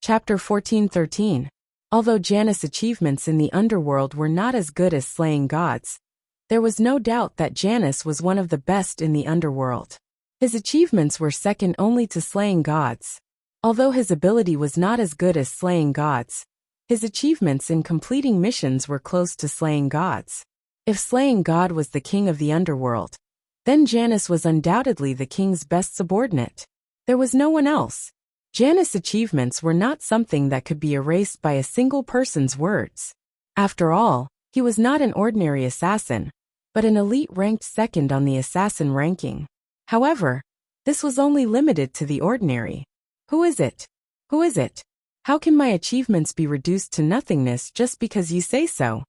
Chapter 14:13. Although Janus' achievements in the underworld were not as good as slaying gods, there was no doubt that Janus was one of the best in the underworld. His achievements were second only to slaying gods. Although his ability was not as good as slaying gods, his achievements in completing missions were close to slaying gods. If slaying God was the king of the underworld, then Janus was undoubtedly the king's best subordinate. There was no one else. Janus' achievements were not something that could be erased by a single person's words. After all, he was not an ordinary assassin, but an elite ranked second on the assassin ranking. However, this was only limited to the ordinary. Who is it? Who is it? How can my achievements be reduced to nothingness just because you say so?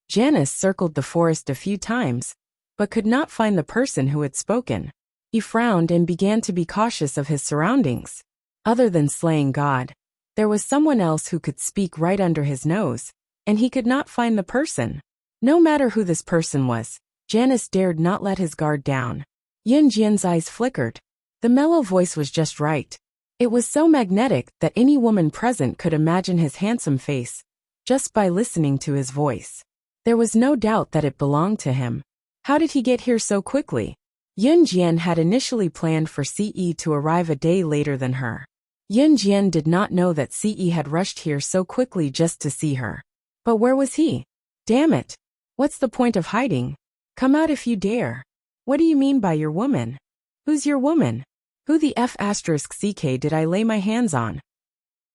Janus circled the forest a few times, but could not find the person who had spoken. He frowned and began to be cautious of his surroundings. Other than slaying God, there was someone else who could speak right under his nose, and he could not find the person. No matter who this person was, Janus dared not let his guard down. Yin Jian's eyes flickered. The mellow voice was just right. It was so magnetic that any woman present could imagine his handsome face, just by listening to his voice. There was no doubt that it belonged to him. How did he get here so quickly? Yin Jian had initially planned for Ce to arrive a day later than her. Yin Jian did not know that Ce had rushed here so quickly just to see her. But where was he? Damn it! What's the point of hiding? Come out if you dare. What do you mean by your woman? Who's your woman? Who the F***ck did I lay my hands on?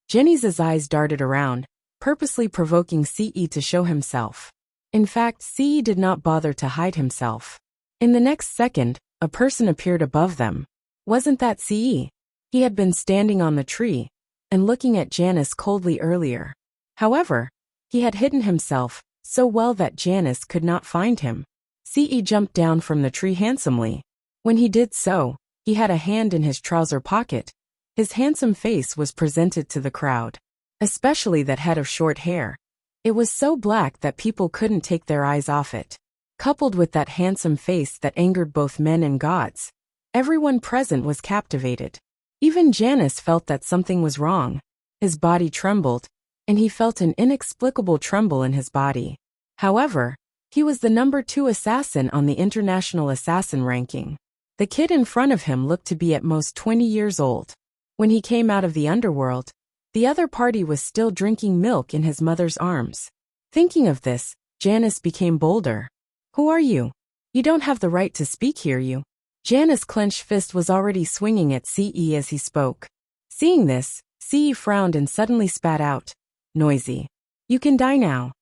Jenny's eyes darted around, purposely provoking Ce to show himself. In fact, Ce did not bother to hide himself. In the next second, a person appeared above them. Wasn't that Ce? He had been standing on the tree and looking at Janus coldly earlier. However, he had hidden himself so well that Janus could not find him. Ce jumped down from the tree handsomely. When he did so, he had a hand in his trouser pocket. His handsome face was presented to the crowd, especially that head of short hair. It was so black that people couldn't take their eyes off it. Coupled with that handsome face that angered both men and gods, everyone present was captivated. Even Janus felt that something was wrong. His body trembled, and he felt an inexplicable tremble in his body. However, he was the number 2 assassin on the international assassin ranking. The kid in front of him looked to be at most 20 years old. When he came out of the underworld, the other party was still drinking milk in his mother's arms. Thinking of this, Janus became bolder. Who are you? You don't have the right to speak here, you. Janus' clenched fist was already swinging at Ce as he spoke. Seeing this, Ce frowned and suddenly spat out. Noisy. You can die now.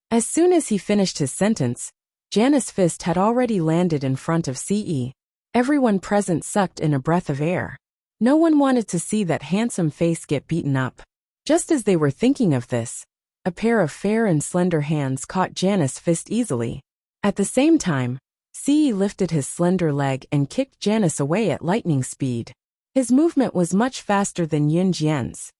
As soon as he finished his sentence, Janus' fist had already landed in front of Ce. Everyone present sucked in a breath of air. No one wanted to see that handsome face get beaten up. Just as they were thinking of this, a pair of fair and slender hands caught Janus' fist easily. At the same time, Ce lifted his slender leg and kicked Janus away at lightning speed. His movement was much faster than Yin Jian's.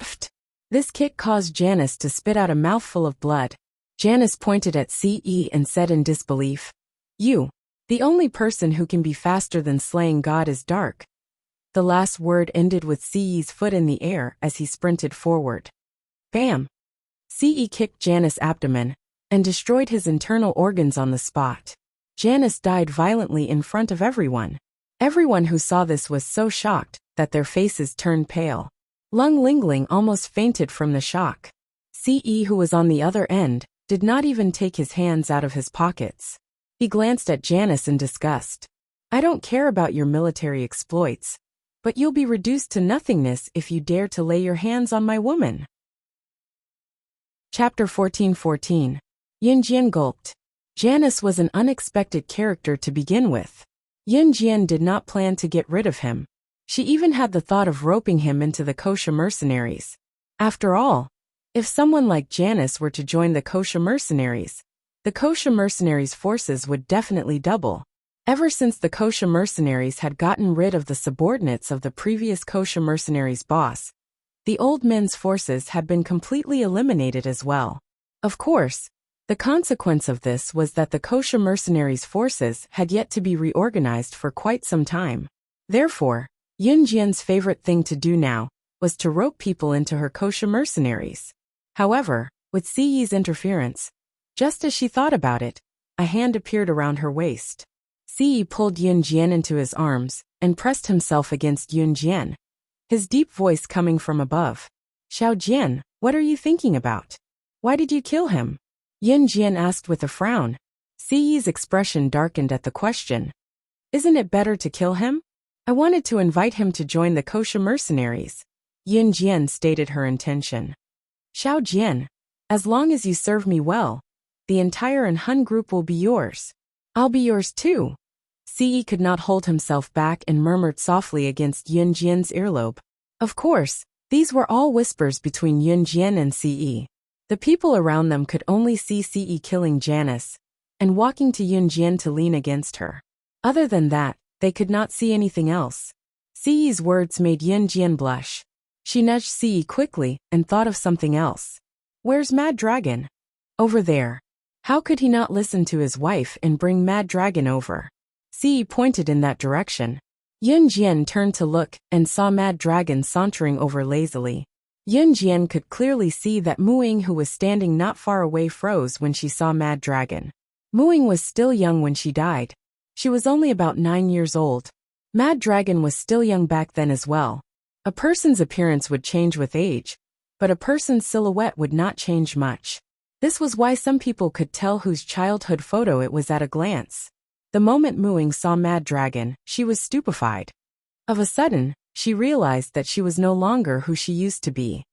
Pfft! This kick caused Janus to spit out a mouthful of blood. Janus pointed at Ce and said in disbelief, "You, the only person who can be faster than slaying God is dark." The last word ended with Ce's foot in the air as he sprinted forward. Bam! Ce kicked Janus' abdomen and destroyed his internal organs on the spot. Janus died violently in front of everyone. Everyone who saw this was so shocked that their faces turned pale. Lung Lingling almost fainted from the shock. Ce, who was on the other end, did not even take his hands out of his pockets. He glanced at Janus in disgust. I don't care about your military exploits, but you'll be reduced to nothingness if you dare to lay your hands on my woman. Chapter 14:14. Yin Jian gulped. Janus was an unexpected character to begin with. Yin Jian did not plan to get rid of him. She even had the thought of roping him into the Kosha mercenaries. After all, if someone like Janus were to join the Kosha mercenaries, the Kosha mercenaries' forces would definitely double. Ever since the Kosha mercenaries had gotten rid of the subordinates of the previous Kosha mercenaries' boss, the old men's forces had been completely eliminated as well. Of course, the consequence of this was that the Kosha mercenaries' forces had yet to be reorganized for quite some time. Therefore, Yin Jian's favorite thing to do now was to rope people into her kosher mercenaries. However, with Siyi's interference, just as she thought about it, a hand appeared around her waist. Siyi pulled Yun Jian into his arms and pressed himself against Yun Jian, his deep voice coming from above. Xiao Jian, what are you thinking about? Why did you kill him? Yun Jian asked with a frown. Siyi's expression darkened at the question. Isn't it better to kill him? I wanted to invite him to join the kosher mercenaries. Yun Jian stated her intention. Xiao Jian, as long as you serve me well, the entire Han group will be yours. I'll be yours too. Siyi could not hold himself back and murmured softly against Yun Jian's earlobe. Of course, these were all whispers between Yun Jian and Siyi. The people around them could only see Siyi killing Janice and walking to Yun Jian to lean against her. Other than that, they could not see anything else. Siyi's words made Yun Jian blush. She nudged Siyi quickly and thought of something else. Where's Mad Dragon? Over there. How could he not listen to his wife and bring Mad Dragon over? Siyi pointed in that direction. Yun Jian turned to look and saw Mad Dragon sauntering over lazily. Yun Jian could clearly see that Muing, who was standing not far away, froze when she saw Mad Dragon. Muing was still young when she died. She was only about 9 years old. Mad Dragon was still young back then as well. A person's appearance would change with age, but a person's silhouette would not change much. This was why some people could tell whose childhood photo it was at a glance. The moment Muing saw Mad Dragon, she was stupefied. Of a sudden, she realized that she was no longer who she used to be.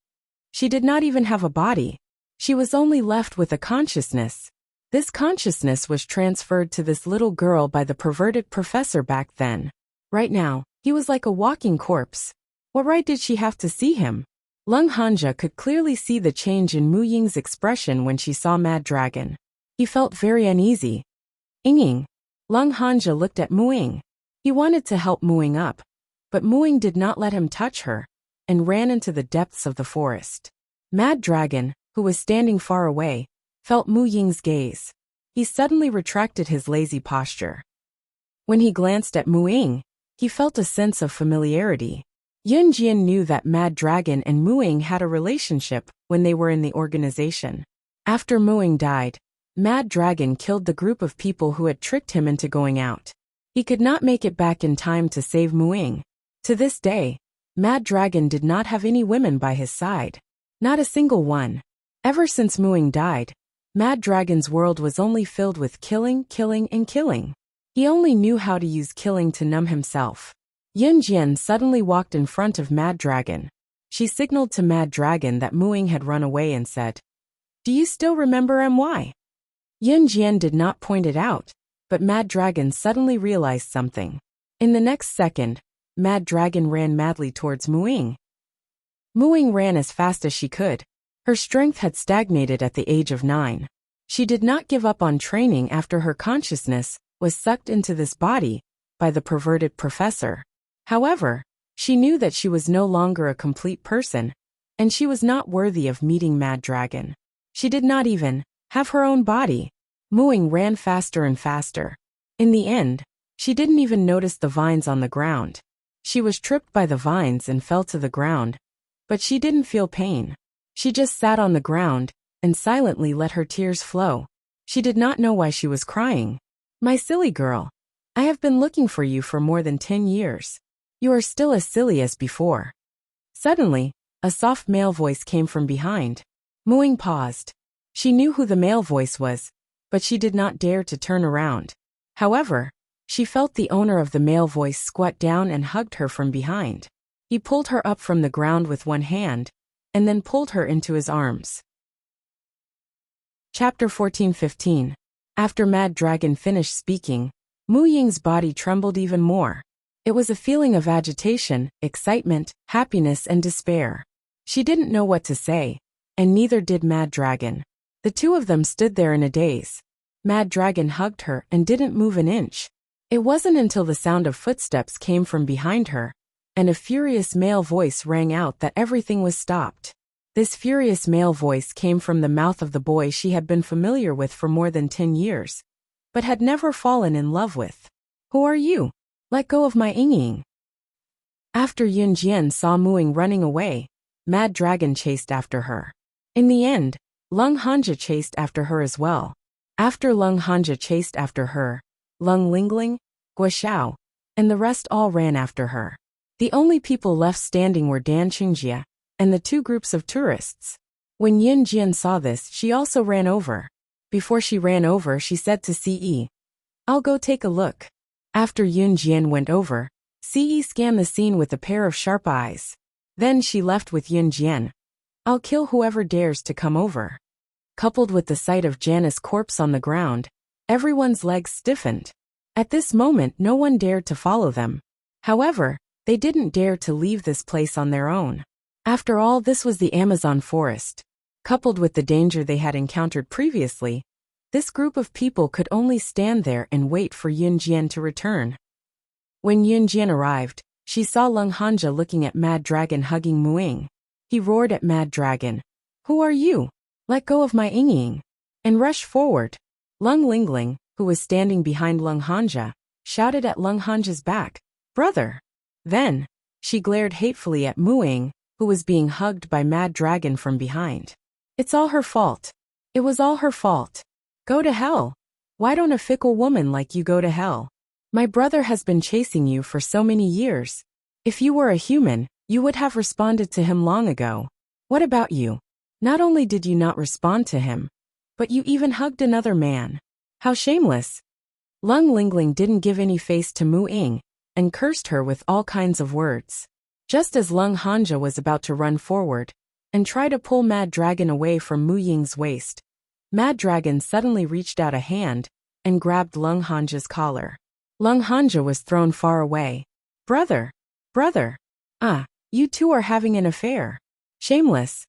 She did not even have a body. She was only left with a consciousness. This consciousness was transferred to this little girl by the perverted professor back then. Right now, he was like a walking corpse. What right did she have to see him? Lung Hanja could clearly see the change in Mu Ying's expression when she saw Mad Dragon. He felt very uneasy. Ying. Lung Hanja looked at Muing. He wanted to help Muing up, but Muing did not let him touch her, and ran into the depths of the forest. Mad Dragon, who was standing far away, felt Mu Ying's gaze. He suddenly retracted his lazy posture. When he glanced at Muing, he felt a sense of familiarity. Yun Jian knew that Mad Dragon and Muing had a relationship when they were in the organization. After Muing died, Mad Dragon killed the group of people who had tricked him into going out. He could not make it back in time to save Muing. To this day, Mad Dragon did not have any women by his side. Not a single one. Ever since Muing died, Mad Dragon's world was only filled with killing, killing, and killing. He only knew how to use killing to numb himself. Yun Jian suddenly walked in front of Mad Dragon. She signaled to Mad Dragon that Muing had run away and said, "Do you still remember MY?" Yun Jian did not point it out, but Mad Dragon suddenly realized something. In the next second, Mad Dragon ran madly towards Muing. Muing ran as fast as she could. Her strength had stagnated at the age of 9. She did not give up on training after her consciousness was sucked into this body by the perverted professor. However, she knew that she was no longer a complete person, and she was not worthy of meeting Mad Dragon. She did not even have her own body. Muing ran faster and faster. In the end, she didn't even notice the vines on the ground. She was tripped by the vines and fell to the ground, but she didn't feel pain. She just sat on the ground and silently let her tears flow. She did not know why she was crying. "My silly girl, I have been looking for you for more than 10 years. You are still as silly as before." Suddenly, a soft male voice came from behind. Muing paused. She knew who the male voice was, but she did not dare to turn around. However, she felt the owner of the male voice squat down and hugged her from behind. He pulled her up from the ground with one hand, and then pulled her into his arms. Chapter 14-15. After Mad Dragon finished speaking, Mu Ying's body trembled even more. It was a feeling of agitation, excitement, happiness, and despair. She didn't know what to say, and neither did Mad Dragon. The two of them stood there in a daze. Mad Dragon hugged her and didn't move an inch. It wasn't until the sound of footsteps came from behind her, and a furious male voice rang out that everything was stopped. This furious male voice came from the mouth of the boy she had been familiar with for more than 10 years, but had never fallen in love with. "Who are you? Let go of my Ying." After Yun Jian saw Muing running away, Mad Dragon chased after her. In the end, Lung Hanja chased after her as well. After Lung Hanja chased after her, Lung Lingling, Gua Xiao, and the rest all ran after her. The only people left standing were Dan Qingjie and the two groups of tourists. When Yun Jian saw this, she also ran over. Before she ran over, she said to Ce, "I'll go take a look." After Yun Jian went over, Ce scanned the scene with a pair of sharp eyes. Then she left with Yun Jian. "I'll kill whoever dares to come over." Coupled with the sight of Janice's corpse on the ground, everyone's legs stiffened. At this moment, no one dared to follow them. However, they didn't dare to leave this place on their own. After all, this was the Amazon forest. Coupled with the danger they had encountered previously, this group of people could only stand there and wait for Yun Jian to return. When Yun Jian arrived, she saw Lung Hanja looking at Mad Dragon hugging Muing. He roared at Mad Dragon, "Who are you? Let go of my Ying," and rushed forward. Lung Lingling, who was standing behind Lung Hanja, shouted at Lung Hanja's back, "Brother!" Then, she glared hatefully at Muing, who was being hugged by Mad Dragon from behind. "It's all her fault. It was all her fault. Go to hell. Why don't a fickle woman like you go to hell? My brother has been chasing you for so many years. If you were a human, you would have responded to him long ago. What about you? Not only did you not respond to him, but you even hugged another man. How shameless." Lung Lingling didn't give any face to Muing and cursed her with all kinds of words. Just as Lung Hanja was about to run forward and try to pull Mad Dragon away from Mu Ying's waist, Mad Dragon suddenly reached out a hand and grabbed Lung Hanja's collar. Lung Hanja was thrown far away. "Brother! Brother! Ah, you two are having an affair. Shameless."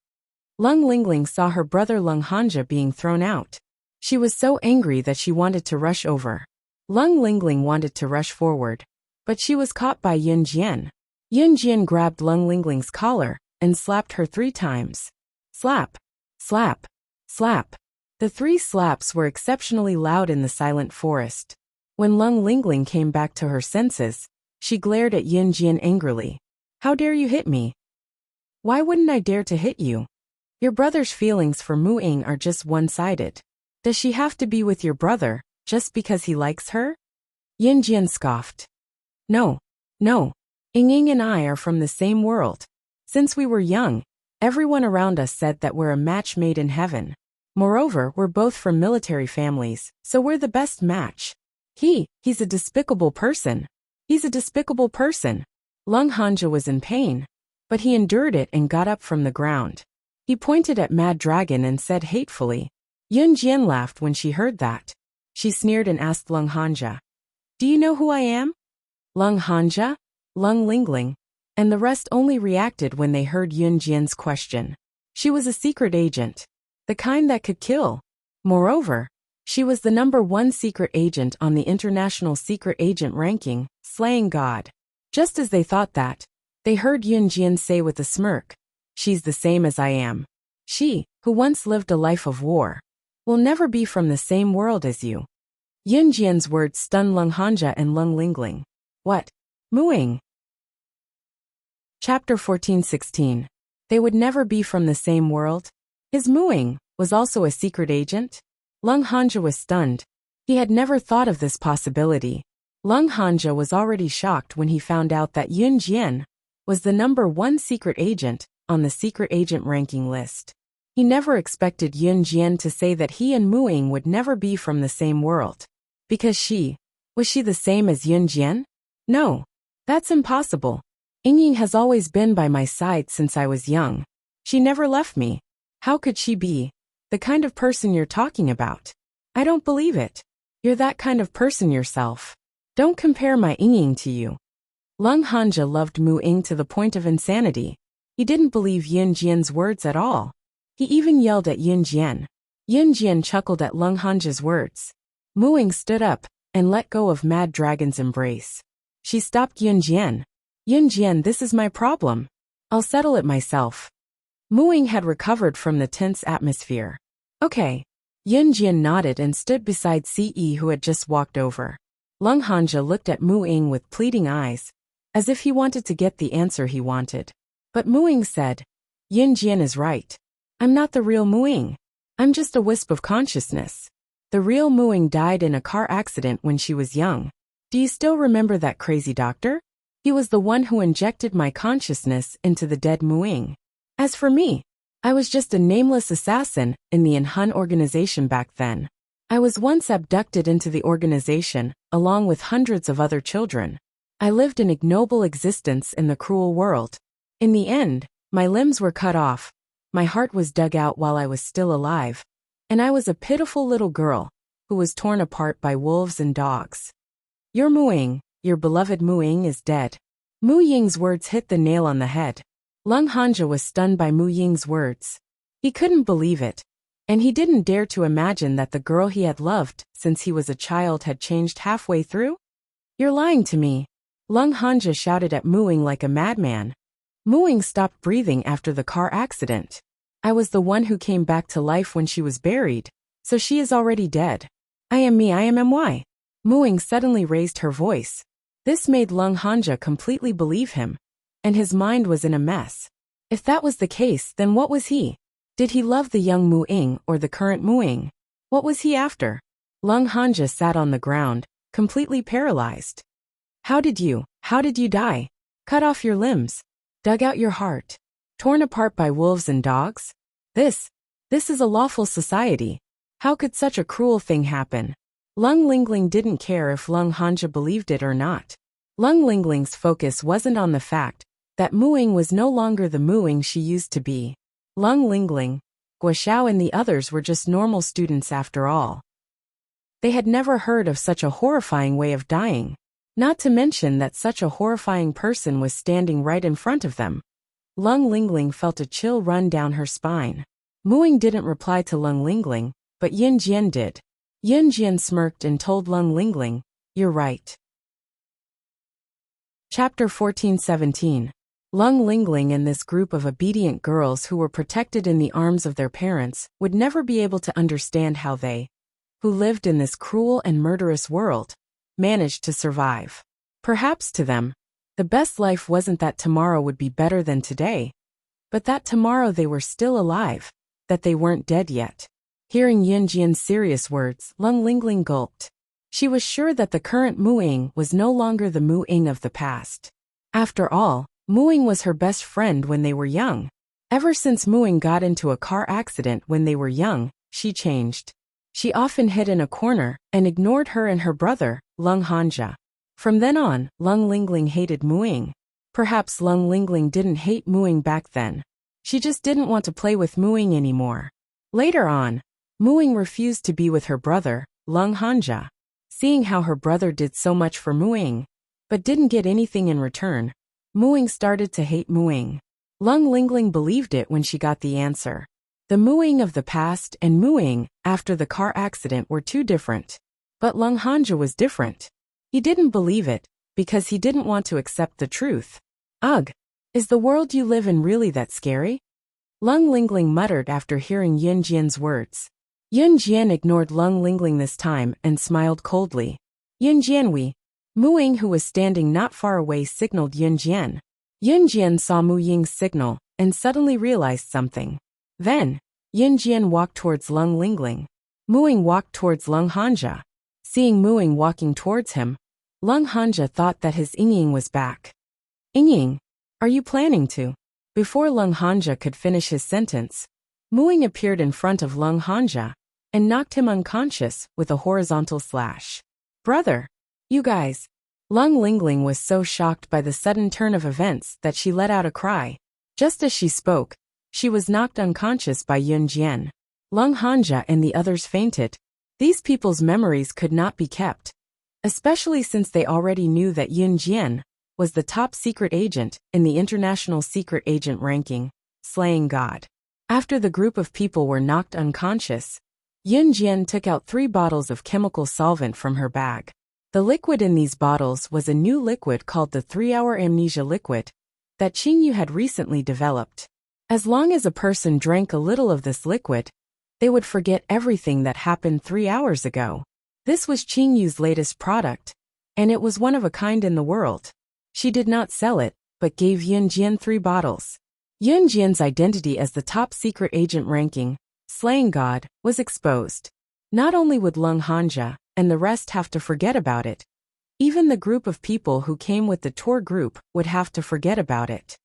Lung Lingling saw her brother Lung Hanja being thrown out. She was so angry that she wanted to rush over. Lung Lingling wanted to rush forward, but she was caught by Yun Jian. Yun Jian grabbed Lung Lingling's collar and slapped her 3 times. Slap! Slap! Slap! The 3 slaps were exceptionally loud in the silent forest. When Lung Lingling came back to her senses, she glared at Yun Jian angrily. "How dare you hit me? Why wouldn't I dare to hit you? Your brother's feelings for Muing are just one-sided. Does she have to be with your brother just because he likes her?" Yun Jian scoffed. No. Ying and I are from the same world. Since we were young, everyone around us said that we're a match made in heaven. Moreover, we're both from military families, so we're the best match. He's a despicable person. He's a despicable person." Lung Hanja was in pain, but he endured it and got up from the ground. He pointed at Mad Dragon and said hatefully. Yun Jian laughed when she heard that. She sneered and asked Lung Hanja, "Do you know who I am?" Lung Hanja, Lung Lingling, and the rest only reacted when they heard Yun Jian's question. She was a secret agent, the kind that could kill. Moreover, she was the #1 secret agent on the International Secret Agent ranking, slaying God. Just as they thought that, they heard Yun Jian say with a smirk, "She's the same as I am. She, who once lived a life of war, will never be from the same world as you." Yun Jian's words stunned Lung Hanja and Lung Lingling. What? Muing? Chapter 14-16. They would never be from the same world? His Muing was also a secret agent? Lung Hanja was stunned. He had never thought of this possibility. Lung Hanja was already shocked when he found out that Yun Jian was the #1 secret agent on the secret agent ranking list. He never expected Yun Jian to say that he and Muing would never be from the same world. Because was she the same as Yun Jian? No, that's impossible. Ying has always been by my side since I was young. She never left me. How could she be the kind of person you're talking about? I don't believe it. You're that kind of person yourself. Don't compare my Ying to you. Lung Hanja loved Muing to the point of insanity. He didn't believe Yun Jian's words at all. He even yelled at Yun Jian. Yun Jian chuckled at Lung Hanja's words. Muing stood up and let go of Mad Dragon's embrace. She stopped Yun Jian. Yun Jian, this is my problem. I'll settle it myself. Muing had recovered from the tense atmosphere. Okay. Yun Jian nodded and stood beside Ce, who had just walked over. Lung Hanja looked at Muing with pleading eyes. as if he wanted to get the answer he wanted. But Muing said, Yin Jian is right. I'm not the real Muing. I'm just a wisp of consciousness. The real Muing died in a car accident when she was young. Do you still remember that crazy doctor? He was the one who injected my consciousness into the dead Muing. As for me, I was just a nameless assassin in the Hun organization back then. I was once abducted into the organization, along with hundreds of other children. I lived an ignoble existence in the cruel world. In the end, my limbs were cut off, my heart was dug out while I was still alive, and I was a pitiful little girl who was torn apart by wolves and dogs. Your Muing, your beloved Muing is dead. Mu Ying's words hit the nail on the head. Lung Hanja was stunned by Mu Ying's words. He couldn't believe it, and he didn't dare to imagine that the girl he had loved since he was a child had changed halfway through. You're lying to me. Lung Hanja shouted at Muing like a madman. Muing stopped breathing after the car accident. I was the one who came back to life when she was buried, so she is already dead. I am me, I am MY. Muing suddenly raised her voice. This made Lung Hanja completely believe him, and his mind was in a mess. If that was the case, then what was he? Did he love the young Muing or the current Muing? What was he after? Lung Hanja sat on the ground, completely paralyzed. How did you die? Cut off your limbs? Dug out your heart? Torn apart by wolves and dogs? This is a lawful society. How could such a cruel thing happen? Lung Lingling didn't care if Lung Hanja believed it or not. Lung Lingling's focus wasn't on the fact that Muing was no longer the Muing she used to be. Lung Lingling, Guoxiao and the others were just normal students after all. They had never heard of such a horrifying way of dying. Not to mention that such a horrifying person was standing right in front of them. Lung Lingling felt a chill run down her spine. Muing didn't reply to Lung Lingling, but Yin Jian did. Yin Jian smirked and told Lung Lingling, "You're right." Chapter 14:17. Lung Lingling and this group of obedient girls who were protected in the arms of their parents would never be able to understand how they, who lived in this cruel and murderous world, managed to survive. Perhaps to them, the best life wasn't that tomorrow would be better than today, but that tomorrow they were still alive, that they weren't dead yet. Hearing Yin Jian's serious words, Lung Lingling gulped. She was sure that the current Muing was no longer the Muing of the past. After all, Muing was her best friend when they were young. Ever since Muing got into a car accident when they were young, she changed. She often hid in a corner and ignored her and her brother, Lung Hanja. From then on, Lung Lingling hated Muing. Perhaps Lung Lingling didn't hate Muing back then. She just didn't want to play with Muing anymore. Later on, Muing refused to be with her brother, Lung Hanja. Seeing how her brother did so much for Muing, but didn't get anything in return, Muing started to hate Muing. Lung Lingling believed it when she got the answer. The Muing of the past and Muing after the car accident were too different. But Lung Hanja was different. He didn't believe it, because he didn't want to accept the truth. Ugh, is the world you live in really that scary? Lung Lingling muttered after hearing Yin Jian's words. Yin Jian ignored Lung Lingling this time and smiled coldly. Yin Jian Muing, who was standing not far away, signaled Yin Jian. Yin Jian saw Mu Ying's signal and suddenly realized something. Then, Yin Jian walked towards Lung Lingling. Muing walked towards Lung Hanja. Seeing Muing walking towards him, Lung Hanja thought that his Ying was back. Ying, are you planning to? Before Lung Hanja could finish his sentence, Muing appeared in front of Lung Hanja and knocked him unconscious with a horizontal slash. Brother, you guys. Lung Lingling was so shocked by the sudden turn of events that she let out a cry. Just as she spoke, she was knocked unconscious by Yin Jian. Lung Hanja and the others fainted. These people's memories could not be kept, especially since they already knew that Yin Jian was the top secret agent in the international secret agent ranking, slaying God. After the group of people were knocked unconscious, Yin Jian took out 3 bottles of chemical solvent from her bag. The liquid in these bottles was a new liquid called the 3-hour amnesia liquid that Qingyu had recently developed. As long as a person drank a little of this liquid, they would forget everything that happened 3 hours ago. This was Qingyu's latest product, and it was one of a kind in the world. She did not sell it, but gave Yun Jian 3 bottles. Yun Jian's identity as the top secret agent ranking, slaying god, was exposed. Not only would Lung Hanja and the rest have to forget about it, even the group of people who came with the tour group would have to forget about it.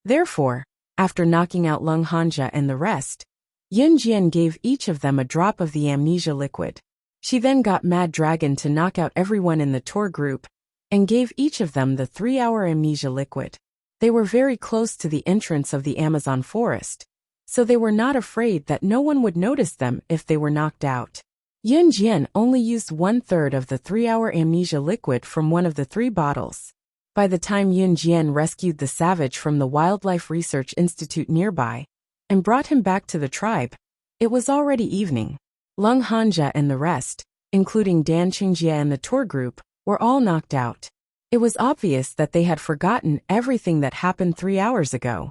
Therefore, after knocking out Lung Hanja and the rest, Yun Jian gave each of them a drop of the amnesia liquid. She then got Mad Dragon to knock out everyone in the tour group and gave each of them the 3-hour amnesia liquid. They were very close to the entrance of the Amazon forest, so they were not afraid that no one would notice them if they were knocked out. Yun Jian only used 1/3 of the 3-hour amnesia liquid from one of the 3 bottles. By the time Yun Jian rescued the savage from the Wildlife Research Institute nearby and brought him back to the tribe, it was already evening. Lung Hanja and the rest, including Dan Qingjie and the tour group, were all knocked out. It was obvious that they had forgotten everything that happened 3 hours ago.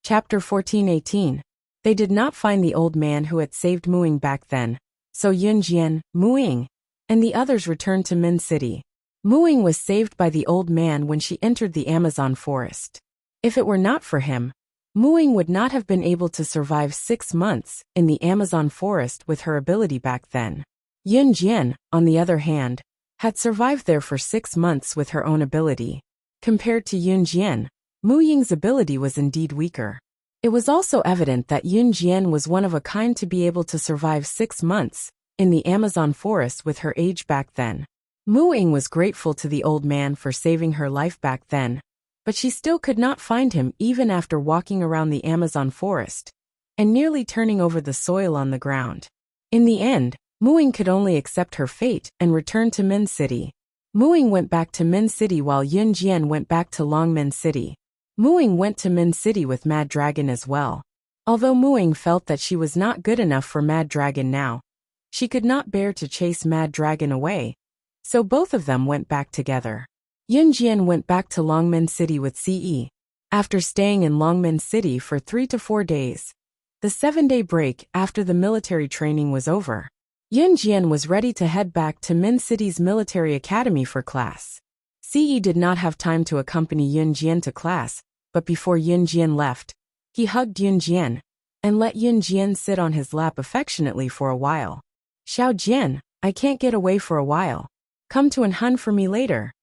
Chapter 14:18. They did not find the old man who had saved Muing back then, so Yun Jian, Muing, and the others returned to Min City. Muing was saved by the old man when she entered the Amazon forest. If it were not for him, Muing would not have been able to survive 6 months in the Amazon forest with her ability back then. Yun Jian, on the other hand, had survived there for 6 months with her own ability. Compared to Yun Jian, Mu Ying's ability was indeed weaker. It was also evident that Yun Jian was one of a kind to be able to survive 6 months in the Amazon forest with her age back then. Mu Ying was grateful to the old man for saving her life back then, but she still could not find him even after walking around the Amazon forest and nearly turning over the soil on the ground. In the end, Mu Ying could only accept her fate and return to Min City. Mu Ying went back to Min City while Yun Jian went back to Longmin City. Mu Ying went to Min City with Mad Dragon as well. Although Mu Ying felt that she was not good enough for Mad Dragon now, she could not bear to chase Mad Dragon away, so both of them went back together. Yun Jian went back to Longmin City with Ce. After staying in Longmin City for 3 to 4 days, the 7-day break after the military training was over, Yun Jian was ready to head back to Min City's military academy for class. Ce did not have time to accompany Yun Jian to class, but before Yun Jian left, he hugged Yun Jian and let Yun Jian sit on his lap affectionately for a while. "Xiao Jian, I can't get away for a while. Come to and hun for me later."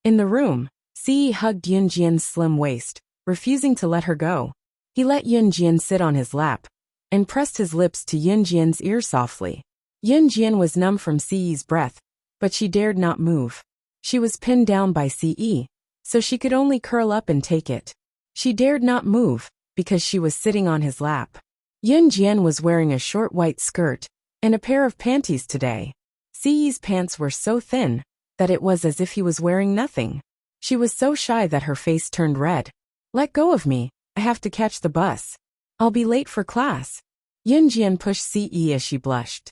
In the room, Ce hugged Yun Jian's slim waist, refusing to let her go. He let Yun Jian sit on his lap and pressed his lips to Yun Jian's ear softly. Yun Jian was numb from Ce's breath, but she dared not move. She was pinned down by Ce, so she could only curl up and take it. She dared not move, because she was sitting on his lap. Yun Jian was wearing a short white skirt and a pair of panties today. Ce's pants were so thin that it was as if he was wearing nothing. She was so shy that her face turned red. "Let go of me, I have to catch the bus. I'll be late for class." Yun Jian pushed Ce as she blushed.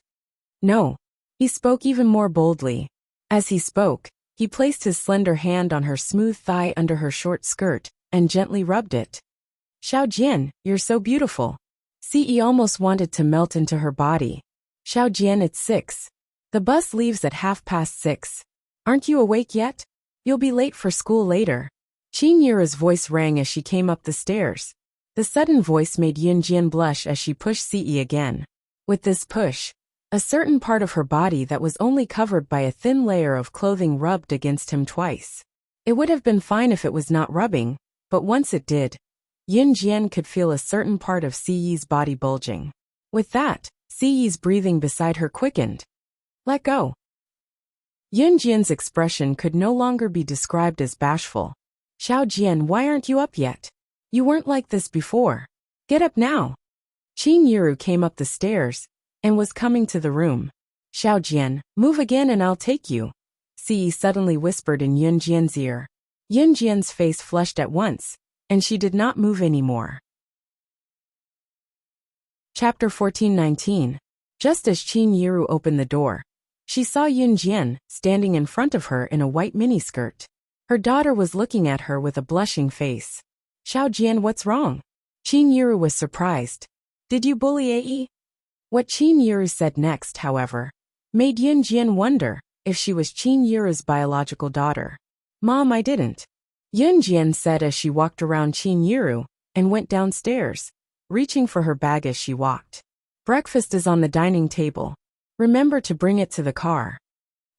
"No." He spoke even more boldly. As he spoke, he placed his slender hand on her smooth thigh under her short skirt and gently rubbed it. "Xiao Jian, you're so beautiful." Ce almost wanted to melt into her body. "Xiao Jian, it's 6. The bus leaves at 6:30. Aren't you awake yet? You'll be late for school later." Qin Yura's voice rang as she came up the stairs. The sudden voice made Yun Jian blush as she pushed Ce again. With this push, a certain part of her body that was only covered by a thin layer of clothing rubbed against him twice. It would have been fine if it was not rubbing, but once it did, Yun Jian could feel a certain part of Ce's body bulging. With that, Ce's breathing beside her quickened. "Let go." Yun Jian's expression could no longer be described as bashful. "Xiao Jian, why aren't you up yet? You weren't like this before. Get up now." Qin Yuru came up the stairs and was coming to the room. "Xiao Jian, move again and I'll take you," Ce suddenly whispered in Yun Jian's ear. Yun Jian's face flushed at once, and she did not move anymore. Chapter 14:19. Just as Qin Yuru opened the door, she saw Yun Jian standing in front of her in a white miniskirt. Her daughter was looking at her with a blushing face. "Xiao Jian, what's wrong?" Qin Yuru was surprised. "Did you bully Ae?" What Qin Yuru said next, however, made Yun Jian wonder if she was Qin Yiru's biological daughter. "Mom, I didn't," Yunjian said as she walked around Qin Yiru and went downstairs, reaching for her bag as she walked. "Breakfast is on the dining table. Remember to bring it to the car."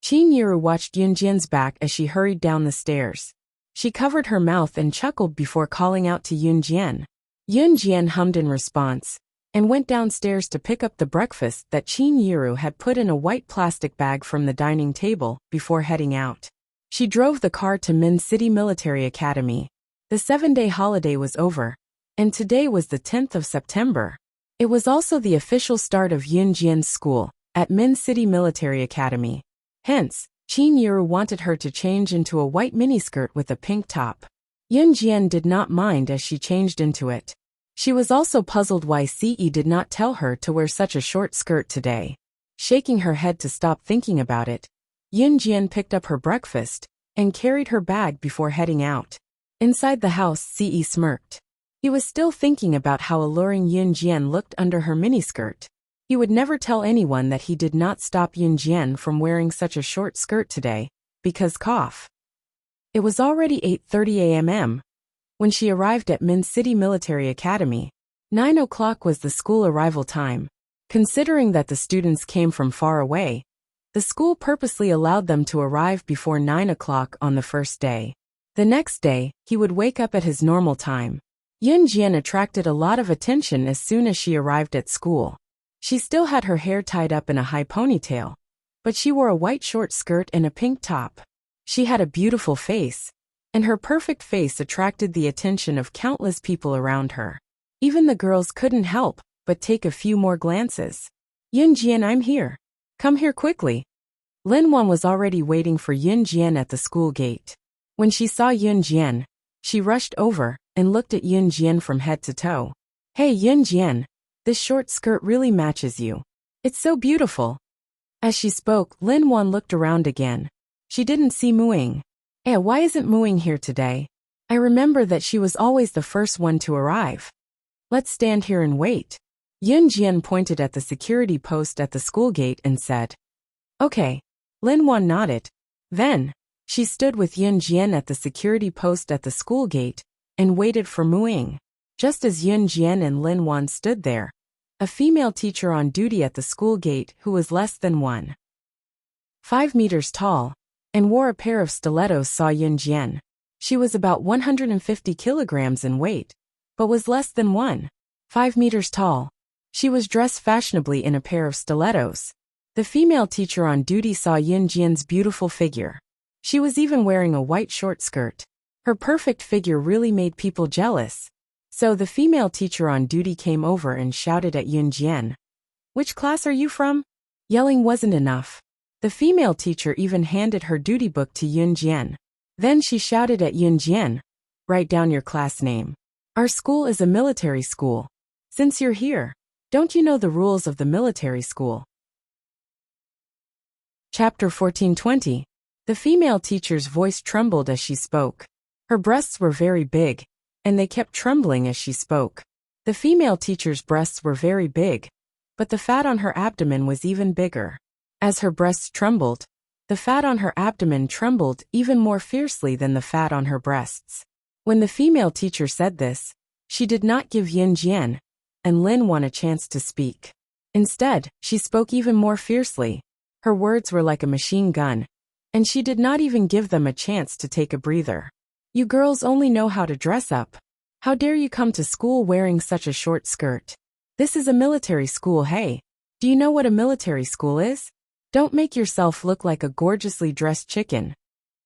Qin Yiru watched Yunjian's back as she hurried down the stairs. She covered her mouth and chuckled before calling out to Yunjian. Yunjian hummed in response and went downstairs to pick up the breakfast that Qin Yiru had put in a white plastic bag from the dining table before heading out. She drove the car to Min City Military Academy. The 7-day holiday was over, and today was the 10th of September. It was also the official start of Yunjian's school at Min City Military Academy. Hence, Qin Yiru wanted her to change into a white miniskirt with a pink top. Yunjian did not mind as she changed into it. She was also puzzled why Ce did not tell her to wear such a short skirt today. Shaking her head to stop thinking about it, Yunjian picked up her breakfast and carried her bag before heading out. Inside the house, Ce smirked. He was still thinking about how alluring Yunjian looked under her miniskirt. He would never tell anyone that he did not stop Yunjian from wearing such a short skirt today, because cough. It was already 8:30 a.m. when she arrived at Min City Military Academy. 9 o'clock was the school arrival time. Considering that the students came from far away, the school purposely allowed them to arrive before 9 o'clock on the first day. The next day, he would wake up at his normal time. Yunjian attracted a lot of attention as soon as she arrived at school. She still had her hair tied up in a high ponytail, but she wore a white short skirt and a pink top. She had a beautiful face, and her perfect face attracted the attention of countless people around her. Even the girls couldn't help but take a few more glances. "Yunjian, I'm here. Come here quickly." Linwan was already waiting for Yunjian at the school gate. When she saw Yunjian, she rushed over and looked at Yunjian from head to toe. "Hey Yunjian, this short skirt really matches you. It's so beautiful." As she spoke, Linwan looked around again. She didn't see Muing. Why isn't Muing here today? I remember that she was always the first one to arrive. Let's stand here and wait." Yunjian pointed at the security post at the school gate and said, "Okay." Linwan nodded. Then, she stood with Yunjian at the security post at the school gate and waited for Muing. Just as Yunjian and Linwan stood there, a female teacher on duty at the school gate who was less than 1.5 meters tall and wore a pair of stilettos saw Yunjian. She was about 150 kilograms in weight, but was less than 1.5 meters tall. She was dressed fashionably in a pair of stilettos. The female teacher on duty saw Yunjian's beautiful figure. She was even wearing a white short skirt. Her perfect figure really made people jealous. So the female teacher on duty came over and shouted at Yunjian, "Which class are you from?" Yelling wasn't enough. The female teacher even handed her duty book to Yunjian. Then she shouted at Yunjian, "Write down your class name. Our school is a military school. Since you're here, don't you know the rules of the military school?" Chapter 14:20. The female teacher's voice trembled as she spoke. Her breasts were very big, and they kept trembling as she spoke. The female teacher's breasts were very big, but the fat on her abdomen was even bigger. As her breasts trembled, the fat on her abdomen trembled even more fiercely than the fat on her breasts. When the female teacher said this, she did not give Yunjian and Linwan a chance to speak. Instead, she spoke even more fiercely. Her words were like a machine gun, and she did not even give them a chance to take a breather. "You girls only know how to dress up. How dare you come to school wearing such a short skirt? This is a military school, hey? Do you know what a military school is? Don't make yourself look like a gorgeously dressed chicken.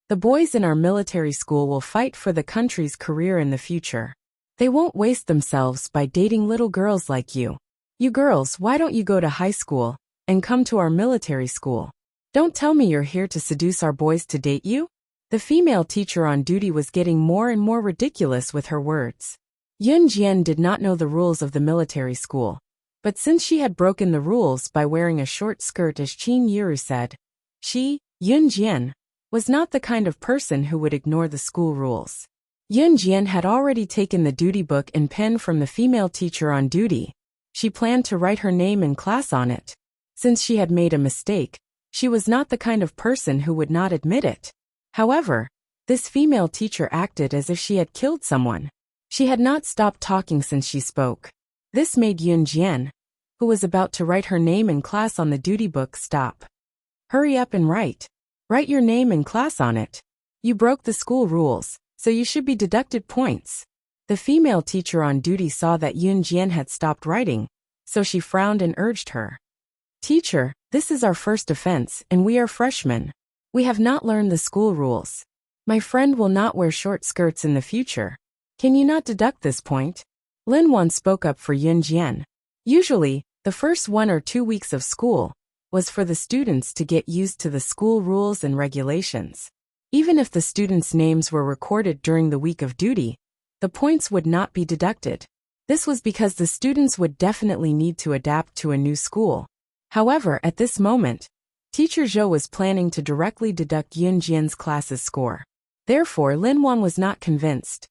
The boys in our military school will fight for the country's career in the future. They won't waste themselves by dating little girls like you. You girls, why don't you go to high school and come to our military school? Don't tell me you're here to seduce our boys to date you?" The female teacher on duty was getting more and more ridiculous with her words. Yunjian did not know the rules of the military school, but since she had broken the rules by wearing a short skirt as Qin Yiru said, she, Yunjian, was not the kind of person who would ignore the school rules. Yunjian had already taken the duty book and pen from the female teacher on duty. She planned to write her name and class on it. Since she had made a mistake, She was not the kind of person who would not admit it. However, this female teacher acted as if she had killed someone. She had not stopped talking since she spoke. This made Yun Jian, who was about to write her name in class on the duty book, stop. Hurry up and write. Write your name in class on it. You broke the school rules, so you should be deducted points. The female teacher on duty saw that Yun Jian had stopped writing, so she frowned and urged her. Teacher, this is our first offense and we are freshmen. We have not learned the school rules. My friend will not wear short skirts in the future. Can you not deduct this point? Lin Wan spoke up for Yun Jian. Usually, the first 1 or 2 weeks of school was for the students to get used to the school rules and regulations. Even if the students' names were recorded during the week of duty, the points would not be deducted. This was because the students would definitely need to adapt to a new school. However, at this moment, Teacher Zhou was planning to directly deduct Yun Jian's class's score. Therefore, Lin Wan was not convinced.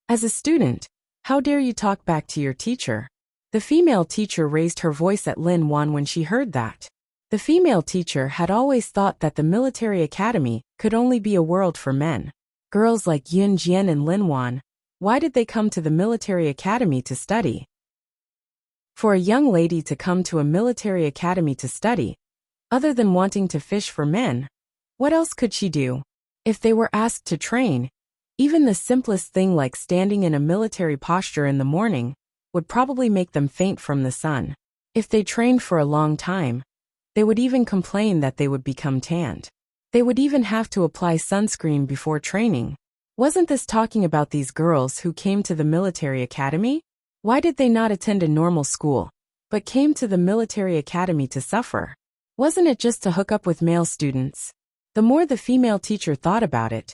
As a student, how dare you talk back to your teacher? The female teacher raised her voice at Lin Wan when she heard that. The female teacher had always thought that the military academy could only be a world for men. Girls like Yun Jian and Lin Wan, why did they come to the military academy to study? For a young lady to come to a military academy to study, other than wanting to fish for men, what else could she do? If they were asked to train, even the simplest thing like standing in a military posture in the morning would probably make them faint from the sun. If they trained for a long time, they would even complain that they would become tanned. They would even have to apply sunscreen before training. Wasn't this talking about these girls who came to the military academy? Why did they not attend a normal school, but came to the military academy to suffer? Wasn't it just to hook up with male students? The more the female teacher thought about it,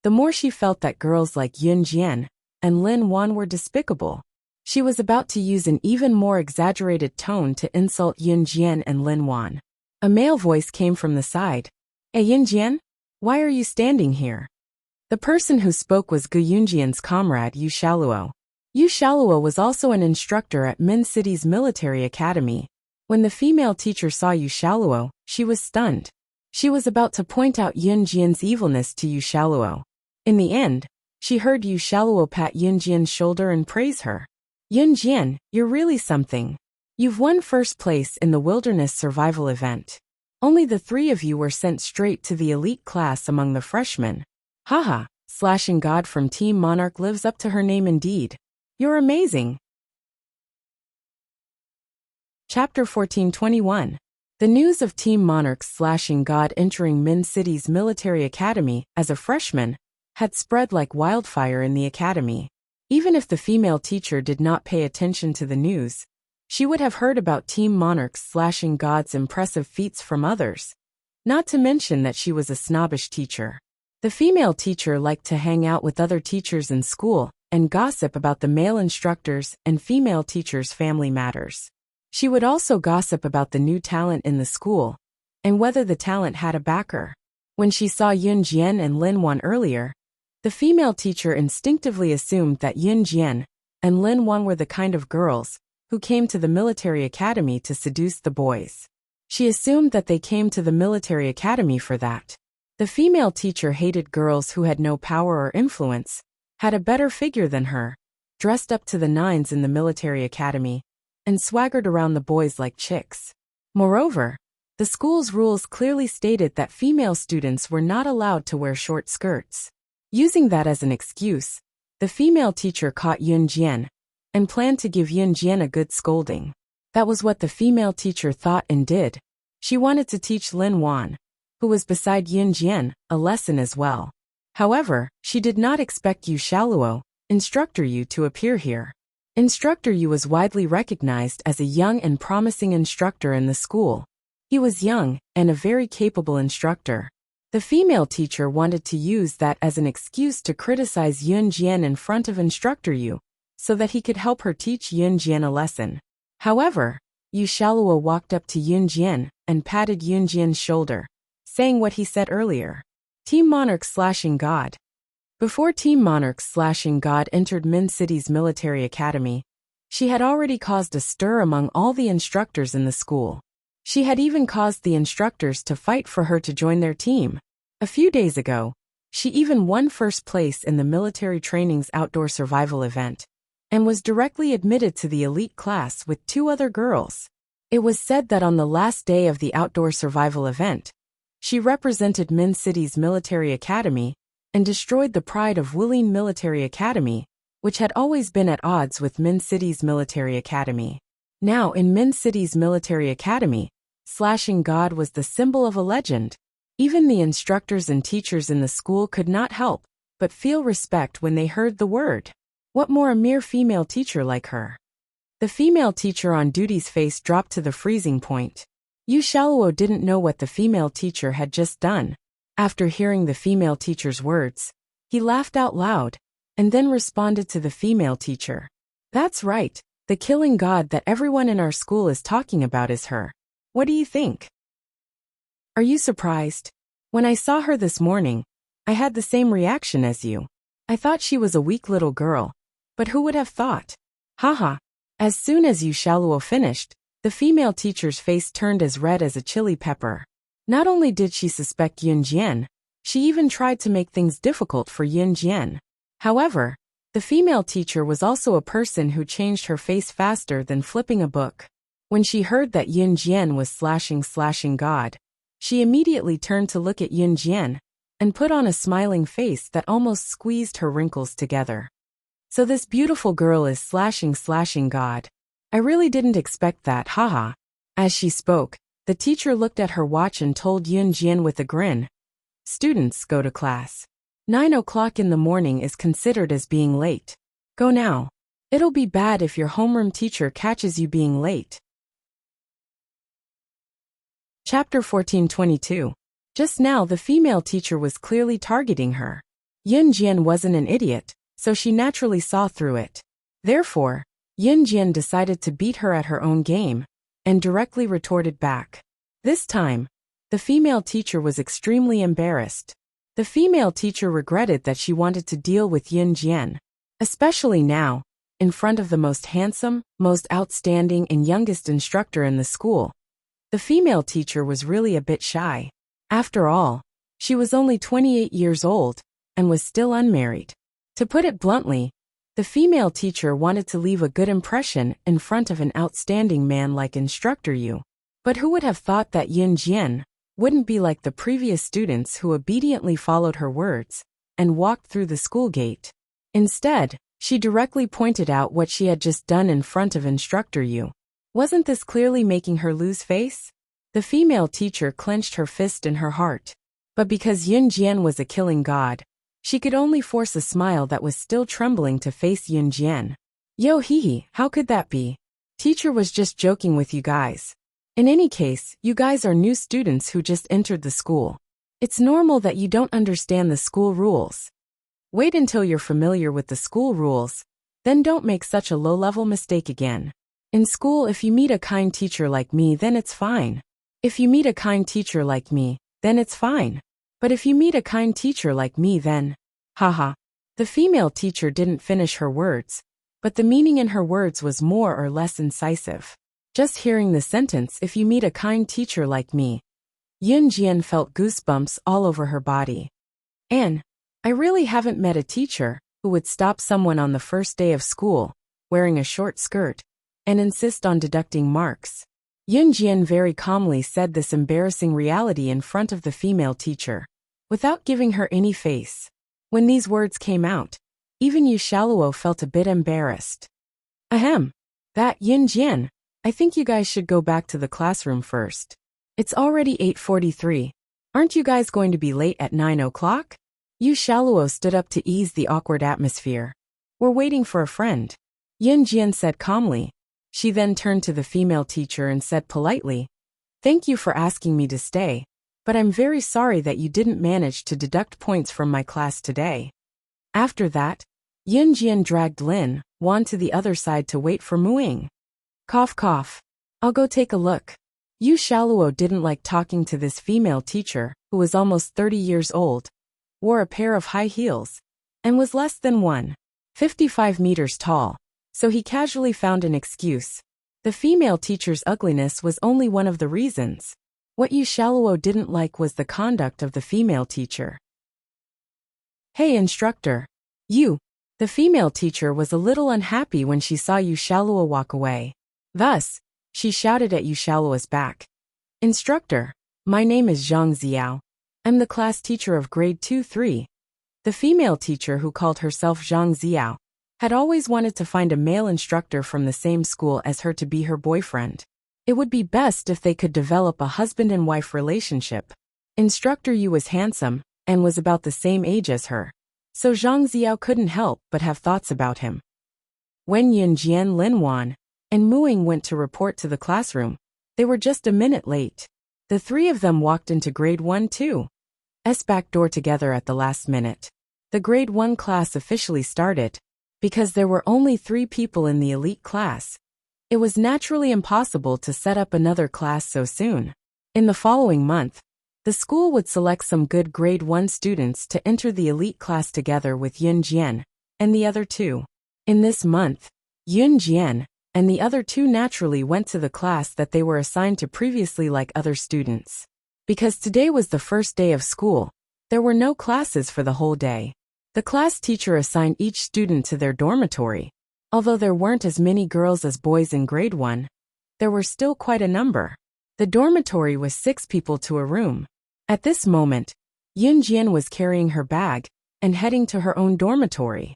the more she felt that girls like Yun Jian and Lin Wan were despicable. She was about to use an even more exaggerated tone to insult Yun Jian and Lin Wan. A male voice came from the side. Hey Yun Jian, why are you standing here? The person who spoke was Gu Yunjian's comrade Yu Shaluo. Yu Shaluo was also an instructor at Min City's military academy. When the female teacher saw Yu Shaluo, she was stunned. She was about to point out Yun Jian's evilness to Yu Shaluo. In the end, she heard Yu Shaluo pat Yun Jian's shoulder and praise her. Yun Jian, you're really something. You've won first place in the wilderness survival event. Only the 3 of you were sent straight to the elite class among the freshmen. Haha, Slashing God from Team Monarch lives up to her name indeed. You're amazing. Chapter 1421. The news of Team Monarch's Slashing God entering Min City's military academy as a freshman had spread like wildfire in the academy. Even if the female teacher did not pay attention to the news, she would have heard about Team Monarch's Slashing God's impressive feats from others. Not to mention that she was a snobbish teacher. The female teacher liked to hang out with other teachers in school and gossip about the male instructors and female teachers' family matters. She would also gossip about the new talent in the school and whether the talent had a backer. When she saw Yun Jian and Lin Wan earlier, the female teacher instinctively assumed that Yun Jian and Lin Wan were the kind of girls who came to the military academy to seduce the boys. She assumed that they came to the military academy for that. The female teacher hated girls who had no power or influence, had a better figure than her, dressed up to the nines in the military academy, and swaggered around the boys like chicks. Moreover, the school's rules clearly stated that female students were not allowed to wear short skirts. Using that as an excuse, the female teacher caught Yun Jian and planned to give Yun Jian a good scolding. That was what the female teacher thought and did. She wanted to teach Lin Wan, who was beside Yun Jian, a lesson as well. However, she did not expect Yu Shaluo, Instructor Yu, to appear here. Instructor Yu was widely recognized as a young and promising instructor in the school. He was young and a very capable instructor. The female teacher wanted to use that as an excuse to criticize Yun Jian in front of Instructor Yu, so that he could help her teach Yun Jian a lesson. However, Yu Shaluo walked up to Yun Jian and patted Yun Jian's shoulder, saying what he said earlier. Team Monarch's Slashing God. Before Team Monarch's Slashing God entered Min City's military academy, she had already caused a stir among all the instructors in the school. She had even caused the instructors to fight for her to join their team. A few days ago, she even won first place in the military training's outdoor survival event and was directly admitted to the elite class with 2 other girls. It was said that on the last day of the outdoor survival event, she represented Min City's military academy and destroyed the pride of Wuling Military Academy, which had always been at odds with Min City's military academy. Now in Min City's military academy, slashing God was the symbol of a legend. Even the instructors and teachers in the school could not help but feel respect when they heard the word. What more a mere female teacher like her? The female teacher on duty's face dropped to the freezing point. Yu Shaluo didn't know what the female teacher had just done. After hearing the female teacher's words, he laughed out loud and then responded to the female teacher. That's right, the killing god that everyone in our school is talking about is her. What do you think? Are you surprised? When I saw her this morning, I had the same reaction as you. I thought she was a weak little girl, but who would have thought? Haha. As soon as Yu Shaluo finished, the female teacher's face turned as red as a chili pepper. Not only did she suspect Yun Jian, she even tried to make things difficult for Yun Jian. However, the female teacher was also a person who changed her face faster than flipping a book. When she heard that Yun Jian was slashing God, she immediately turned to look at Yun Jian and put on a smiling face that almost squeezed her wrinkles together. So this beautiful girl is slashing God. I really didn't expect that, haha. As she spoke, the teacher looked at her watch and told Yun Jian with a grin. Students, go to class. 9 o'clock in the morning is considered as being late. Go now. It'll be bad if your homeroom teacher catches you being late. Chapter 14:22. Just now the female teacher was clearly targeting her. Yun Jian wasn't an idiot, so she naturally saw through it. Therefore, Yun Jian decided to beat her at her own game, and directly retorted back. This time, the female teacher was extremely embarrassed. The female teacher regretted that she wanted to deal with Yun Jian, especially now, in front of the most handsome, most outstanding and youngest instructor in the school. The female teacher was really a bit shy. After all, she was only 28 years old and was still unmarried. To put it bluntly, the female teacher wanted to leave a good impression in front of an outstanding man like Instructor Yu. But who would have thought that Yun Jian wouldn't be like the previous students who obediently followed her words and walked through the school gate. Instead, she directly pointed out what she had just done in front of Instructor Yu. Wasn't this clearly making her lose face? The female teacher clenched her fist in her heart. But because Yun Jian was a killing god, she could only force a smile that was still trembling to face Yun Jian. Yo hee, how could that be? Teacher was just joking with you guys. In any case, you guys are new students who just entered the school. It's normal that you don't understand the school rules. Wait until you're familiar with the school rules, then don't make such a low-level mistake again. In school, if you meet a kind teacher like me, then it's fine. If you meet a kind teacher like me, then it's fine. But if you meet a kind teacher like me, then... Haha. The female teacher didn't finish her words, but the meaning in her words was more or less incisive. Just hearing the sentence, if you meet a kind teacher like me, Yun Jian felt goosebumps all over her body. And I really haven't met a teacher who would stop someone on the first day of school, wearing a short skirt, and insist on deducting marks. Yun Jian very calmly said this embarrassing reality in front of the female teacher, without giving her any face. When these words came out, even Yu Shaluo felt a bit embarrassed. Ahem. That Yun Jian, I think you guys should go back to the classroom first. It's already 8:43. Aren't you guys going to be late at 9 o'clock? Yu Shaluo stood up to ease the awkward atmosphere. We're waiting for a friend. Yun Jian said calmly. She then turned to the female teacher and said politely, Thank you for asking me to stay, but I'm very sorry that you didn't manage to deduct points from my class today. After that, Yun Jian dragged Lin Wan to the other side to wait for Muing. Cough cough. I'll go take a look. Yu Shaluo didn't like talking to this female teacher, who was almost 30 years old, wore a pair of high heels, and was less than 1.55 meters tall, so he casually found an excuse. The female teacher's ugliness was only one of the reasons. What Yu Shaluo didn't like was the conduct of the female teacher. Hey instructor. You. The female teacher was a little unhappy when she saw Yu Shaluo walk away. Thus, she shouted at Yu Shaluo's back. Instructor, my name is Zhang Xiao. I'm the class teacher of grade 2-3. The female teacher, who called herself Zhang Xiao, had always wanted to find a male instructor from the same school as her to be her boyfriend. It would be best if they could develop a husband and wife relationship. Instructor Yu was handsome and was about the same age as her, so Zhang Xiao couldn't help but have thoughts about him. When Yunjian, Linwan, and Muing went to report to the classroom, they were just a minute late. The three of them walked into grade 1-2's back door together at the last minute. The grade 1 class officially started. Because there were only 3 people in the elite class, it was naturally impossible to set up another class so soon. In the following month, the school would select some good grade 1 students to enter the elite class together with Yun Jian and the other 2. In this month, Yun Jian and the other 2 naturally went to the class that they were assigned to previously like other students. Because today was the first day of school, there were no classes for the whole day. The class teacher assigned each student to their dormitory. Although there weren't as many girls as boys in grade 1, there were still quite a number. The dormitory was 6 people to a room. At this moment, Yun Jian was carrying her bag and heading to her own dormitory.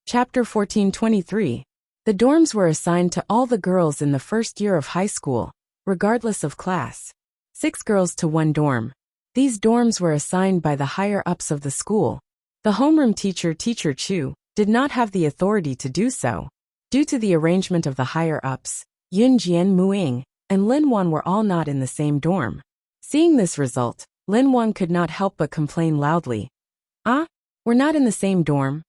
Chapter 1423. The dorms were assigned to all the girls in the first year of high school, regardless of class. 6 girls to 1 dorm. These dorms were assigned by the higher-ups of the school. The homeroom teacher, Teacher Chu, did not have the authority to do so. Due to the arrangement of the higher-ups, Yun Jian, Muing, and Lin Wan were all not in the same dorm. Seeing this result, Lin Wan could not help but complain loudly. We're not in the same dorm.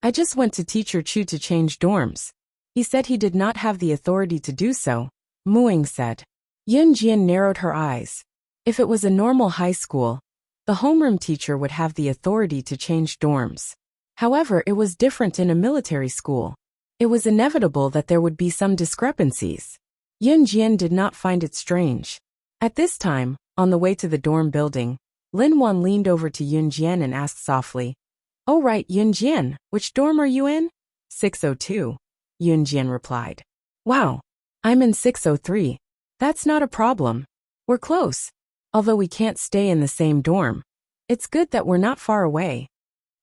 I just went to Teacher Chu to change dorms. He said he did not have the authority to do so, Muing said. Yun Jian narrowed her eyes. If it was a normal high school, the homeroom teacher would have the authority to change dorms. However, it was different in a military school. It was inevitable that there would be some discrepancies. Yun Jian did not find it strange. At this time, on the way to the dorm building, Lin Wan leaned over to Yun Jian and asked softly, "Oh right, Yun Jian, which dorm are you in?" 602. Yun Jian replied. "Wow, I'm in 603. That's not a problem. We're close. Although we can't stay in the same dorm. It's good that we're not far away."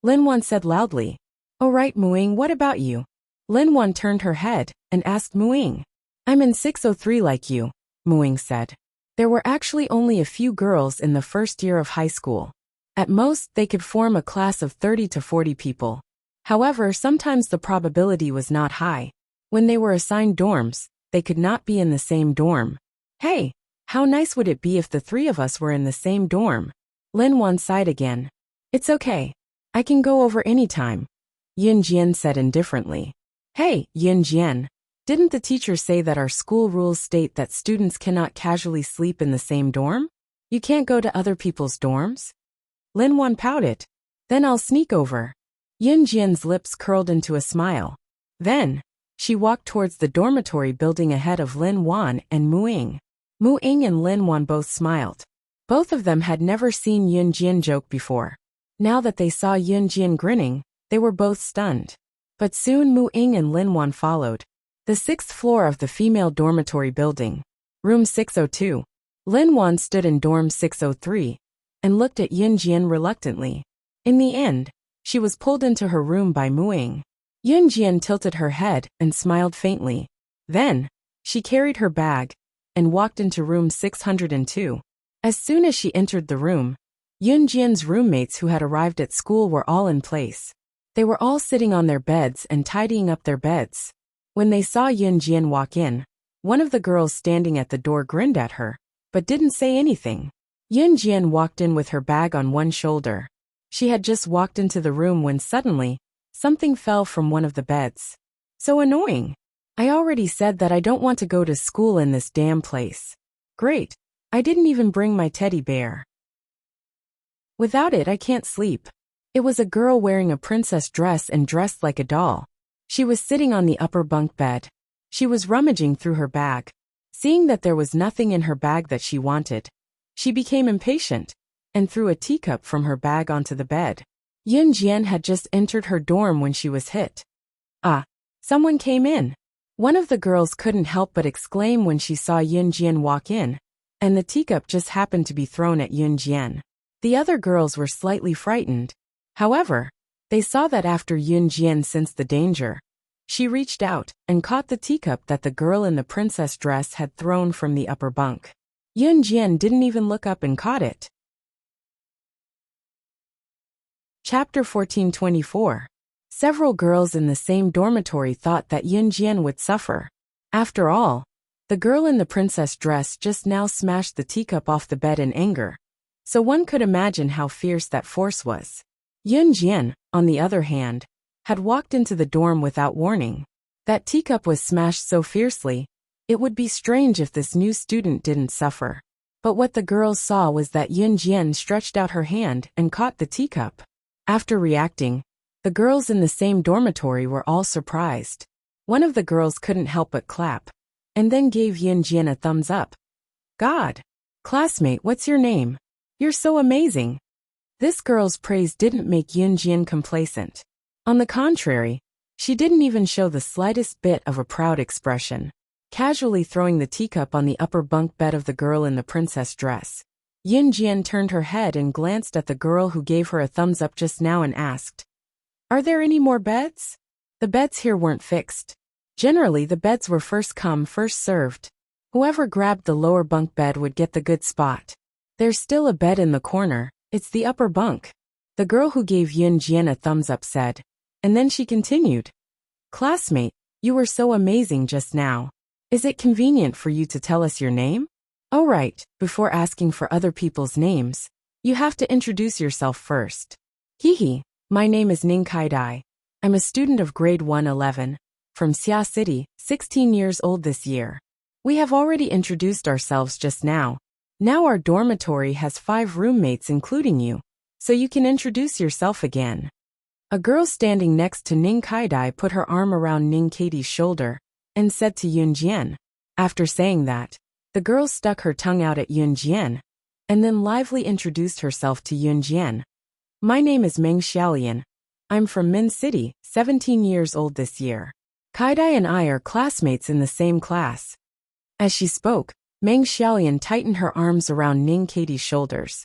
Lin Wan said loudly. "Oh right, Muing, what about you?" Lin Wan turned her head and asked Muing. "I'm in 603 like you," Muing said. There were actually only a few girls in the first year of high school. At most, they could form a class of 30 to 40 people. However, sometimes the probability was not high. When they were assigned dorms, they could not be in the same dorm. "Hey, how nice would it be if the 3 of us were in the same dorm?" Lin Wan sighed again. "It's okay. I can go over anytime," Yun Jian said indifferently. "Hey, Yun Jian, didn't the teacher say that our school rules state that students cannot casually sleep in the same dorm? You can't go to other people's dorms?" Lin Wan pouted. "Then I'll sneak over." Yun Jian's lips curled into a smile. Then, she walked towards the dormitory building ahead of Lin Wan and Muing. Muing and Lin Wan both smiled. Both of them had never seen Yun Jian joke before. Now that they saw Yun Jian grinning, they were both stunned. But soon Muing and Lin Wan followed. The 6th floor of the female dormitory building. Room 602. Lin Wan stood in dorm 603 and looked at Yun Jian reluctantly. In the end, she was pulled into her room by Muing. Yun Jian tilted her head and smiled faintly. Then, she carried her bag and walked into room 602. As soon as she entered the room, Yun Jian's roommates who had arrived at school were all in place. They were all sitting on their beds and tidying up their beds. When they saw Yun Jian walk in, one of the girls standing at the door grinned at her, but didn't say anything. Yun Jian walked in with her bag on one shoulder. She had just walked into the room when suddenly, something fell from one of the beds. So annoying. I already said that I don't want to go to school in this damn place. Great. I didn't even bring my teddy bear. Without it, I can't sleep. It was a girl wearing a princess dress and dressed like a doll. She was sitting on the upper bunk bed. She was rummaging through her bag. Seeing that there was nothing in her bag that she wanted, she became impatient and threw a teacup from her bag onto the bed. Yun Jian had just entered her dorm when she was hit. Ah! Someone came in. One of the girls couldn't help but exclaim when she saw Yun Jian walk in, and the teacup just happened to be thrown at Yun Jian. The other girls were slightly frightened. However, they saw that after Yun Jian sensed the danger, she reached out and caught the teacup that the girl in the princess dress had thrown from the upper bunk. Yun Jian didn't even look up and caught it. Chapter 1424. Several girls in the same dormitory thought that Yun Jian would suffer. After all, the girl in the princess dress just now smashed the teacup off the bed in anger, so one could imagine how fierce that force was. Yun Jian, on the other hand, had walked into the dorm without warning. That teacup was smashed so fiercely, it would be strange if this new student didn't suffer. But what the girls saw was that Yun Jian stretched out her hand and caught the teacup. After reacting, the girls in the same dormitory were all surprised. One of the girls couldn't help but clap, and then gave Yun Jian a thumbs up. God! Classmate, what's your name? You're so amazing! This girl's praise didn't make Yun Jian complacent. On the contrary, she didn't even show the slightest bit of a proud expression. Casually throwing the teacup on the upper bunk bed of the girl in the princess dress, Yun Jian turned her head and glanced at the girl who gave her a thumbs up just now and asked, "Are there any more beds?" The beds here weren't fixed. Generally, the beds were first come, first served. Whoever grabbed the lower bunk bed would get the good spot. There's still a bed in the corner, it's the upper bunk. The girl who gave Yun Jian a thumbs up said, and then she continued, "Classmate, you were so amazing just now. Is it convenient for you to tell us your name?" "Oh right, before asking for other people's names, you have to introduce yourself first." "Hee, my name is Ning Kai-dai. I'm a student of grade 111, from Xia City, 16 years old this year. We have already introduced ourselves just now. Now our dormitory has 5 roommates including you, so you can introduce yourself again." A girl standing next to Ning Kai-dai put her arm around Ning Katie's shoulder and said to Yun Jian. After saying that, the girl stuck her tongue out at Yun Jian, and then lively introduced herself to Yun Jian. "My name is Meng Xiaolian. I'm from Min City, 17 years old this year. Kai-dai and I are classmates in the same class." As she spoke, Meng Xiaolian tightened her arms around Ning Katie's shoulders.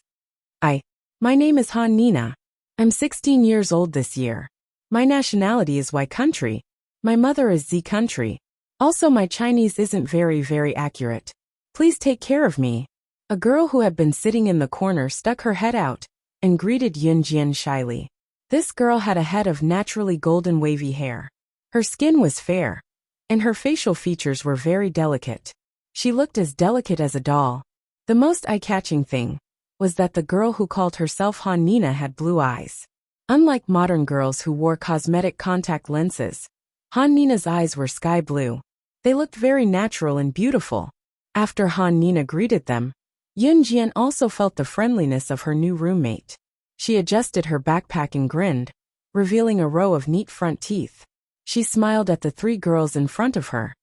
My name is Han Nina. I'm 16 years old this year. My nationality is Y country. My mother is Z country. Also my Chinese isn't very accurate. Please take care of me." A girl who had been sitting in the corner stuck her head out and greeted Yun Jian shyly. This girl had a head of naturally golden wavy hair. Her skin was fair, and her facial features were very delicate. She looked as delicate as a doll. The most eye-catching thing was that the girl who called herself Han Nina had blue eyes. Unlike modern girls who wore cosmetic contact lenses, Han Nina's eyes were sky blue. They looked very natural and beautiful. After Han Nina greeted them, Yun Jian also felt the friendliness of her new roommate. She adjusted her backpack and grinned, revealing a row of neat front teeth. She smiled at the 3 girls in front of her.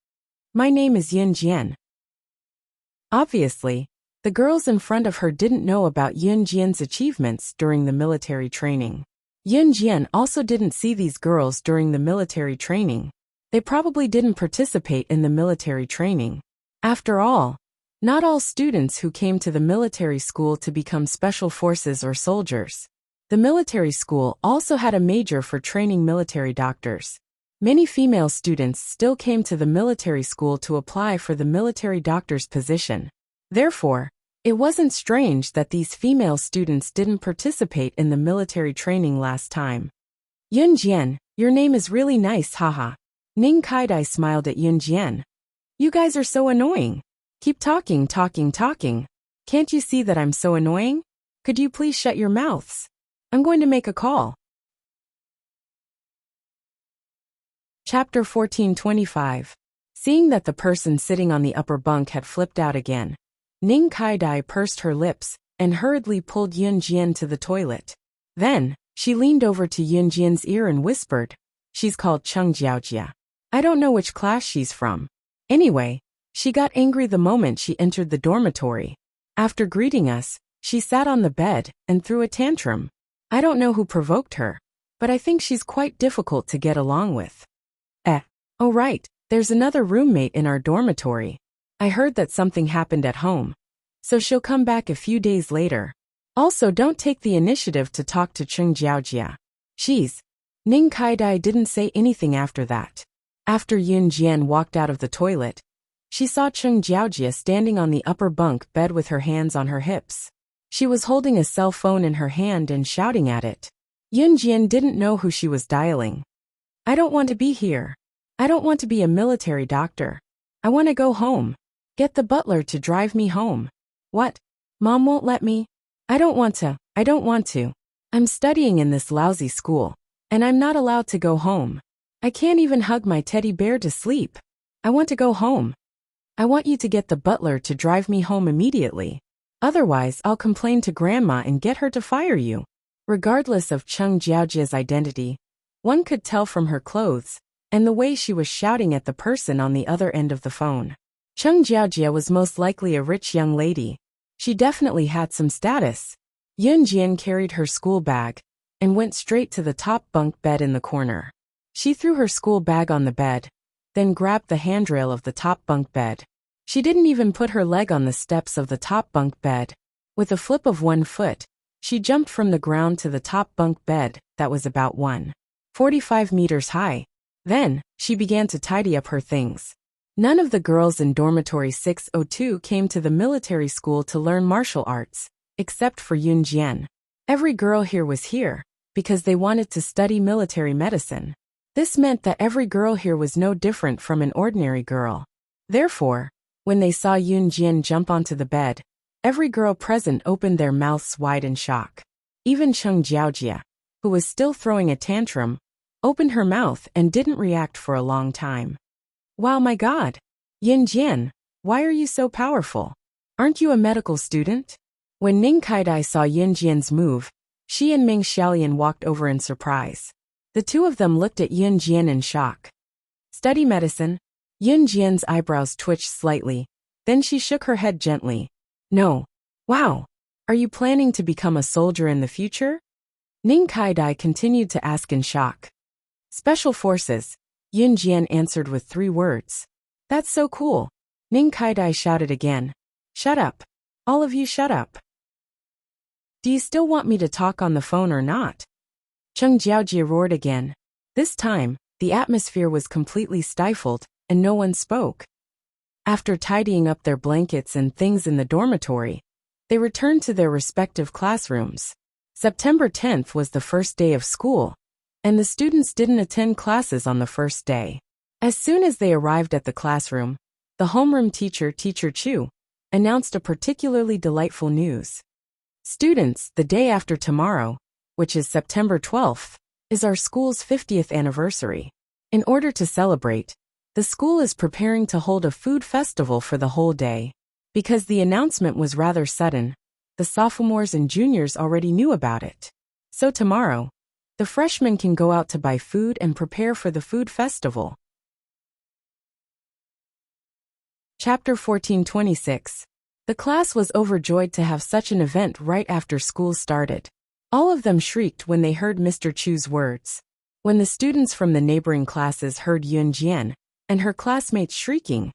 "My name is Yun Jian." Obviously, the girls in front of her didn't know about Yun Jian's achievements during the military training. Yun Jian also didn't see these girls during the military training. They probably didn't participate in the military training. After all, not all students who came to the military school to become special forces or soldiers. The military school also had a major for training military doctors. Many female students still came to the military school to apply for the military doctor's position. Therefore, it wasn't strange that these female students didn't participate in the military training last time. "Yun Jian, your name is really nice, haha." Ning Kai-dai smiled at Yun Jian. "You guys are so annoying. Keep talking. Can't you see that I'm so annoying? Could you please shut your mouths? I'm going to make a call." Chapter 1425. Seeing that the person sitting on the upper bunk had flipped out again, Ning Kai-dai pursed her lips and hurriedly pulled Yun Jian to the toilet. Then, she leaned over to Yun Jian's ear and whispered, She's called Chung Jiaojia. I don't know which class she's from. Anyway, she got angry the moment she entered the dormitory. After greeting us, she sat on the bed and threw a tantrum. I don't know who provoked her, but I think she's quite difficult to get along with. Oh right, there's another roommate in our dormitory. I heard that something happened at home, so she'll come back a few days later. Also, don't take the initiative to talk to Chung Jiaojia. Ning Kaidai didn't say anything after that. After Yun Jian walked out of the toilet, she saw Chung Jiaojia standing on the upper bunk bed with her hands on her hips. She was holding a cell phone in her hand and shouting at it. Yun Jian didn't know who she was dialing. I don't want to be here. I don't want to be a military doctor. I want to go home. Get the butler to drive me home. What? Mom won't let me? I don't want to. I'm studying in this lousy school, and I'm not allowed to go home. I can't even hug my teddy bear to sleep. I want to go home. I want you to get the butler to drive me home immediately. Otherwise, I'll complain to Grandma and get her to fire you. Regardless of Chung Jiaojia's identity, one could tell from her clothes and the way she was shouting at the person on the other end of the phone. Chung Jiaojia was most likely a rich young lady. She definitely had some status. Yun Jian carried her school bag and went straight to the top bunk bed in the corner. She threw her school bag on the bed, then grabbed the handrail of the top bunk bed. She didn't even put her leg on the steps of the top bunk bed. With a flip of one foot, she jumped from the ground to the top bunk bed that was about 1.45 meters high. Then, she began to tidy up her things. None of the girls in dormitory 602 came to the military school to learn martial arts, except for Yun Jian. Every girl here was here because they wanted to study military medicine. This meant that every girl here was no different from an ordinary girl. Therefore, when they saw Yun Jian jump onto the bed, every girl present opened their mouths wide in shock. Even Chung Jiaojia, who was still throwing a tantrum, opened her mouth and didn't react for a long time. Wow, my God! Yun Jian, why are you so powerful? Aren't you a medical student? When Ning Kaidai saw Yun Jian's move, she and Ming Xiaolian walked over in surprise. The two of them looked at Yun Jian in shock. Study medicine? Yun Jian's eyebrows twitched slightly, then she shook her head gently. No. Wow! Are you planning to become a soldier in the future? Ning Kaidai continued to ask in shock. Special Forces, Yun Jian answered with 3 words. That's so cool. Ning Kaidai shouted again. Shut up. All of you shut up. Do you still want me to talk on the phone or not? Chung Jiaojia roared again. This time, the atmosphere was completely stifled, and no one spoke. After tidying up their blankets and things in the dormitory, they returned to their respective classrooms. September 10th was the first day of school, and the students didn't attend classes on the first day. As soon as they arrived at the classroom, the homeroom teacher, Teacher Chu, announced a particularly delightful news. Students, the day after tomorrow, which is September 12th, is our school's 50th anniversary. In order to celebrate, the school is preparing to hold a food festival for the whole day. Because the announcement was rather sudden, the sophomores and juniors already knew about it. So tomorrow, the freshmen can go out to buy food and prepare for the food festival. Chapter 1426. The class was overjoyed to have such an event right after school started. All of them shrieked when they heard Mr. Chu's words. When the students from the neighboring classes heard Yun Jian and her classmates shrieking,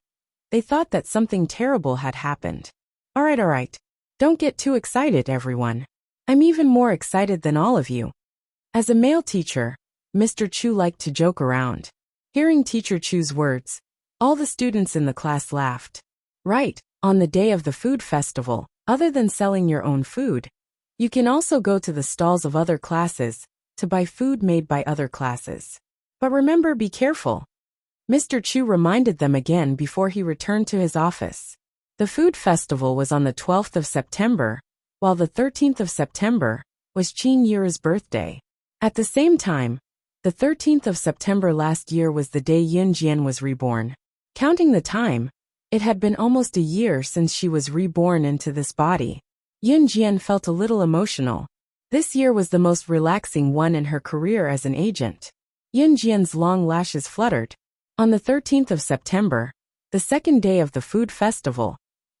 they thought that something terrible had happened. All right. Don't get too excited, everyone. I'm even more excited than all of you. As a male teacher, Mr. Chu liked to joke around. Hearing Teacher Chu's words, all the students in the class laughed. Right, on the day of the food festival, other than selling your own food, you can also go to the stalls of other classes to buy food made by other classes. But remember, be careful. Mr. Chu reminded them again before he returned to his office. The food festival was on the 12th of September, while the 13th of September was Qin Yira's birthday. At the same time, the 13th of September last year was the day Yun Jian was reborn. Counting the time, it had been almost a year since she was reborn into this body. Yun Jian felt a little emotional. This year was the most relaxing one in her career as an agent. Yun Jian's long lashes fluttered. On the 13th of September, the second day of the food festival,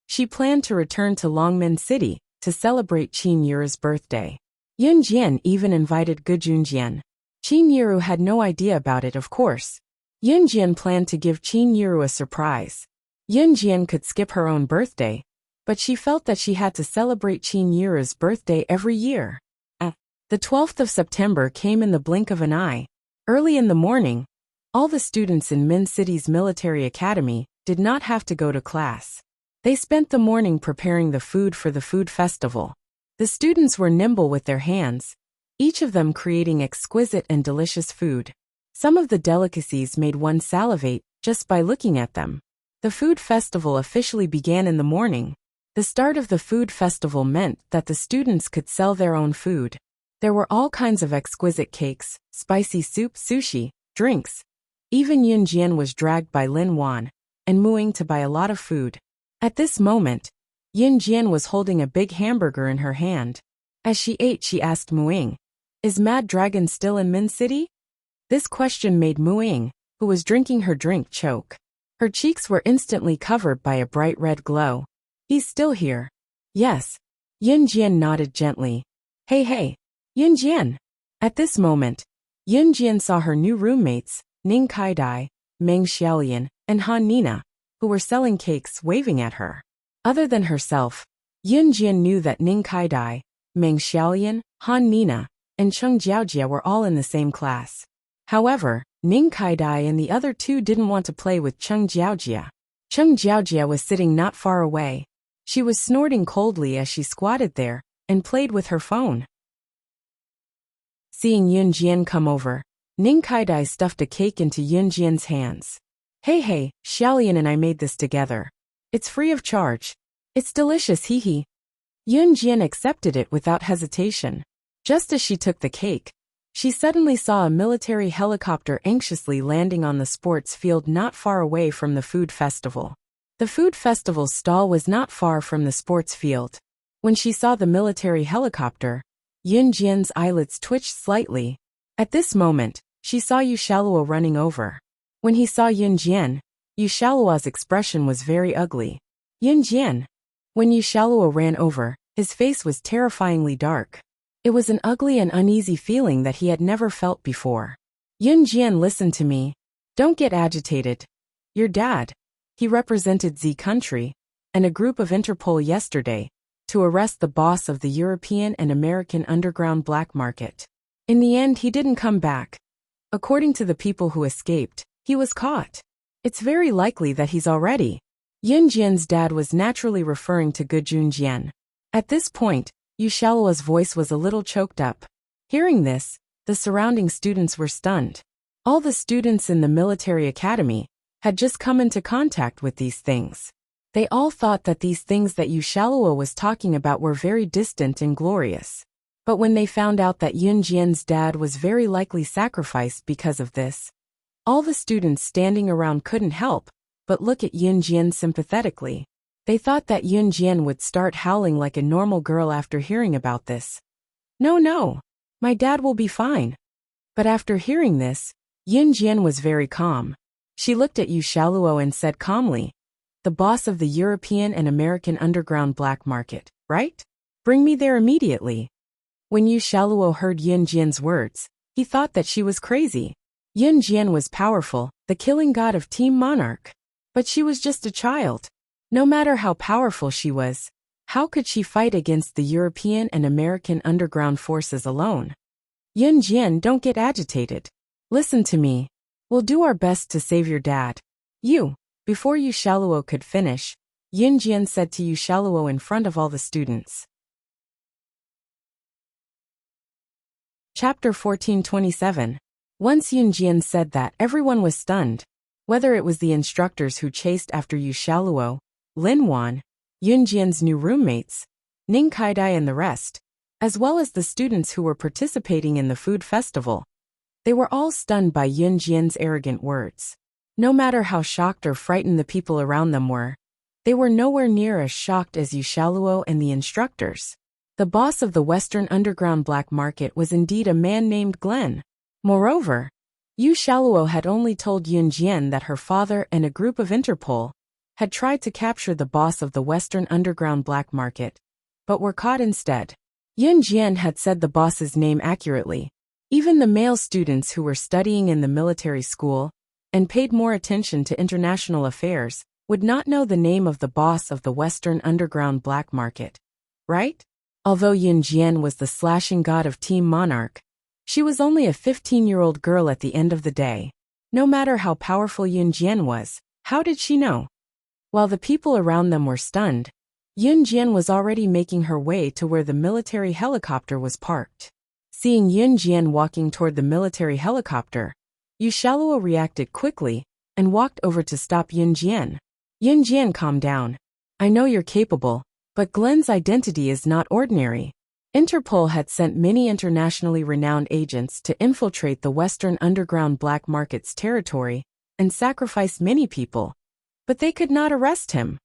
she planned to return to Longmen City to celebrate Qin Yuru's birthday. Yun Jian even invited Gu Junjian. Qin Yuru had no idea about it, of course. Yun Jian planned to give Qin Yuru a surprise. Yun Jian could skip her own birthday, but she felt that she had to celebrate Qin Yuru's birthday every year. The 12th of September came in the blink of an eye. Early in the morning, all the students in Min City's military academy did not have to go to class. They spent the morning preparing the food for the food festival. The students were nimble with their hands, each of them creating exquisite and delicious food. Some of the delicacies made one salivate just by looking at them. The food festival officially began in the morning. The start of the food festival meant that the students could sell their own food. There were all kinds of exquisite cakes, spicy soup, sushi, drinks. Even Yun Jian was dragged by Lin Wan and Muing to buy a lot of food. At this moment, Yun Jian was holding a big hamburger in her hand. As she ate, she asked Muing, "Is Mad Dragon still in Min City?" This question made Muing, who was drinking her drink, choke. Her cheeks were instantly covered by a bright red glow. "He's still here." "Yes." Yun Jian nodded gently. Hey, Yun Jian." At this moment, Yun Jian saw her new roommates, Ning Kaidai, Meng Xiaolian, and Han Nina, who were selling cakes, waving at her. Other than herself, Yun Jian knew that Ning Kaidai, Meng Xiaolian, Han Nina, and Cheng Jiaojia were all in the same class. However, Ning Kaidai and the other two didn't want to play with Cheng Jiaojia. Cheng Jiaojia was sitting not far away. She was snorting coldly as she squatted there and played with her phone. Seeing Yun Jian come over, Ning Kaidai stuffed a cake into Yun Jian's hands. Hey, Xiaolian and I made this together. It's free of charge. It's delicious, hee. Yun Jian accepted it without hesitation. Just as she took the cake, she suddenly saw a military helicopter anxiously landing on the sports field not far away from the food festival. The food festival stall was not far from the sports field. When she saw the military helicopter, Yun Jian's eyelids twitched slightly. At this moment, she saw Yu Shaluo running over. When he saw Yun Jian, Yu Shaluo's expression was very ugly. Yun Jian. When Yu Shaluo ran over, his face was terrifyingly dark. It was an ugly and uneasy feeling that he had never felt before. Yun Jian, listen to me. Don't get agitated. Your dad. He represented Z country and a group of Interpol yesterday to arrest the boss of the European and American underground black market. In the end, he didn't come back. According to the people who escaped, he was caught. It's very likely that he's already. Yun Jian's dad was naturally referring to Gu Junjian. At this point, Yu Shaluo's voice was a little choked up. Hearing this, the surrounding students were stunned. All the students in the military academy had just come into contact with these things. They all thought that these things that Yu Shaluo was talking about were very distant and glorious. But when they found out that Yun Jian's dad was very likely sacrificed because of this, all the students standing around couldn't help but look at Yun Jian sympathetically. They thought that Yun Jian would start howling like a normal girl after hearing about this. No, my dad will be fine. But after hearing this, Yun Jian was very calm. She looked at Yu Shaluo and said calmly, "The boss of the European and American underground black market, right? Bring me there immediately." When Yu Shaluo heard Yun Jian's words, he thought that she was crazy. Yun Jian was powerful, the killing god of Team Monarch. But she was just a child. No matter how powerful she was, how could she fight against the European and American underground forces alone? Yun Jian, don't get agitated. Listen to me. We'll do our best to save your dad. Before Yu Shaluo could finish, Yun Jian said to Yu Shaluo in front of all the students. Chapter 1427. Once Yun Jian said that, everyone was stunned. Whether it was the instructors who chased after Yu Shaluo, Lin Wan, Yun Jian's new roommates, Ning Kaidai and the rest, as well as the students who were participating in the food festival. They were all stunned by Yun Jian's arrogant words. No matter how shocked or frightened the people around them were, they were nowhere near as shocked as Yu Shaluo and the instructors. The boss of the Western underground black market was indeed a man named Glenn. Moreover, Yu Shaluo had only told Yun Jian that her father and a group of Interpol had tried to capture the boss of the Western Underground black market, but were caught instead. Yun Jian had said the boss's name accurately. Even the male students who were studying in the military school and paid more attention to international affairs would not know the name of the boss of the Western Underground black market. Right? Although Yun Jian was the slashing god of Team Monarch, she was only a 15-year-old girl at the end of the day. No matter how powerful Yun Jian was, how did she know? While the people around them were stunned, Yun Jian was already making her way to where the military helicopter was parked. Seeing Yun Jian walking toward the military helicopter, Yu Shaluo reacted quickly and walked over to stop Yun Jian. Yun Jian, calm down. I know you're capable, but Glenn's identity is not ordinary. Interpol had sent many internationally renowned agents to infiltrate the Western Underground black market's territory and sacrifice many people, but they could not arrest him.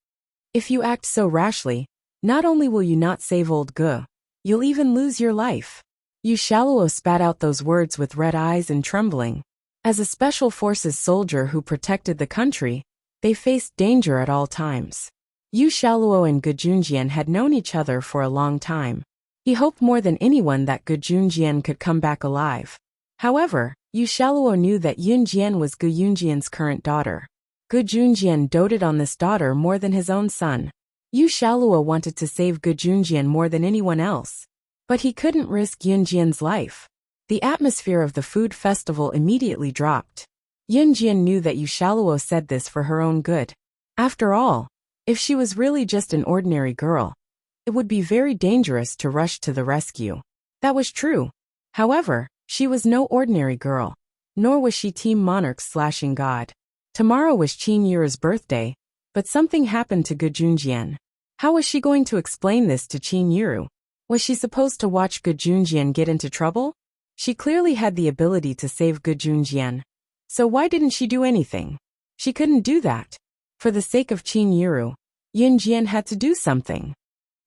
If you act so rashly, not only will you not save old Gu, you'll even lose your life. Yu Shaluo spat out those words with red eyes and trembling. As a special forces soldier who protected the country, they faced danger at all times. Yu Shaluo and Gu Junjian had known each other for a long time. He hoped more than anyone that Gu Junjian could come back alive. However, Yu Shaluo knew that Yun Jian was Gu Junjian's current daughter. Gu Junjian doted on this daughter more than his own son. Yu Shaluo wanted to save Gu Junjian more than anyone else. But he couldn't risk Yun Jian's life. The atmosphere of the food festival immediately dropped. Yun Jian knew that Yu Shaluo said this for her own good. After all, if she was really just an ordinary girl, it would be very dangerous to rush to the rescue. That was true. However, she was no ordinary girl, nor was she Team Monarch's slashing god. Tomorrow was Qin Yuru's birthday, but something happened to Gu Junjian. How was she going to explain this to Qin Yuru? Was she supposed to watch Gu Junjian get into trouble? She clearly had the ability to save Gu Junjian. So why didn't she do anything? She couldn't do that. For the sake of Qin Yuru, Yun Jian had to do something.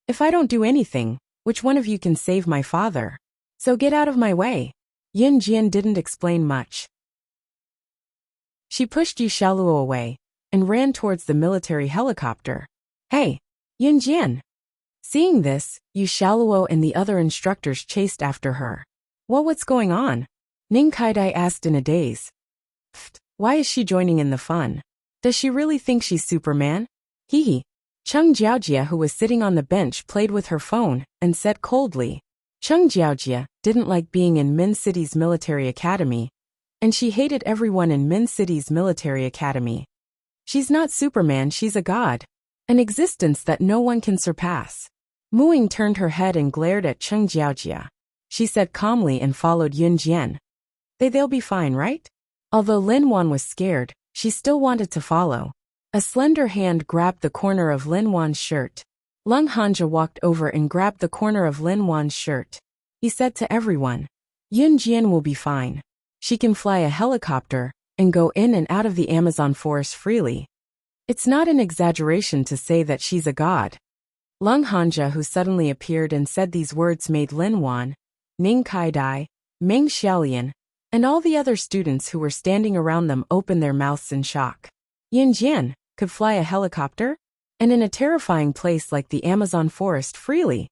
If I don't do anything, which one of you can save my father? So get out of my way. Yun Jian didn't explain much. She pushed Yu Shaluo away and ran towards the military helicopter. Hey, Yun Jian! Seeing this, Yu Shaluo and the other instructors chased after her. What's going on? Ning Kaidai asked in a daze. Pfft, why is she joining in the fun? Does she really think she's Superman? Hee. Cheng Jiaojia, who was sitting on the bench, played with her phone and said coldly. Cheng Jiaojia didn't like being in Min City's military academy, and she hated everyone in Min City's military academy. She's not Superman, she's a god. An existence that no one can surpass. Mu Ying turned her head and glared at Cheng Jiaojia. She said calmly and followed Yun Jian. They'll be fine, right? Although Lin Wan was scared, she still wanted to follow. A slender hand grabbed the corner of Lin Wan's shirt. Lung Hanja walked over and grabbed the corner of Lin Wan's shirt. He said to everyone, Yun Jian will be fine. She can fly a helicopter and go in and out of the Amazon forest freely. It's not an exaggeration to say that she's a god. Lung Hanja, who suddenly appeared and said these words, made Lin Wan, Ning Kaidai, Meng Xiaolian, and all the other students who were standing around them open their mouths in shock. Yun Jian could fly a helicopter? And in a terrifying place like the Amazon forest freely.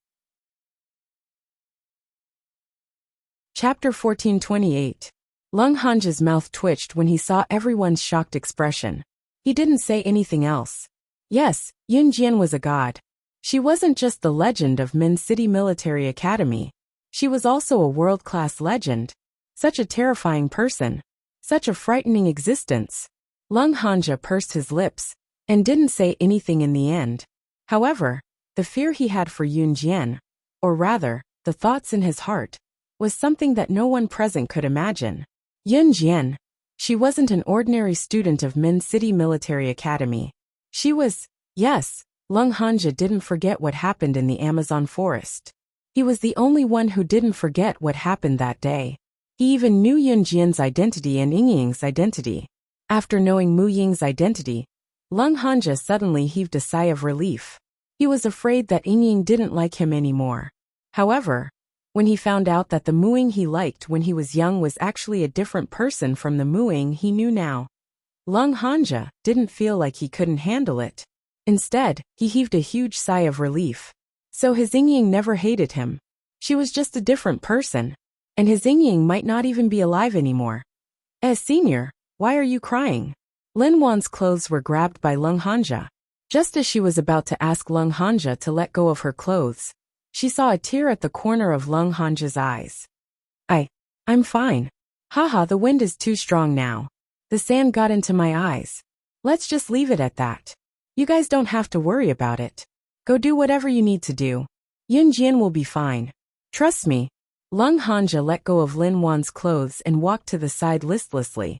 Chapter 1428. Lung Hanja's mouth twitched when he saw everyone's shocked expression. He didn't say anything else. Yes, Yun Jian was a god. She wasn't just the legend of Min City Military Academy. She was also a world-class legend. Such a terrifying person. Such a frightening existence. Lung Hanja pursed his lips and didn't say anything in the end. However, the fear he had for Yun Jian, or rather, the thoughts in his heart, was something that no one present could imagine. Yun Jian. She wasn't an ordinary student of Min City Military Academy. She was, yes, Lung Hanja didn't forget what happened in the Amazon forest. He was the only one who didn't forget what happened that day. He even knew Yun Jian's identity and Yingying's identity. After knowing Mu Ying's identity, Lung Hanja suddenly heaved a sigh of relief. He was afraid that Yingying didn't like him anymore. However, When he found out that the Muing he liked when he was young was actually a different person from the Muing he knew now. Lung Hanja didn't feel like he couldn't handle it. Instead, he heaved a huge sigh of relief. So his Yingying never hated him. She was just a different person. And his Yingying might not even be alive anymore. Senior, why are you crying? Lin Wan's clothes were grabbed by Lung Hanja. Just as she was about to ask Lung Hanja to let go of her clothes, she saw a tear at the corner of Lung Hanja's eyes. I'm fine. Haha, the wind is too strong now. The sand got into my eyes. Let's just leave it at that. You guys don't have to worry about it. Go do whatever you need to do. Yun Jian will be fine. Trust me. Lung Hanja let go of Lin Wan's clothes and walked to the side listlessly.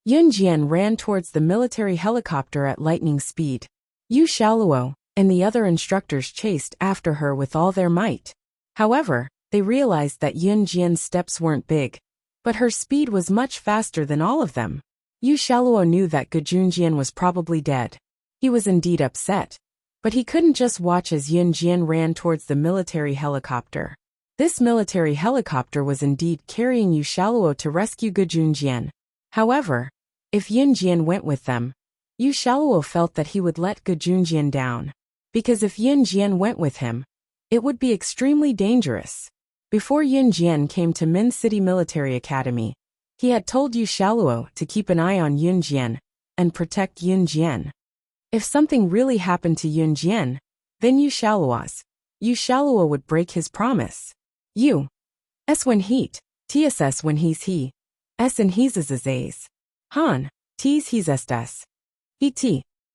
Yun Jian ran towards the military helicopter at lightning speed. Yu Shaoluo and the other instructors chased after her with all their might. However, they realized that Yun Jian's steps weren't big, but her speed was much faster than all of them. Yu Shaoluo knew that Gejunjian was probably dead. He was indeed upset, but he couldn't just watch as Yun Jian ran towards the military helicopter. This military helicopter was indeed carrying Yu Shaoluo to rescue Gejunjian. However, if Yun Jian went with them, Yu Shaoluo felt that he would let Gejunjian down. Because if Yun Jian went with him, it would be extremely dangerous. Before Yun Jian came to Min City Military Academy, he had told Yu Shaoluo to keep an eye on Yun Jian and protect Yun Jian. If something really happened to Yun Jian, then Yu Shaoluo would break his promise. Yu S when heat, TSS when he's he, S and he's as Han, T's he's estes. Et,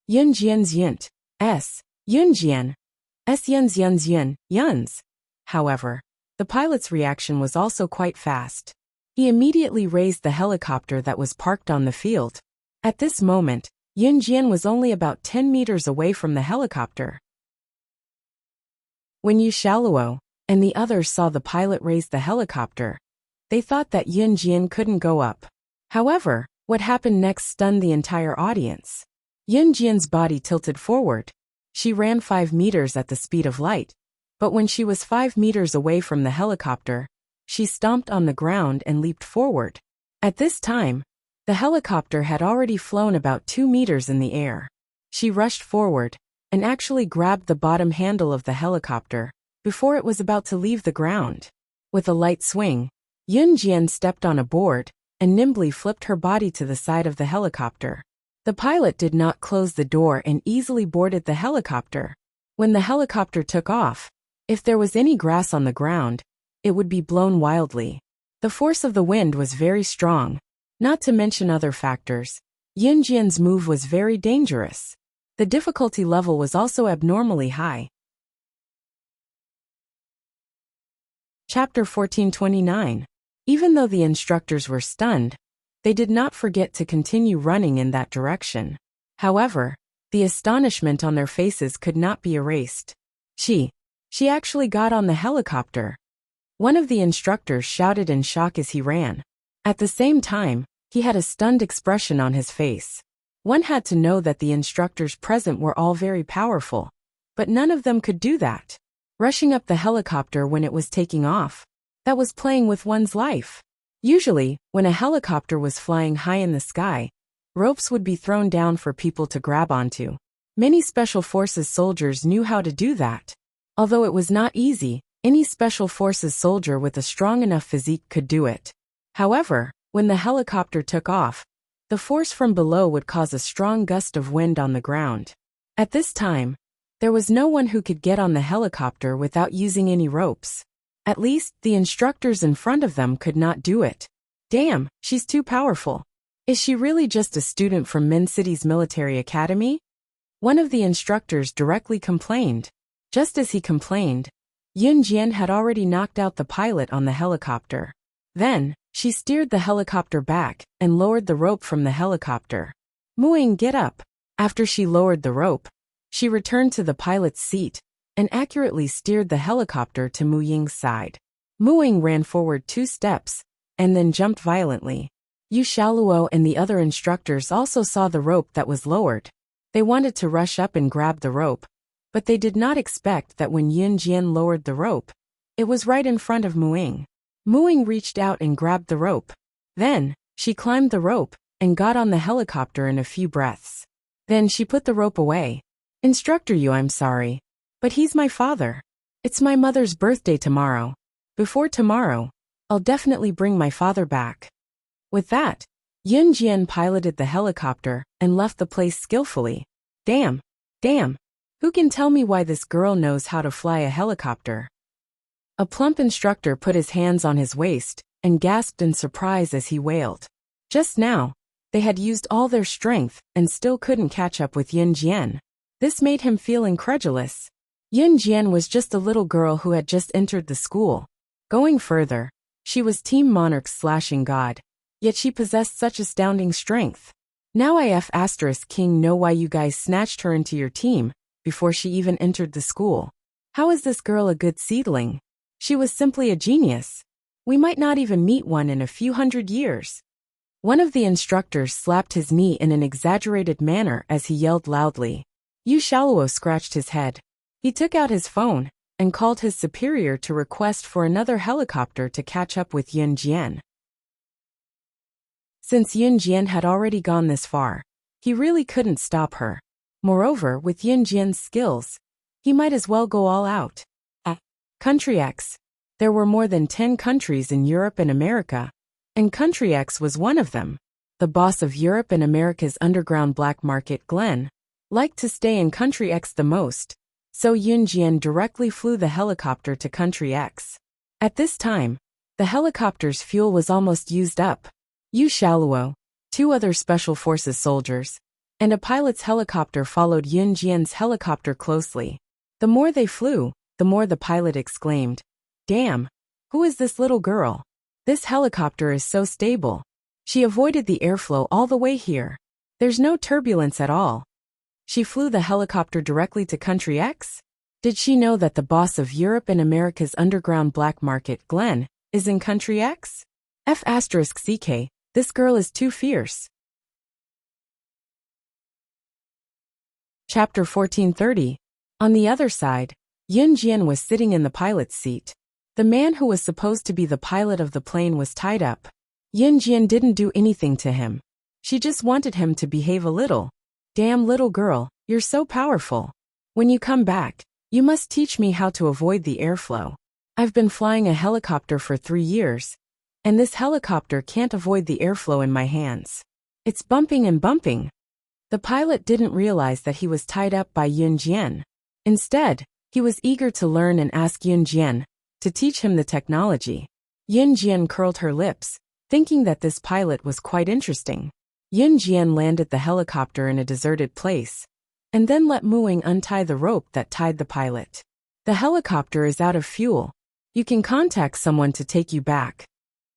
Yun Jian's yunt, S, Yun Jian, S Yun's yuns. However, the pilot's reaction was also quite fast. He immediately raised the helicopter that was parked on the field. At this moment, Yun Jian was only about 10 meters away from the helicopter. When Yu Shaoluo and the others saw the pilot raise the helicopter, they thought that Yun Jian couldn't go up. However, what happened next stunned the entire audience. Yun Jian's body tilted forward. She ran 5 meters at the speed of light, but when she was 5 meters away from the helicopter, she stomped on the ground and leaped forward. At this time, the helicopter had already flown about 2 meters in the air. She rushed forward and actually grabbed the bottom handle of the helicopter before it was about to leave the ground. With a light swing, Yun Jian stepped on a board and nimbly flipped her body to the side of the helicopter. The pilot did not close the door and easily boarded the helicopter. When the helicopter took off, if there was any grass on the ground, it would be blown wildly. The force of the wind was very strong. Not to mention other factors, Yun Jian's move was very dangerous. The difficulty level was also abnormally high. Chapter 1429. Even though the instructors were stunned, they did not forget to continue running in that direction. However, the astonishment on their faces could not be erased. She actually got on the helicopter. One of the instructors shouted in shock as he ran. At the same time, he had a stunned expression on his face. One had to know that the instructors present were all very powerful, but none of them could do that. Rushing up the helicopter when it was taking off, that was playing with one's life. Usually, when a helicopter was flying high in the sky, ropes would be thrown down for people to grab onto. Many Special Forces soldiers knew how to do that. Although it was not easy, any Special Forces soldier with a strong enough physique could do it. However, when the helicopter took off, the force from below would cause a strong gust of wind on the ground. At this time, there was no one who could get on the helicopter without using any ropes. At least, the instructors in front of them could not do it. Damn, she's too powerful. Is she really just a student from Min City's military academy? One of the instructors directly complained. Just as he complained, Yun Jian had already knocked out the pilot on the helicopter. Then, she steered the helicopter back and lowered the rope from the helicopter. Muing, get up. After she lowered the rope, she returned to the pilot's seat and accurately steered the helicopter to Mu Ying's side. Muing ran forward 2 steps and then jumped violently. Yu Shaoluo and the other instructors also saw the rope that was lowered. They wanted to rush up and grab the rope, but they did not expect that when Yun Jian lowered the rope, It was right in front of Muing. Muing reached out and grabbed the rope. Then, she climbed the rope and got on the helicopter in a few breaths. Then she put the rope away. Instructor Yu, I'm sorry, but he's my father. It's my mother's birthday tomorrow. Before tomorrow, I'll definitely bring my father back. With that, Yun Jian piloted the helicopter and left the place skillfully. Damn. Who can tell me why this girl knows how to fly a helicopter? A plump instructor put his hands on his waist and gasped in surprise as he wailed. Just now, they had used all their strength and still couldn't catch up with Yun Jian. This made him feel incredulous. Yun Jian was just a little girl who had just entered the school. Going further, she was Team Monarch's slashing god, yet she possessed such astounding strength. Now King know why you guys snatched her into your team before she even entered the school. How is this girl a good seedling? She was simply a genius. We might not even meet one in a few hundred years. One of the instructors slapped his knee in an exaggerated manner as he yelled loudly. Yu Shaoluo scratched his head. He took out his phone and called his superior to request for another helicopter to catch up with Yun Jian. Since Yun Jian had already gone this far, he really couldn't stop her. Moreover, with Yun Jian's skills, he might as well go all out. At Country X, there were more than 10 countries in Europe and America, and Country X was one of them. The boss of Europe and America's underground black market, Glenn, liked to stay in Country X the most, so Yun Jian directly flew the helicopter to Country X. At this time, the helicopter's fuel was almost used up. Yu Shaoluo, 2 other Special Forces soldiers, and a pilot's helicopter followed Yun Jian's helicopter closely. The more they flew, the more the pilot exclaimed, "Damn! Who is this little girl? This helicopter is so stable. She avoided the airflow all the way here. There's no turbulence at all. She flew the helicopter directly to Country X? Did she know that the boss of Europe and America's underground black market, Glenn, is in Country X? F***CK, this girl is too fierce." Chapter 1430. On the other side, Yun Jian was sitting in the pilot's seat. The man who was supposed to be the pilot of the plane was tied up. Yun Jian didn't do anything to him. She just wanted him to behave a little. "Damn little girl, you're so powerful. When you come back, you must teach me how to avoid the airflow. I've been flying a helicopter for 3 years, and this helicopter can't avoid the airflow in my hands. It's bumping and bumping." The pilot didn't realize that he was tied up by Yun Jian. Instead, he was eager to learn and asked Yun Jian to teach him the technology. Yun Jian curled her lips, thinking that this pilot was quite interesting. Yun Jian landed the helicopter in a deserted place, and then let Muing untie the rope that tied the pilot. "The helicopter is out of fuel. You can contact someone to take you back."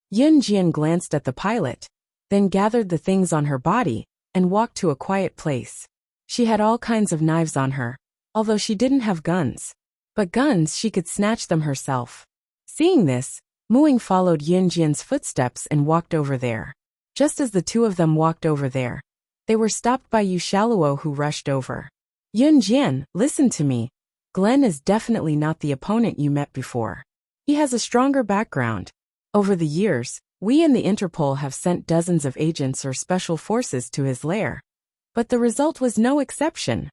Yun Jian glanced at the pilot, then gathered the things on her body and walked to a quiet place. She had all kinds of knives on her, although she didn't have guns. But guns, she could snatch them herself. Seeing this, Muing followed Yun Jian's footsteps and walked over there. Just as the two of them walked over there, they were stopped by Yu Shaoluo, who rushed over. "Yun Jian, listen to me. Glenn is definitely not the opponent you met before. He has a stronger background. Over the years, we and the Interpol have sent dozens of agents or special forces to his lair. But the result was no exception.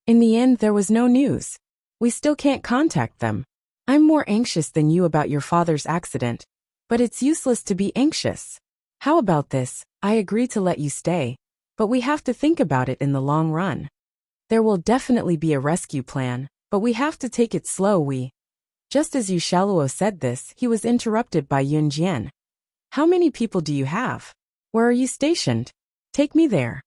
In the end, there was no news. We still can't contact them. I'm more anxious than you about your father's accident, but it's useless to be anxious. How about this? I agree to let you stay, but we have to think about it in the long run. There will definitely be a rescue plan, but we have to take it slow. Just as Yu Shaoluo said this, he was interrupted by Yun Jian. "How many people do you have? Where are you stationed? Take me there."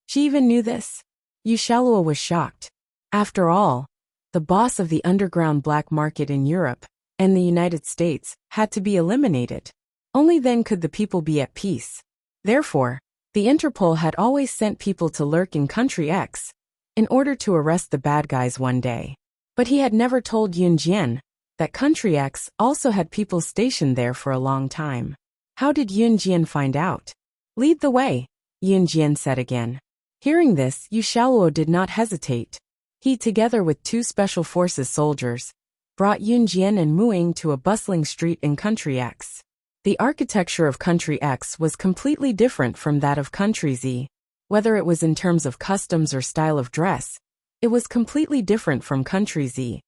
She even knew this. Yu Shaoluo was shocked. After all, the boss of the underground black market in Europe and the United States had to be eliminated. Only then could the people be at peace. Therefore, the Interpol had always sent people to lurk in Country X in order to arrest the bad guys one day. But he had never told Yun Jian that Country X also had people stationed there for a long time. How did Yun Jian find out? "Lead the way," Yun Jian said again. Hearing this, Yu Shaoluo did not hesitate. He, together with 2 Special Forces soldiers, brought Yunjian and Muing to a bustling street in Country X. The architecture of Country X was completely different from that of Country Z. Whether it was in terms of customs or style of dress, it was completely different from Country Z.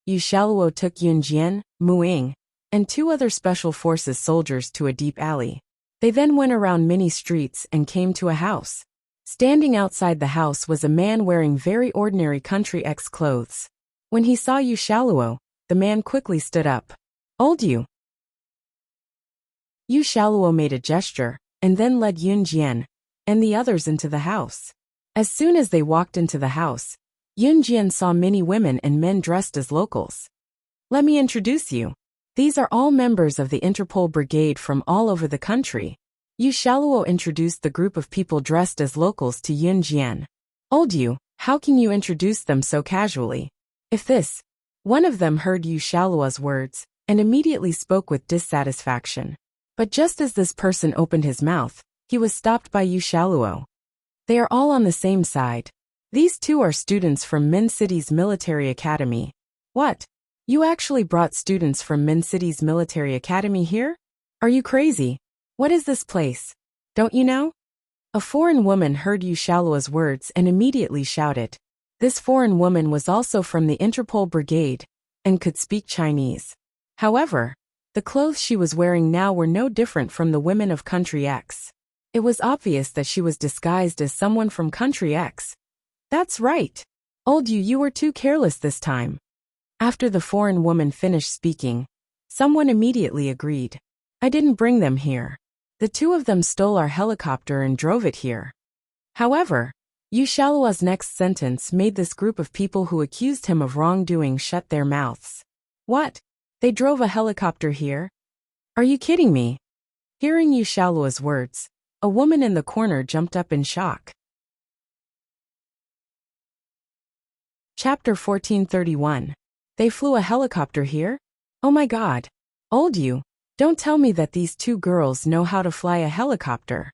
Yu Shaluo took Yunjian, Muing, and 2 other special forces soldiers to a deep alley. They then went around many streets and came to a house. Standing outside the house was a man wearing very ordinary Country X clothes. When he saw Yu Shaluo, the man quickly stood up. "Old Yu." Yu Shaluo made a gesture, and then led Yunjian and the others into the house. As soon as they walked into the house, Yunjian saw many women and men dressed as locals. "Let me introduce you. These are all members of the Interpol Brigade from all over the country." Yu Shaluo introduced the group of people dressed as locals to Yunjian. "Old Yu, how can you introduce them so casually?" "If this..." One of them heard Yu Shaluo's words and immediately spoke with dissatisfaction. But just as this person opened his mouth, he was stopped by Yu Shaluo. "They are all on the same side. These 2 are students from Min City's military academy." "What? You actually brought students from Min City's military academy here? Are you crazy? What is this place? Don't you know?" A foreign woman heard Yu Shaluo's words and immediately shouted. This foreign woman was also from the Interpol Brigade and could speak Chinese. However, the clothes she was wearing now were no different from the women of Country X. It was obvious that she was disguised as someone from Country X. "That's right. Old Yu, you were too careless this time." After the foreign woman finished speaking, someone immediately agreed. "I didn't bring them here. The 2 of them stole our helicopter and drove it here." However, Yu Shaluo's next sentence made this group of people who accused him of wrongdoing shut their mouths. "What? They drove a helicopter here? Are you kidding me?" Hearing Yu Shaluo's words, a woman in the corner jumped up in shock. Chapter 1431. They flew a helicopter here? Oh my god. Old Yu, don't tell me that these 2 girls know how to fly a helicopter.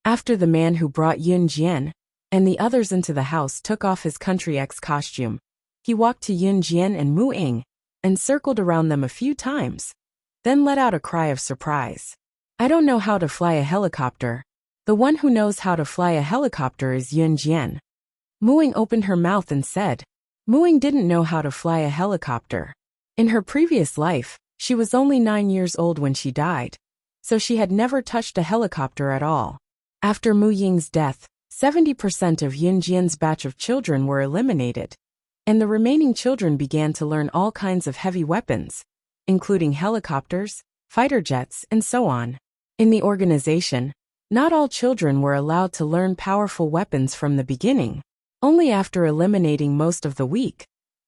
After the man who brought Yunjian and the others into the house took off his Country X costume, he walked to Yunjian and Muing and circled around them a few times, then let out a cry of surprise. "I don't know how to fly a helicopter. The one who knows how to fly a helicopter is Yunjian." Muing opened her mouth and said, Muing didn't know how to fly a helicopter. In her previous life, she was only 9 years old when she died, so she had never touched a helicopter at all. After Mu Ying's death, 70% of Yunjian's batch of children were eliminated, and the remaining children began to learn all kinds of heavy weapons, including helicopters, fighter jets, and so on. In the organization, not all children were allowed to learn powerful weapons from the beginning. Only after eliminating most of the weak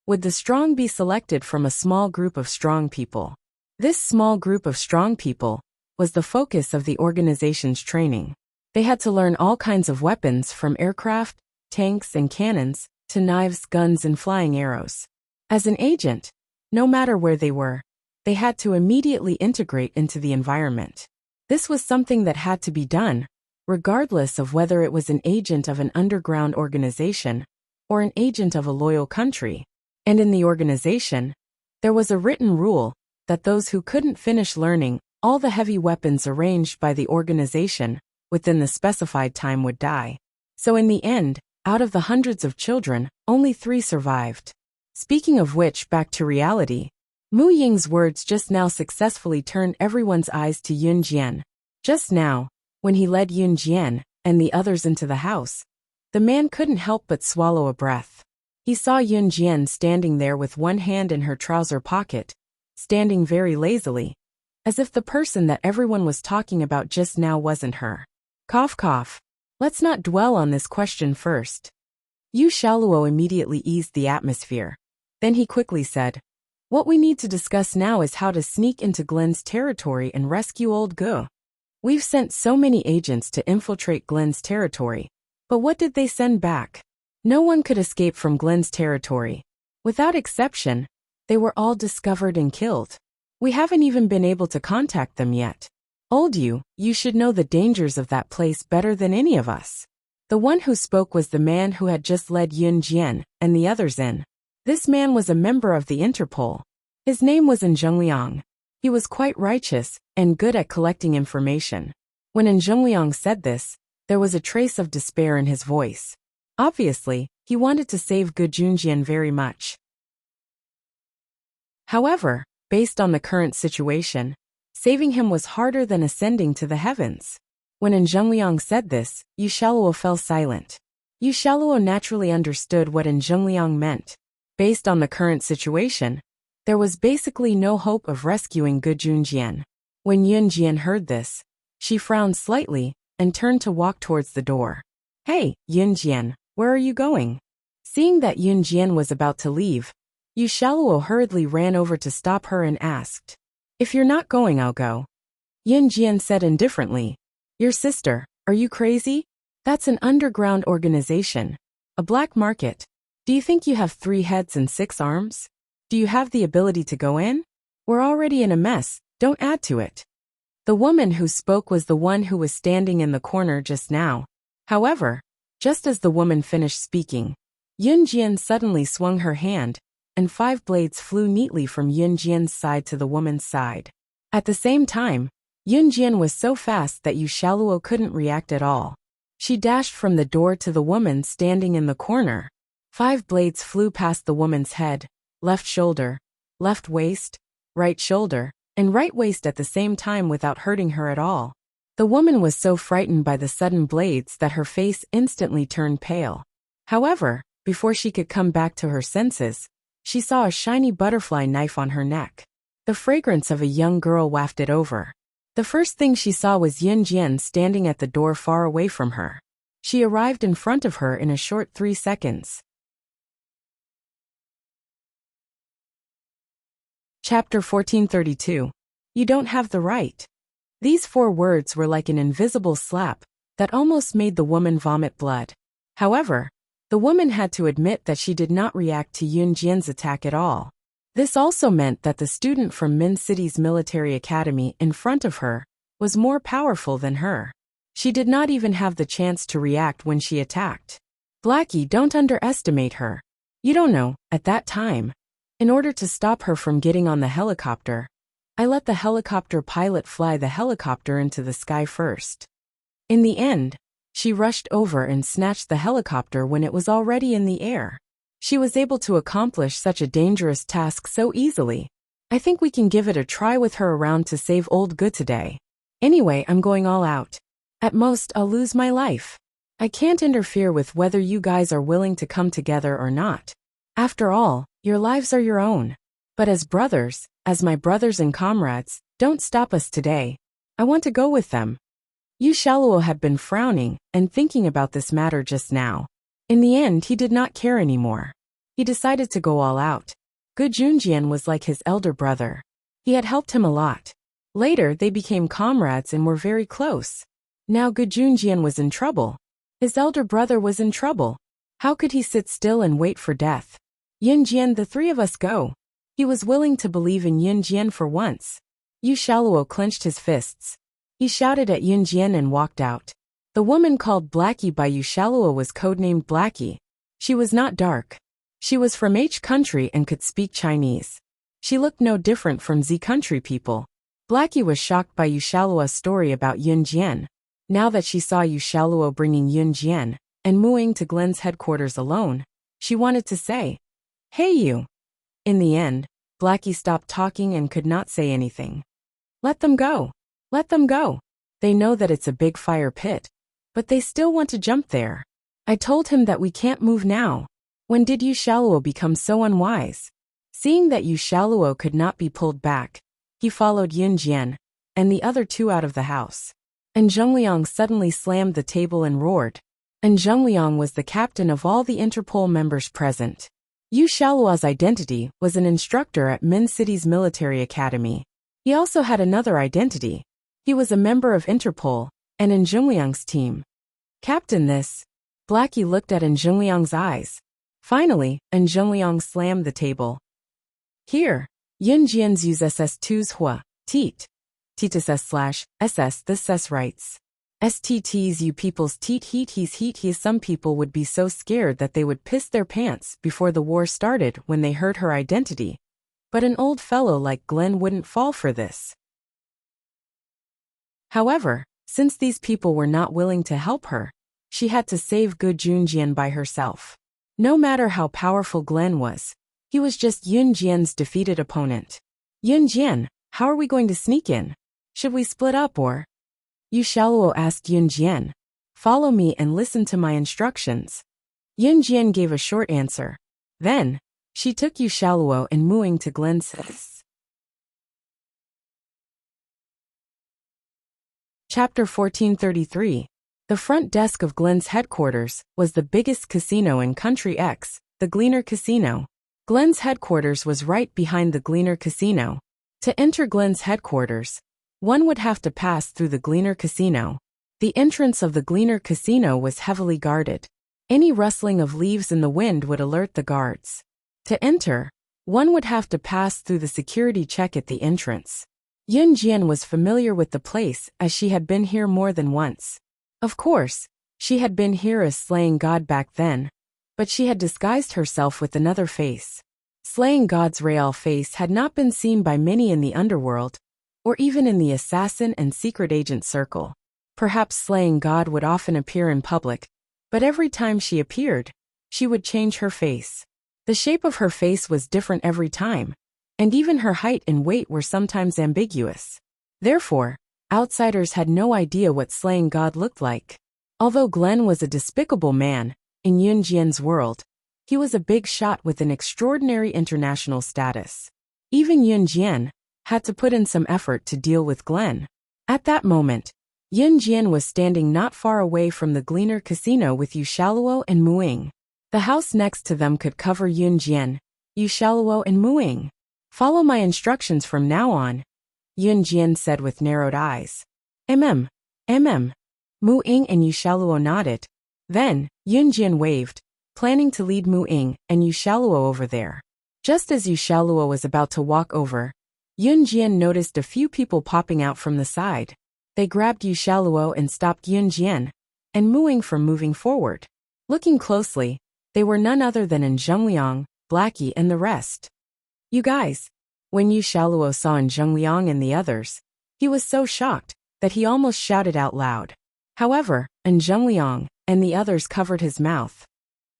would the strong be selected from a small group of strong people. This small group of strong people was the focus of the organization's training. They had to learn all kinds of weapons from aircraft, tanks and cannons, to knives, guns and flying arrows. As an agent, no matter where they were, they had to immediately integrate into the environment. This was something that had to be done, regardless of whether it was an agent of an underground organization or an agent of a loyal country. And in the organization, there was a written rule that those who couldn't finish learning all the heavy weapons arranged by the organization within the specified time would die. So in the end, out of the hundreds of children, only 3 survived. Speaking of which, back to reality, Mu Ying's words just now successfully turned everyone's eyes to Yunjian. Just now, when he led Yunjian and the others into the house, the man couldn't help but swallow a breath. He saw Yunjian standing there with one hand in her trouser pocket, standing very lazily, as if the person that everyone was talking about just now wasn't her. Cough cough. Let's not dwell on this question first. Yu Shaluo immediately eased the atmosphere. Then he quickly said, "What we need to discuss now is how to sneak into Glen's territory and rescue old Gu. We've sent so many agents to infiltrate Glen's territory, but what did they send back? No one could escape from Glen's territory. Without exception, they were all discovered and killed. We haven't even been able to contact them yet. Old Yu, you should know the dangers of that place better than any of us." The one who spoke was the man who had just led Yunjian and the others in. This man was a member of the Interpol. His name was Zhengliang. He was quite righteous and good at collecting information. When Zhengliang said this, there was a trace of despair in his voice. Obviously, he wanted to save Gu Junjian very much. However, based on the current situation, saving him was harder than ascending to the heavens. When Zhengliang said this, Yu Shaluo fell silent. Yu Shaluo naturally understood what Zhengliang meant. Based on the current situation, there was basically no hope of rescuing Gu Junjian. When Yunjian heard this, she frowned slightly and turned to walk towards the door. "Hey, Yunjian, where are you going?" Seeing that Yunjian was about to leave, Yu Shaluo hurriedly ran over to stop her and asked, "If you're not going, I'll go." Yunjian said indifferently, "Your sister, are you crazy? That's an underground organization. A black market. Do you think you have 3 heads and 6 arms? Do you have the ability to go in? We're already in a mess, don't add to it." The woman who spoke was the one who was standing in the corner just now. However, just as the woman finished speaking, Yunjian suddenly swung her hand, and 5 blades flew neatly from Yunjian's side to the woman's side. At the same time, Yunjian was so fast that Yu Shaluo couldn't react at all. She dashed from the door to the woman standing in the corner. 5 blades flew past the woman's head, left shoulder, left waist, right shoulder, and right waist at the same time without hurting her at all. The woman was so frightened by the sudden blades that her face instantly turned pale. However, before she could come back to her senses, she saw a shiny butterfly knife on her neck. The fragrance of a young girl wafted over. The first thing she saw was Yunjian standing at the door far away from her. She arrived in front of her in a short 3 seconds. Chapter 1432. You don't have the right. These 4 words were like an invisible slap that almost made the woman vomit blood. However, the woman had to admit that she did not react to Yunjian's attack at all. This also meant that the student from Min City's military academy in front of her was more powerful than her. She did not even have the chance to react when she attacked. "Blackie, don't underestimate her. You don't know, at that time, in order to stop her from getting on the helicopter, I let the helicopter pilot fly the helicopter into the sky first. In the end, she rushed over and snatched the helicopter when it was already in the air. She was able to accomplish such a dangerous task so easily. I think we can give it a try with her around to save old Gu today. Anyway, I'm going all out. At most, I'll lose my life. I can't interfere with whether you guys are willing to come together or not. After all, your lives are your own. But as brothers, as my brothers and comrades, don't stop us today. I want to go with them." Yu Shaluo had been frowning and thinking about this matter just now. In the end, he did not care anymore. He decided to go all out. Gu Junjian was like his elder brother. He had helped him a lot. Later, they became comrades and were very close. Now Gu Junjian was in trouble. His elder brother was in trouble. How could he sit still and wait for death? "Yunjian, the 3 of us go." He was willing to believe in Yunjian for once. Yu Shaluo clenched his fists. He shouted at Yunjian and walked out. The woman called Blackie by Yu Shaluo was codenamed Blackie. She was not dark. She was from H country and could speak Chinese. She looked no different from Z country people. Blackie was shocked by Yu Shaluo's story about Yunjian. Now that she saw Yu Shaluo bringing Yunjian and moving to Glen's headquarters alone, she wanted to say, "Hey you." In the end, Blackie stopped talking and could not say anything. "Let them go. Let them go. They know that it's a big fire pit, but they still want to jump there. I told him that we can't move now. When did Yu Shaluo become so unwise?" Seeing that Yu Shaluo could not be pulled back, he followed Yunjian and the other 2 out of the house. And Zhengliang suddenly slammed the table and roared. And Zhengliang was the captain of all the Interpol members present. Yu Shaluo's identity was an instructor at Min City's military academy. He also had another identity. He was a member of Interpol and in Zhengliang's team. "Captain, this." Blackie looked at Zhengliang's eyes. Finally, Zhengliang slammed the table. "Here, Yunjian's use SS2's hua, teat. Teat/SS, this says rights. STTs you people's heat. Some people would be so scared that they would piss their pants before the war started when they heard her identity. But an old fellow like Glenn wouldn't fall for this. However, since these people were not willing to help her, she had to save Gu Junjian by herself. No matter how powerful Glenn was, he was just Yun Jian's defeated opponent. Yun Jian, how are we going to sneak in? Should we split up or? Yu Shaoluo asked Yun Jian. Follow me and listen to my instructions. Yun Jian gave a short answer. Then, she took Yu Shaoluo and Muing to Glenn's house. Chapter 1433. The front desk of Glenn's headquarters was the biggest casino in Country X, the Gleaner Casino. Glenn's headquarters was right behind the Gleaner Casino. To enter Glenn's headquarters, one would have to pass through the Gleaner Casino. The entrance of the Gleaner Casino was heavily guarded. Any rustling of leaves in the wind would alert the guards. To enter, one would have to pass through the security check at the entrance. Yun Jian was familiar with the place as she had been here more than once. Of course, she had been here as Slaying God back then, but she had disguised herself with another face. Slaying God's real face had not been seen by many in the underworld, or even in the assassin and secret agent circle. Perhaps Slaying God would often appear in public, but every time she appeared, she would change her face. The shape of her face was different every time, and even her height and weight were sometimes ambiguous. Therefore, outsiders had no idea what Slaying God looked like. Although Glenn was a despicable man, in Yun Jian's world, he was a big shot with an extraordinary international status. Even Yun Jian had to put in some effort to deal with Glenn. At that moment, Yun Jian was standing not far away from the Gleaner Casino with Yu Shaoluo and Muing. The house next to them could cover Yun Jian, Yu Shaoluo and Muing. Follow my instructions from now on, Yun Jian said with narrowed eyes. Muing and Yu Shaoluo nodded. Then, Yun Jian waved, planning to lead Muing and Yu Shaoluo over there. Just as Yu Shaoluo was about to walk over, Yun Jian noticed a few people popping out from the side. They grabbed Yu Shaoluo and stopped Yun Jian and Muing from moving forward. Looking closely, they were none other than Zhengliang, Blackie and the rest. You guys. When Yu Shaoluo saw Zhengliang and the others, he was so shocked that he almost shouted out loud. However, Zhengliang and the others covered his mouth.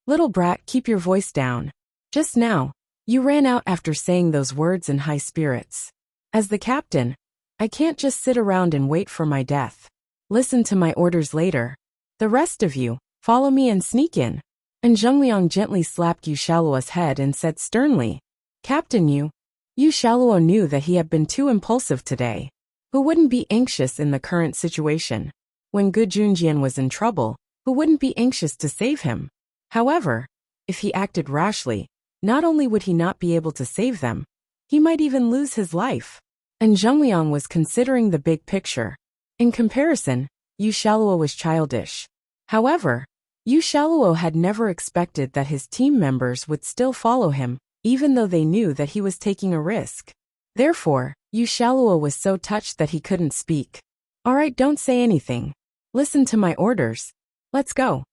Little brat, keep your voice down. Just now, you ran out after saying those words in high spirits. As the captain, I can't just sit around and wait for my death. Listen to my orders later. The rest of you, follow me and sneak in. Zhengliang gently slapped Yu Shaoluo's head and said sternly, Captain Yu Shaoluo knew that he had been too impulsive today. Who wouldn't be anxious in the current situation? When Gu Junjian was in trouble, who wouldn't be anxious to save him? However, if he acted rashly, not only would he not be able to save them, he might even lose his life. Zhengliang was considering the big picture. In comparison, Yu Shaoluo was childish. However, Yu Shaoluo had never expected that his team members would still follow him, even though they knew that he was taking a risk. Therefore, Yu Shaoluo was so touched that he couldn't speak. All right, don't say anything. Listen to my orders. Let's go.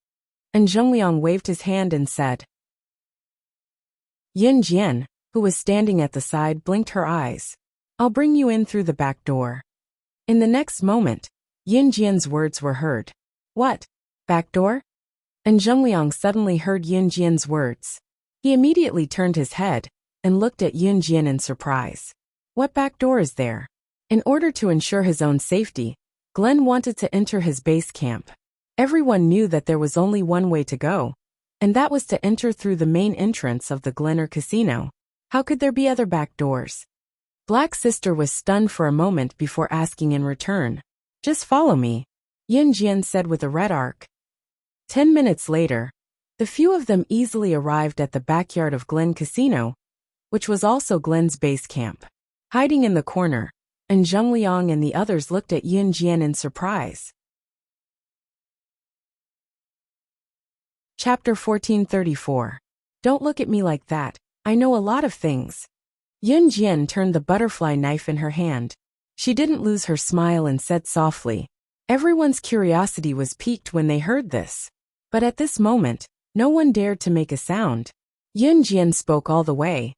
Zhengliang waved his hand and said. Yun Jian, who was standing at the side, blinked her eyes. I'll bring you in through the back door. In the next moment, Yun Jian's words were heard. What? Back door? Zhengliang suddenly heard Yun Jian's words. He immediately turned his head and looked at Yun Jian in surprise. What back door is there? In order to ensure his own safety, Glenn wanted to enter his base camp. Everyone knew that there was only one way to go, and that was to enter through the main entrance of the Gleaner Casino. How could there be other back doors? Black Sister was stunned for a moment before asking in return. Just follow me, Yun Jian said with a red arc. 10 minutes later, the few of them easily arrived at the backyard of Glen Casino, which was also Glen's base camp. Hiding in the corner, Zhengliang and the others looked at Yun Jian in surprise. Chapter 1434. Don't look at me like that, I know a lot of things. Yun Jian turned the butterfly knife in her hand. She didn't lose her smile and said softly. Everyone's curiosity was piqued when they heard this. But at this moment, no one dared to make a sound. Yun Jian spoke all the way.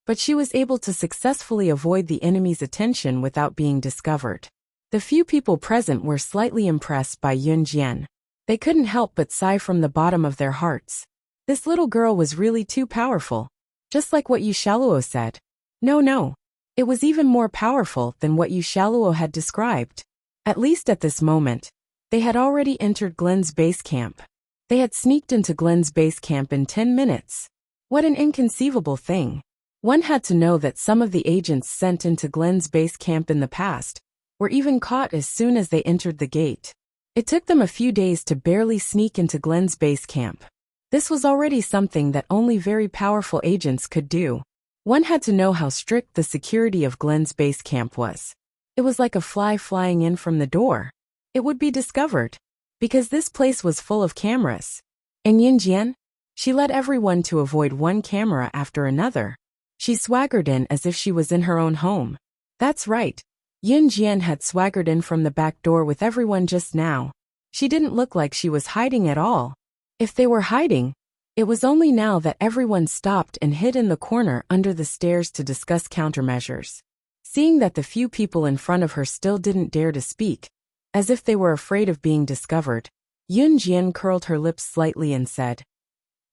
but she was able to successfully avoid the enemy's attention without being discovered. The few people present were slightly impressed by Yun Jian. They couldn't help but sigh from the bottom of their hearts. This little girl was really too powerful. Just like what Yu Shaluo said. No. It was even more powerful than what Yu Shaluo had described. At least at this moment. They had already entered Glen's base camp. They had sneaked into Glen's base camp in 10 minutes. What an inconceivable thing. One had to know that some of the agents sent into Glen's base camp in the past were even caught as soon as they entered the gate. It took them a few days to barely sneak into Glen's base camp. This was already something that only very powerful agents could do. One had to know how strict the security of Glen's base camp was. It was like a fly flying in from the door. It would be discovered. Because this place was full of cameras. And Yun Jian? She led everyone to avoid one camera after another. She swaggered in as if she was in her own home. That's right. Yun Jian had swaggered in from the back door with everyone just now. She didn't look like she was hiding at all. If they were hiding, it was only now that everyone stopped and hid in the corner under the stairs to discuss countermeasures. Seeing that the few people in front of her still didn't dare to speak, as if they were afraid of being discovered, Yun Jian curled her lips slightly and said,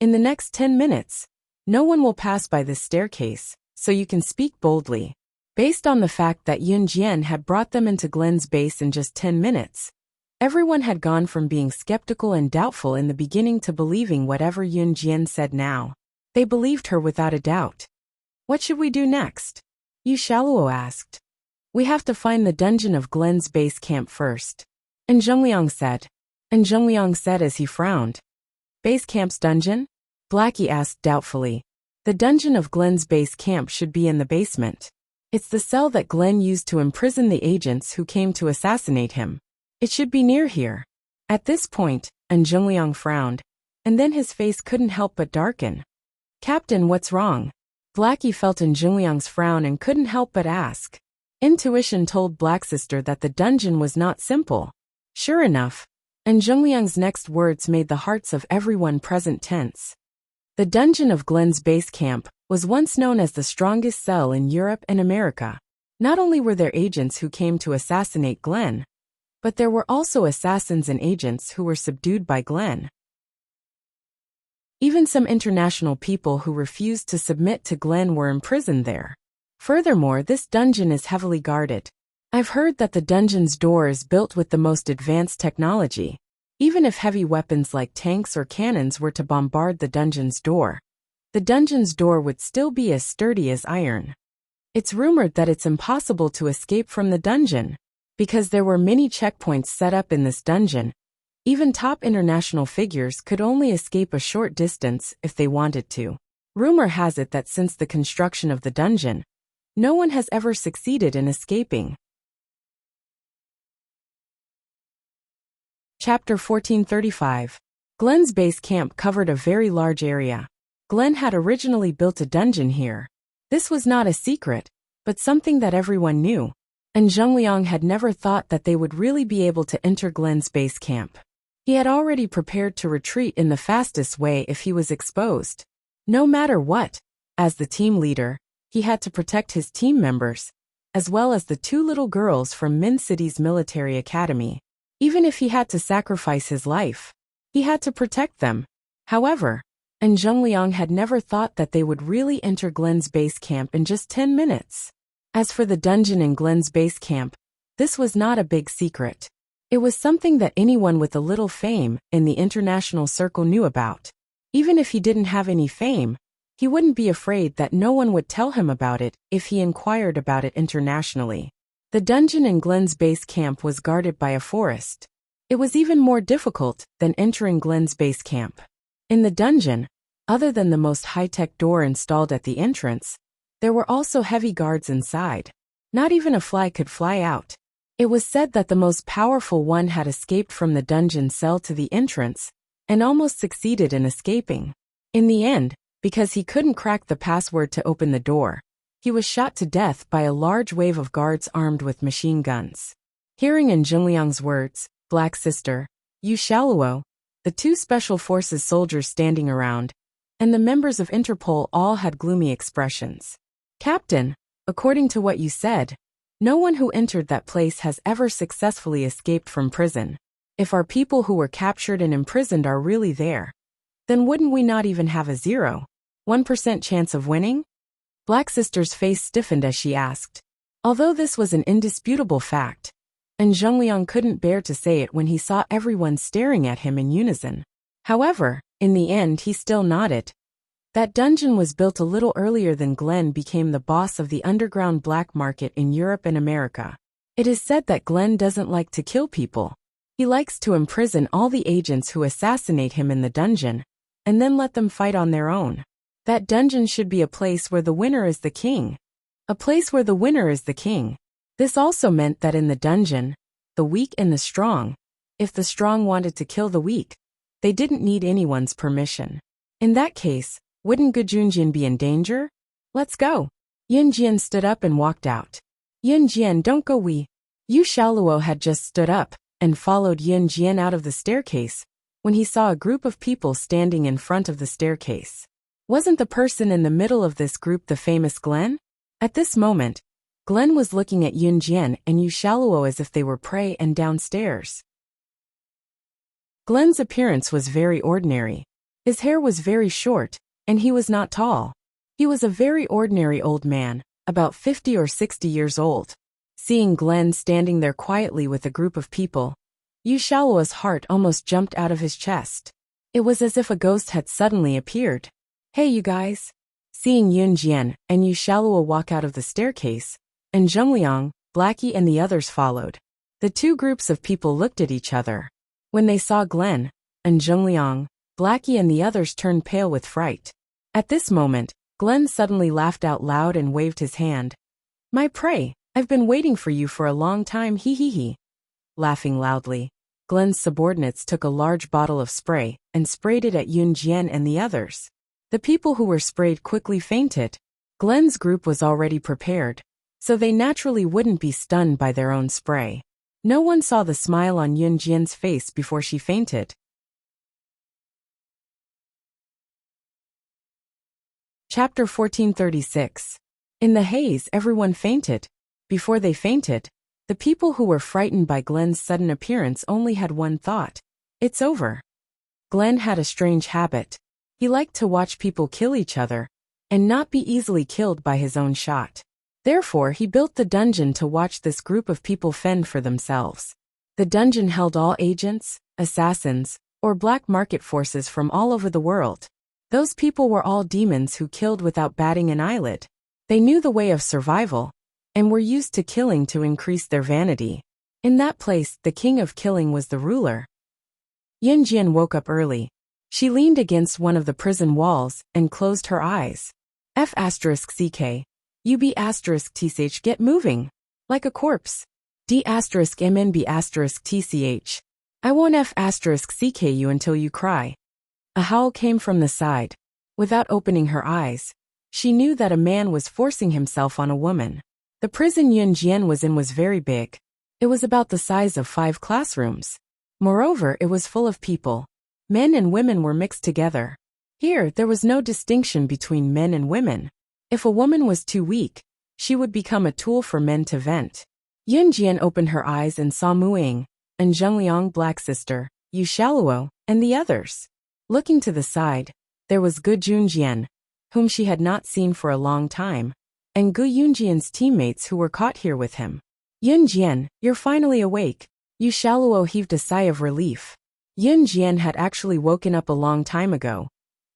"In the next 10 minutes, no one will pass by this staircase, so you can speak boldly." Based on the fact that Yun Jian had brought them into Glen's base in just 10 minutes, everyone had gone from being skeptical and doubtful in the beginning to believing whatever Yun Jian said now. They believed her without a doubt. "What should we do next?" Yu Shaluo asked. "We have to find the dungeon of Glen's base camp first." And Zhengliang said as he frowned. "Base camp's dungeon?" Blackie asked doubtfully. "The dungeon of Glen's base camp should be in the basement. It's the cell that Glen used to imprison the agents who came to assassinate him. It should be near here." At this point, Zhengliang frowned, and then his face couldn't help but darken. "Captain, what's wrong?" Blackie felt Zhengliang's frown and couldn't help but ask. Intuition told Black Sister that the dungeon was not simple. Sure enough, Zhengliang's next words made the hearts of everyone present tense. The dungeon of Glen's base camp was once known as the strongest cell in Europe and America. Not only were there agents who came to assassinate Glen, but there were also assassins and agents who were subdued by Glen. Even some international people who refused to submit to Glen were imprisoned there. Furthermore, this dungeon is heavily guarded. I've heard that the dungeon's door is built with the most advanced technology. Even if heavy weapons like tanks or cannons were to bombard the dungeon's door, the dungeon's door would still be as sturdy as iron. It's rumored that it's impossible to escape from the dungeon, because there were many checkpoints set up in this dungeon. Even top international figures could only escape a short distance if they wanted to. Rumor has it that since the construction of the dungeon, no one has ever succeeded in escaping. Chapter 1435. Glen's base camp covered a very large area. Glen had originally built a dungeon here. This was not a secret, but something that everyone knew. And Zhengliang had never thought that they would really be able to enter Glen's base camp. He had already prepared to retreat in the fastest way if he was exposed. No matter what, as the team leader, he had to protect his team members, as well as the two little girls from Min City's military academy. Even if he had to sacrifice his life, he had to protect them. However, Zhengliang had never thought that they would really enter Glen's base camp in just 10 minutes. As for the dungeon in Glen's base camp, this was not a big secret. It was something that anyone with a little fame in the international circle knew about. Even if he didn't have any fame, he wouldn't be afraid that no one would tell him about it if he inquired about it internationally. The dungeon in Glen's base camp was guarded by a forest. It was even more difficult than entering Glen's base camp. In the dungeon, other than the most high-tech door installed at the entrance, there were also heavy guards inside. Not even a fly could fly out. It was said that the most powerful one had escaped from the dungeon cell to the entrance, and almost succeeded in escaping. In the end, because he couldn't crack the password to open the door, he was shot to death by a large wave of guards armed with machine guns. Hearing Zhengliang's words, Black Sister, Yu Shaluo, the two special forces soldiers standing around, and the members of Interpol all had gloomy expressions. Captain, according to what you said, no one who entered that place has ever successfully escaped from prison. If our people who were captured and imprisoned are really there, then wouldn't we not even have a 0.1% chance of winning? Black Sister's face stiffened as she asked. Although this was an indisputable fact, and Zhengliang couldn't bear to say it when he saw everyone staring at him in unison. However, in the end he still nodded. That dungeon was built a little earlier than Glenn became the boss of the underground black market in Europe and America. It is said that Glenn doesn't like to kill people. He likes to imprison all the agents who assassinate him in the dungeon, and then let them fight on their own. That dungeon should be a place where the winner is the king. A place where the winner is the king. This also meant that in the dungeon, the weak and the strong, if the strong wanted to kill the weak, they didn't need anyone's permission. In that case, wouldn't Gujunjian be in danger? Let's go. Yunjian stood up and walked out. Yunjian, don't go. Yu Shaoluo had just stood up and followed Yunjian out of the staircase when he saw a group of people standing in front of the staircase. Wasn't the person in the middle of this group the famous Glenn? At this moment, Glenn was looking at Yunjian and Yu Shaoluo as if they were prey and downstairs. Glenn's appearance was very ordinary. His hair was very short, and he was not tall. He was a very ordinary old man, about 50 or 60 years old. Seeing Glenn standing there quietly with a group of people, Yu Shaoluo's heart almost jumped out of his chest. It was as if a ghost had suddenly appeared. Hey you guys! Seeing Yunjian and Yu Shaoluo walk out of the staircase, and Zhengliang, Blackie and the others followed. The two groups of people looked at each other. When they saw Glenn, and Zhengliang, Blackie and the others turned pale with fright. At this moment, Glenn suddenly laughed out loud and waved his hand. My prey, I've been waiting for you for a long time, hee hee hee. Laughing loudly, Glenn's subordinates took a large bottle of spray and sprayed it at Yunjian and the others. The people who were sprayed quickly fainted. Glenn's group was already prepared, so they naturally wouldn't be stunned by their own spray. No one saw the smile on Yunjian's face before she fainted. Chapter 1436. In the haze, everyone fainted. Before they fainted, the people who were frightened by Glenn's sudden appearance only had one thought. It's over. Glenn had a strange habit. He liked to watch people kill each other, and not be easily killed by his own shot. Therefore, he built the dungeon to watch this group of people fend for themselves. The dungeon held all agents, assassins, or black market forces from all over the world. Those people were all demons who killed without batting an eyelid. They knew the way of survival, and were used to killing to increase their vanity. In that place, the king of killing was the ruler. Yunjian woke up early. She leaned against one of the prison walls and closed her eyes. F***ck. UB**tch get moving. Like a corpse. D**MNB**tch. I won't F***ck you until you cry. A howl came from the side. Without opening her eyes, she knew that a man was forcing himself on a woman. The prison Yunjian was in was very big. It was about the size of 5 classrooms. Moreover, it was full of people. Men and women were mixed together. Here, there was no distinction between men and women. If a woman was too weak, she would become a tool for men to vent. Yunjian opened her eyes and saw Muing, and Zhengliang, Black Sister, Yu Shaoluo, and the others. Looking to the side, there was Gu Junjian, whom she had not seen for a long time, and Gu Yunjian's teammates who were caught here with him. Yunjian, you're finally awake. Yu Shaoluo heaved a sigh of relief. Yunjian had actually woken up a long time ago.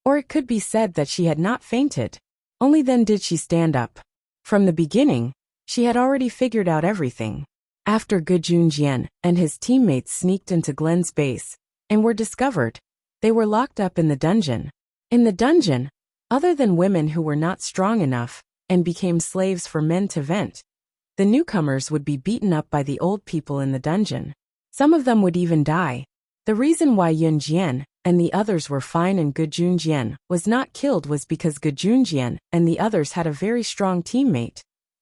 Or it could be said that she had not fainted. Only then did she stand up. From the beginning, she had already figured out everything. After Gu Junjian and his teammates sneaked into Glenn's base and were discovered, they were locked up in the dungeon. In the dungeon, other than women who were not strong enough and became slaves for men to vent, the newcomers would be beaten up by the old people in the dungeon. Some of them would even die. The reason why Yunjian and the others were fine and Gu Junjian was not killed was because Gu Junjian and the others had a very strong teammate,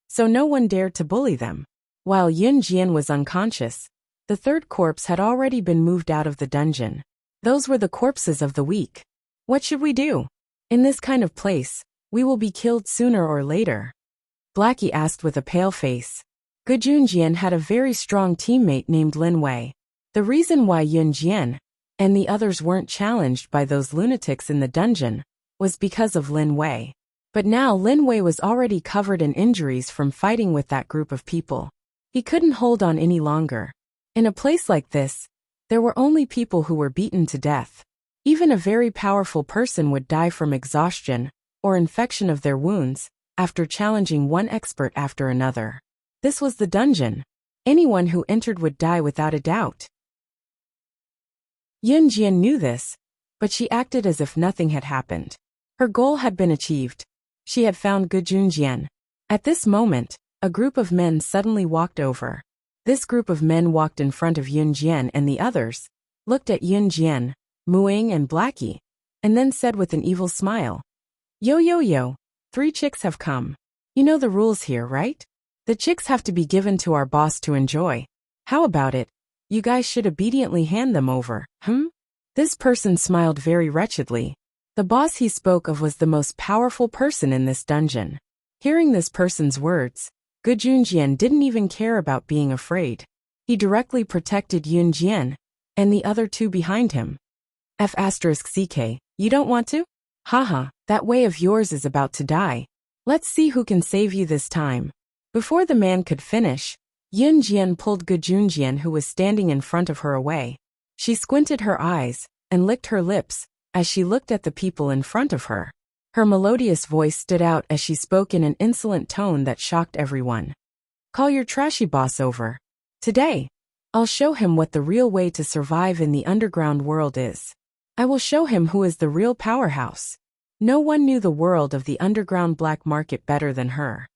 so no one dared to bully them. While Yunjian was unconscious, the third corpse had already been moved out of the dungeon. Those were the corpses of the weak. What should we do? In this kind of place, we will be killed sooner or later. Blackie asked with a pale face. Gu Junjian had a very strong teammate named Lin Wei. The reason why Yun Jian and the others weren't challenged by those lunatics in the dungeon was because of Lin Wei. But now Lin Wei was already covered in injuries from fighting with that group of people. He couldn't hold on any longer. In a place like this, there were only people who were beaten to death. Even a very powerful person would die from exhaustion or infection of their wounds after challenging one expert after another. This was the dungeon. Anyone who entered would die without a doubt. Yun Jian knew this, but she acted as if nothing had happened. Her goal had been achieved. She had found Gu Junjian. At this moment, a group of men suddenly walked over. This group of men walked in front of Yun Jian and the others, looked at Yun Jian, Muing and Blackie, and then said with an evil smile, Yo yo yo, 3 chicks have come. You know the rules here, right? The chicks have to be given to our boss to enjoy. How about it? You guys should obediently hand them over, This person smiled very wretchedly. The boss he spoke of was the most powerful person in this dungeon. Hearing this person's words, Gu Junjian didn't even care about being afraid. He directly protected Yun Jian and the other 2 behind him. F***CK, you don't want to? Haha, that way of yours is about to die. Let's see who can save you this time. Before the man could finish, Yun Jian pulled Gu Junjian, who was standing in front of her, away. She squinted her eyes and licked her lips as she looked at the people in front of her. Her melodious voice stood out as she spoke in an insolent tone that shocked everyone. Call your trashy boss over. Today, I'll show him what the real way to survive in the underground world is. I will show him who is the real powerhouse. No one knew the world of the underground black market better than her.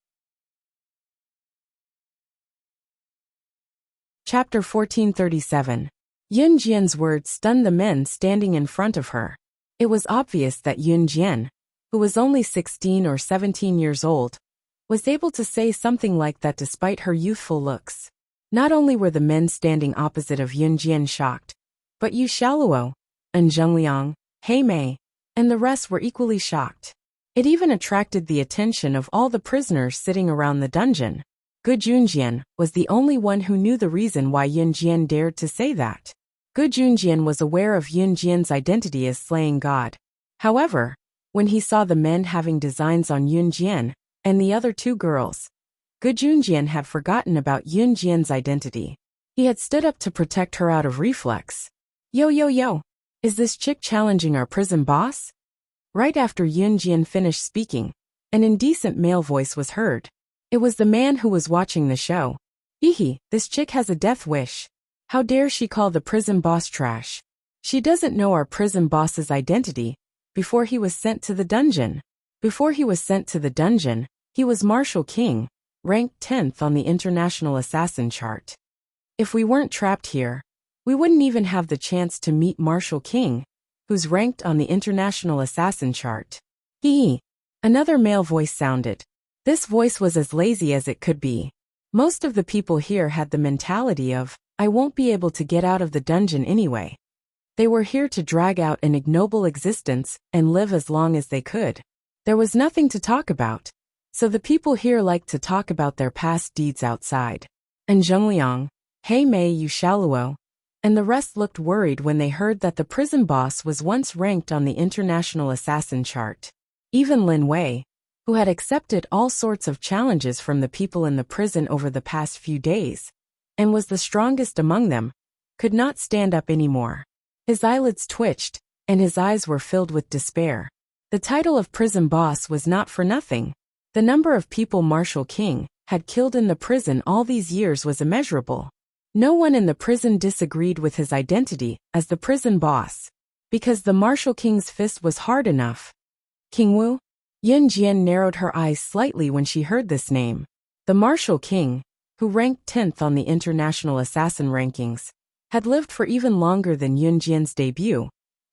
Chapter 1437. Yun Jian's words stunned the men standing in front of her. It was obvious that Yun Jian, who was only 16 or 17 years old, was able to say something like that despite her youthful looks. Not only were the men standing opposite of Yun Jian shocked, but Yu Shaluo, and Zhengliang, He Mei, and the rest were equally shocked. It even attracted the attention of all the prisoners sitting around the dungeon. Gu Junjian was the only one who knew the reason why Yun Jian dared to say that. Gu Junjian was aware of Yun Jian's identity as slaying God. However, when he saw the men having designs on Yun Jian and the other 2 girls, Gu Junjian had forgotten about Yun Jian's identity. He had stood up to protect her out of reflex. Yo yo yo, is this chick challenging our prison boss? Right after Yun Jian finished speaking, an indecent male voice was heard. It was the man who was watching the show. Hehe, this chick has a death wish. How dare she call the prison boss trash? She doesn't know our prison boss's identity. Before he was sent to the dungeon. He was Martial King, ranked 10th on the International Assassin chart. If we weren't trapped here, we wouldn't even have the chance to meet Martial King, who's ranked on the International Assassin chart. Another male voice sounded. This voice was as lazy as it could be. Most of the people here had the mentality of, I won't be able to get out of the dungeon anyway. They were here to drag out an ignoble existence and live as long as they could. There was nothing to talk about. So the people here liked to talk about their past deeds outside. And Zhengliang, He Mei, Yu Shaluo, and the rest looked worried when they heard that the prison boss was once ranked on the International Assassin chart. Even Lin Wei, who had accepted all sorts of challenges from the people in the prison over the past few days, and was the strongest among them, could not stand up anymore. His eyelids twitched, and his eyes were filled with despair. The title of prison boss was not for nothing. The number of people Martial King had killed in the prison all these years was immeasurable. No one in the prison disagreed with his identity as the prison boss, because the Martial King's fist was hard enough. King Wu? Yun Jian narrowed her eyes slightly when she heard this name. The Martial King, who ranked 10th on the International Assassin rankings, had lived for even longer than Yun Jian's debut,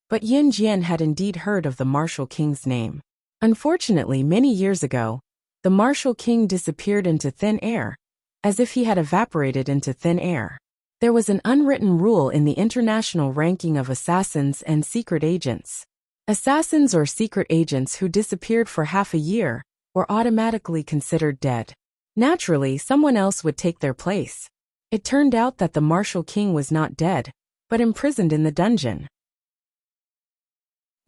but Yun Jian had indeed heard of the Martial King's name. Unfortunately, many years ago, the Martial King disappeared into thin air, as if he had evaporated into thin air. There was an unwritten rule in the international ranking of assassins and secret agents. Assassins or secret agents who disappeared for half a year were automatically considered dead. Naturally, someone else would take their place. It turned out that the martial king was not dead, but imprisoned in the dungeon.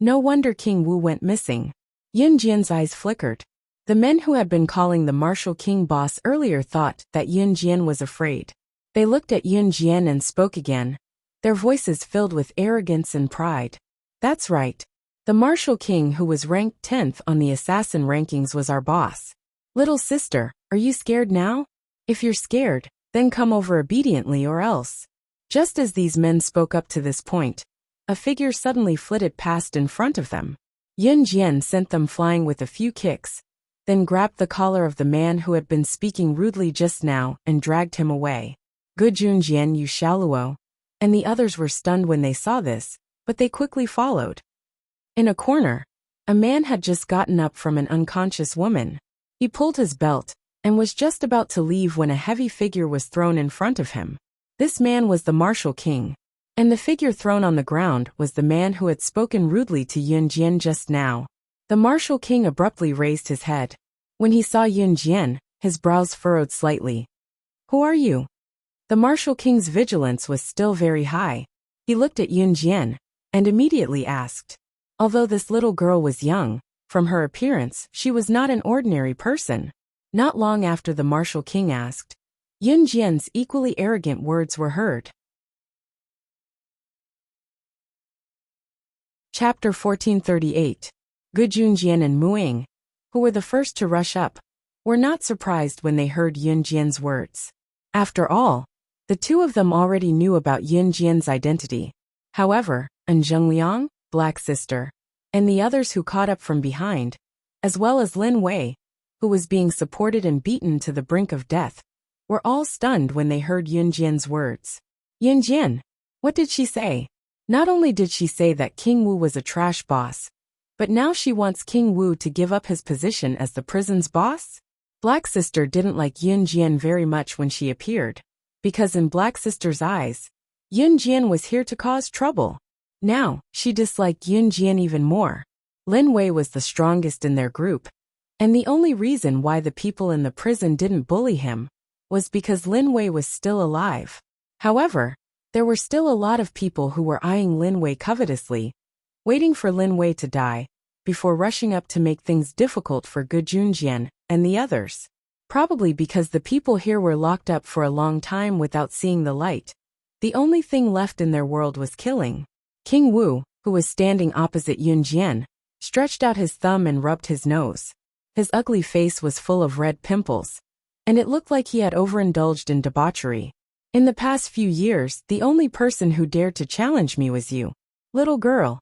No wonder King Wu went missing. Yun Jian's eyes flickered. The men who had been calling the martial king boss earlier thought that Yun Jian was afraid. They looked at Yun Jian and spoke again, their voices filled with arrogance and pride. That's right. The martial king who was ranked 10th on the assassin rankings was our boss. Little sister, are you scared now? If you're scared, then come over obediently or else. Just as these men spoke up to this point, a figure suddenly flitted past in front of them. Yun Jian sent them flying with a few kicks, then grabbed the collar of the man who had been speaking rudely just now and dragged him away. Good Yun Jian, you shallow. And the others were stunned when they saw this, but they quickly followed. In a corner, a man had just gotten up from an unconscious woman. He pulled his belt and was just about to leave when a heavy figure was thrown in front of him. This man was the martial king, and the figure thrown on the ground was the man who had spoken rudely to Yun Jian just now. The martial king abruptly raised his head. When he saw Yun Jian, his brows furrowed slightly. Who are you? The martial king's vigilance was still very high. He looked at Yun Jian and immediately asked. Although this little girl was young, from her appearance, she was not an ordinary person. Not long after the martial king asked, Yun Jian's equally arrogant words were heard. Chapter 1438. Good Yun Jian and Muing, who were the first to rush up, were not surprised when they heard Yun Jian's words. After all, the two of them already knew about Yun Jian's identity. However, Zhengliang, Black Sister, and the others who caught up from behind, as well as Lin Wei, who was being supported and beaten to the brink of death, were all stunned when they heard Yun Jian's words. Yun Jian, what did she say? Not only did she say that King Wu was a trash boss, but now she wants King Wu to give up his position as the prison's boss? Black Sister didn't like Yun Jian very much when she appeared, because in Black Sister's eyes, Yun Jian was here to cause trouble. Now, she disliked Yun Jian even more. Lin Wei was the strongest in their group, and the only reason why the people in the prison didn't bully him was because Lin Wei was still alive. However, there were still a lot of people who were eyeing Lin Wei covetously, waiting for Lin Wei to die, before rushing up to make things difficult for Good Yun Jian and the others. Probably because the people here were locked up for a long time without seeing the light. The only thing left in their world was killing. King Wu, who was standing opposite Yun Jian, stretched out his thumb and rubbed his nose. His ugly face was full of red pimples, and it looked like he had overindulged in debauchery. In the past few years, the only person who dared to challenge me was you, little girl.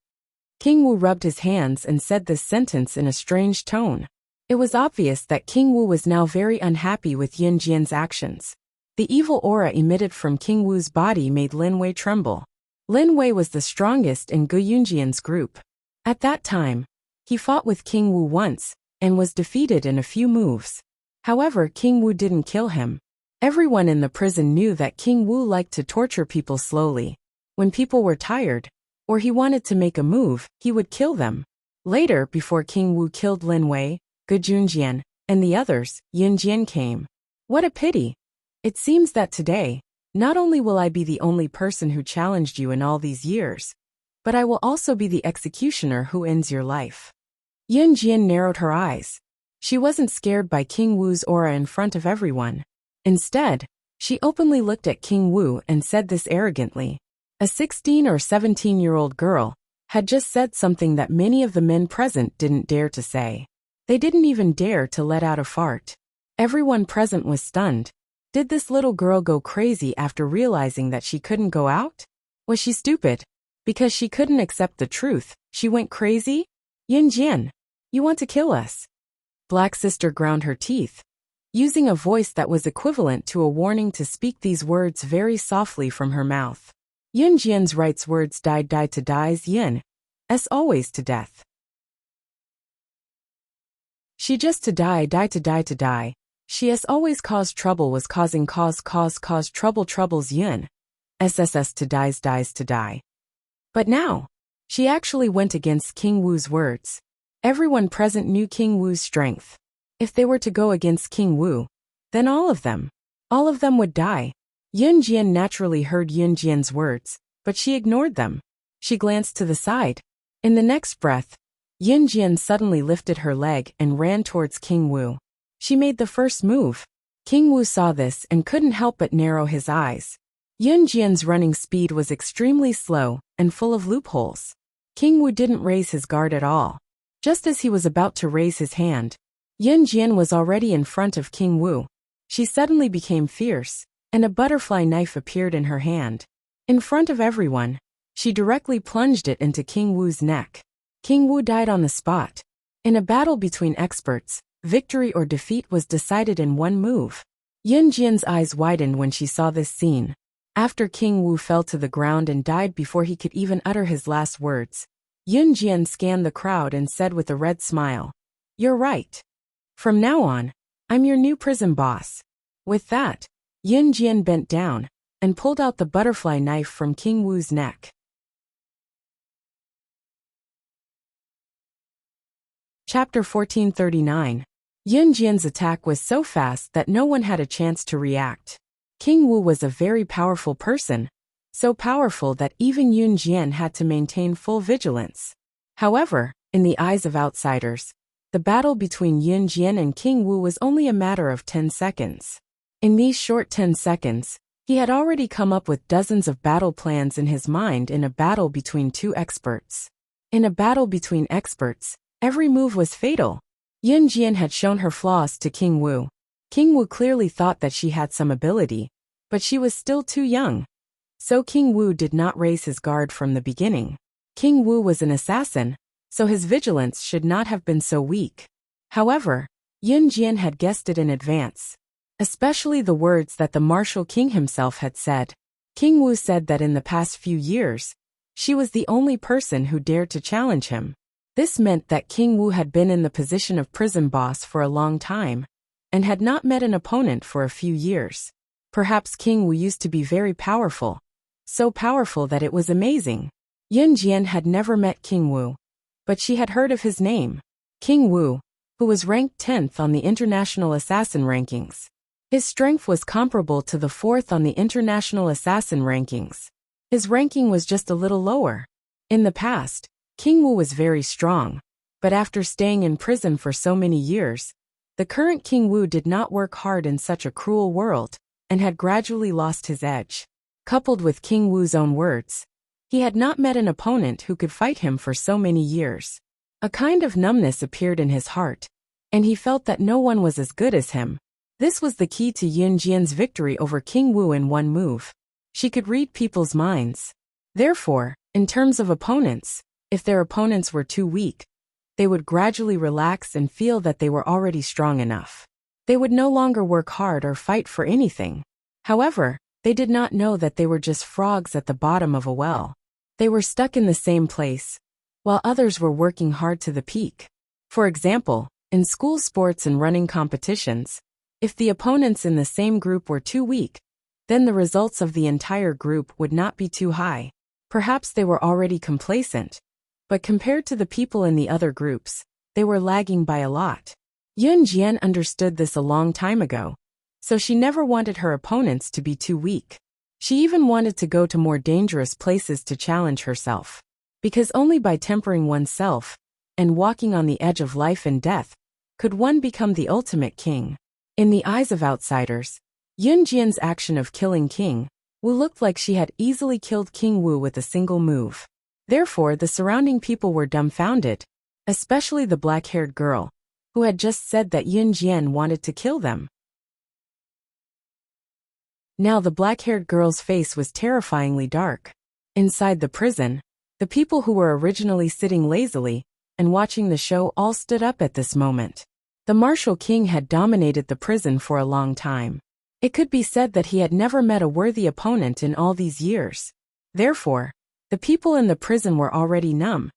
King Wu rubbed his hands and said this sentence in a strange tone. It was obvious that King Wu was now very unhappy with Yun Jian's actions. The evil aura emitted from King Wu's body made Lin Wei tremble. Lin Wei was the strongest in Gu Yunjian's group. At that time, he fought with King Wu once, and was defeated in a few moves. However, King Wu didn't kill him. Everyone in the prison knew that King Wu liked to torture people slowly. When people were tired, or he wanted to make a move, he would kill them. Later, before King Wu killed Lin Wei, Gu Junjian, and the others, Yun Jian came. What a pity. It seems that today, not only will I be the only person who challenged you in all these years, but I will also be the executioner who ends your life. Yun Jian narrowed her eyes. She wasn't scared by King Wu's aura in front of everyone. Instead, she openly looked at King Wu and said this arrogantly. A 16 or 17-year-old girl had just said something that many of the men present didn't dare to say. They didn't even dare to let out a fart. Everyone present was stunned. Did this little girl go crazy after realizing that she couldn't go out? Was she stupid? Because she couldn't accept the truth, she went crazy? Yun Jian, you want to kill us? Black Sister ground her teeth, using a voice that was equivalent to a warning to speak these words very softly from her mouth. Yun Jian's right's words died to dies Yin, as always to death. She just to die to die. She as always caused trouble was causing cause troubles Yun. SSS to dies to die. But now, she actually went against King Wu's words. Everyone present knew King Wu's strength. If they were to go against King Wu, then all of them would die. Yun Jian naturally heard Yun Jian's words, but she ignored them. She glanced to the side. In the next breath, Yun Jian suddenly lifted her leg and ran towards King Wu. She made the first move. King Wu saw this and couldn't help but narrow his eyes. Yun Jian's running speed was extremely slow and full of loopholes. King Wu didn't raise his guard at all. Just as he was about to raise his hand, Yun Jian was already in front of King Wu. She suddenly became fierce, and a butterfly knife appeared in her hand. In front of everyone, she directly plunged it into King Wu's neck. King Wu died on the spot. In a battle between experts, victory or defeat was decided in one move. Yun Jian's eyes widened when she saw this scene. After King Wu fell to the ground and died before he could even utter his last words, Yun Jian scanned the crowd and said with a red smile, "You're right. From now on, I'm your new prison boss." With that, Yun Jian bent down and pulled out the butterfly knife from King Wu's neck. Chapter 1439. Yun Jian's attack was so fast that no one had a chance to react. King Wu was a very powerful person, so powerful that even Yun Jian had to maintain full vigilance. However, in the eyes of outsiders, the battle between Yun Jian and King Wu was only a matter of 10 seconds. In these short 10 seconds, he had already come up with dozens of battle plans in his mind in a battle between two experts. In a battle between experts, every move was fatal. Yun Jian had shown her flaws to King Wu. King Wu clearly thought that she had some ability, but she was still too young. So King Wu did not raise his guard from the beginning. King Wu was an assassin, so his vigilance should not have been so weak. However, Yun Jian had guessed it in advance, especially the words that the martial king himself had said. King Wu said that in the past few years, she was the only person who dared to challenge him. This meant that King Wu had been in the position of prison boss for a long time, and had not met an opponent for a few years. Perhaps King Wu used to be very powerful, so powerful that it was amazing. Yun Jian had never met King Wu, but she had heard of his name, King Wu, who was ranked 10th on the international assassin rankings. His strength was comparable to the 4th on the international assassin rankings. His ranking was just a little lower. In the past, King Wu was very strong, but after staying in prison for so many years, the current King Wu did not work hard in such a cruel world, and had gradually lost his edge. Coupled with King Wu's own words, he had not met an opponent who could fight him for so many years. A kind of numbness appeared in his heart, and he felt that no one was as good as him. This was the key to Yun Jian's victory over King Wu in one move. She could read people's minds. Therefore, in terms of opponents, if their opponents were too weak, they would gradually relax and feel that they were already strong enough. They would no longer work hard or fight for anything. However, they did not know that they were just frogs at the bottom of a well. They were stuck in the same place, while others were working hard to the peak. For example, in school sports and running competitions, if the opponents in the same group were too weak, then the results of the entire group would not be too high. Perhaps they were already complacent, but compared to the people in the other groups, they were lagging by a lot. Yun Jian understood this a long time ago, so she never wanted her opponents to be too weak. She even wanted to go to more dangerous places to challenge herself. Because only by tempering oneself, and walking on the edge of life and death, could one become the ultimate king. In the eyes of outsiders, Yun Jian's action of killing King Wu looked like she had easily killed King Wu with a single move. Therefore, the surrounding people were dumbfounded, especially the black-haired girl, who had just said that Yun Jian wanted to kill them. Now the black-haired girl's face was terrifyingly dark. Inside the prison, the people who were originally sitting lazily and watching the show all stood up at this moment. The martial king had dominated the prison for a long time. It could be said that he had never met a worthy opponent in all these years. Therefore, the people in the prison were already numb,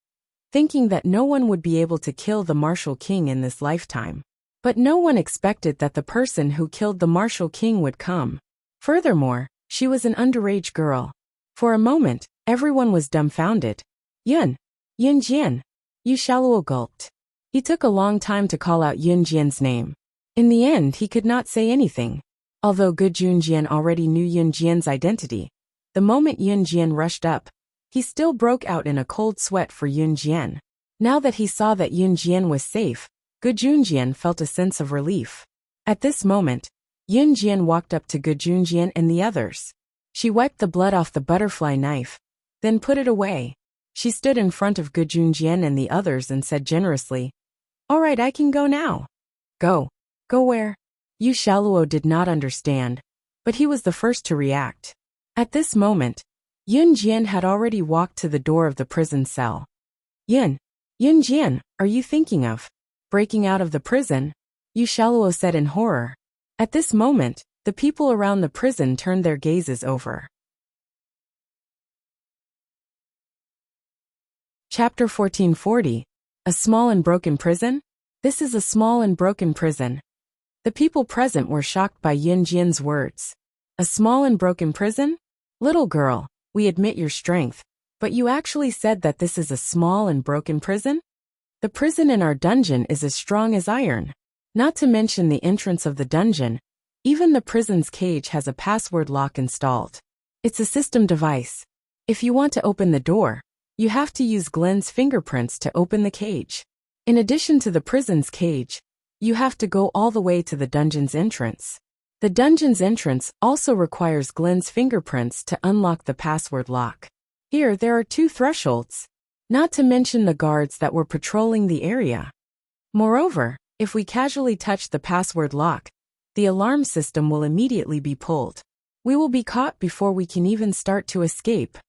thinking that no one would be able to kill the martial king in this lifetime. But no one expected that the person who killed the martial king would come. Furthermore, she was an underage girl. For a moment, everyone was dumbfounded. Yun Jian, Yu Shaoluo gulped. He took a long time to call out Yun Jian's name. In the end, he could not say anything. Although Gu Junjian already knew Yun Jian's identity, the moment Yun Jian rushed up, he still broke out in a cold sweat for Yun Jian. Now that he saw that Yun Jian was safe, Gu Junjian felt a sense of relief. At this moment, Yun Jian walked up to Gu Junjian and the others. She wiped the blood off the butterfly knife, then put it away. She stood in front of Gu Junjian and the others and said generously, "All right, I can go now." "Go. Go where?" Yu Shaluo did not understand, but he was the first to react. At this moment, Yun Jian had already walked to the door of the prison cell. Yun Jian, are you thinking of breaking out of the prison?" Yu Shaluo said in horror. At this moment, the people around the prison turned their gazes over. Chapter 1440. A small and broken prison? This is a small and broken prison. The people present were shocked by Yun Jian's words. A small and broken prison? Little girl, we admit your strength, but you actually said that this is a small and broken prison? The prison in our dungeon is as strong as iron. Not to mention the entrance of the dungeon, even the prison's cage has a password lock installed. It's a system device. If you want to open the door, you have to use Glenn's fingerprints to open the cage. In addition to the prison's cage, you have to go all the way to the dungeon's entrance. The dungeon's entrance also requires Glenn's fingerprints to unlock the password lock. Here there are 2 thresholds, not to mention the guards that were patrolling the area. Moreover, if we casually touch the password lock, the alarm system will immediately be pulled. We will be caught before we can even start to escape.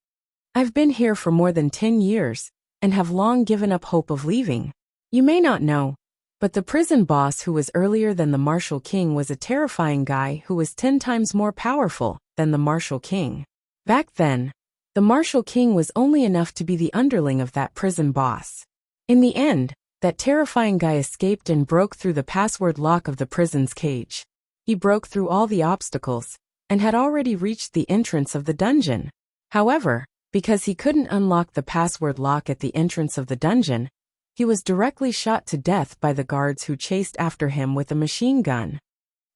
I've been here for more than 10 years, and have long given up hope of leaving. You may not know, but the prison boss who was earlier than the Martial King was a terrifying guy who was 10 times more powerful than the Martial King. Back then, the Martial King was only enough to be the underling of that prison boss. In the end, that terrifying guy escaped and broke through the password lock of the prison's cage. He broke through all the obstacles, and had already reached the entrance of the dungeon. However, because he couldn't unlock the password lock at the entrance of the dungeon, he was directly shot to death by the guards who chased after him with a machine gun.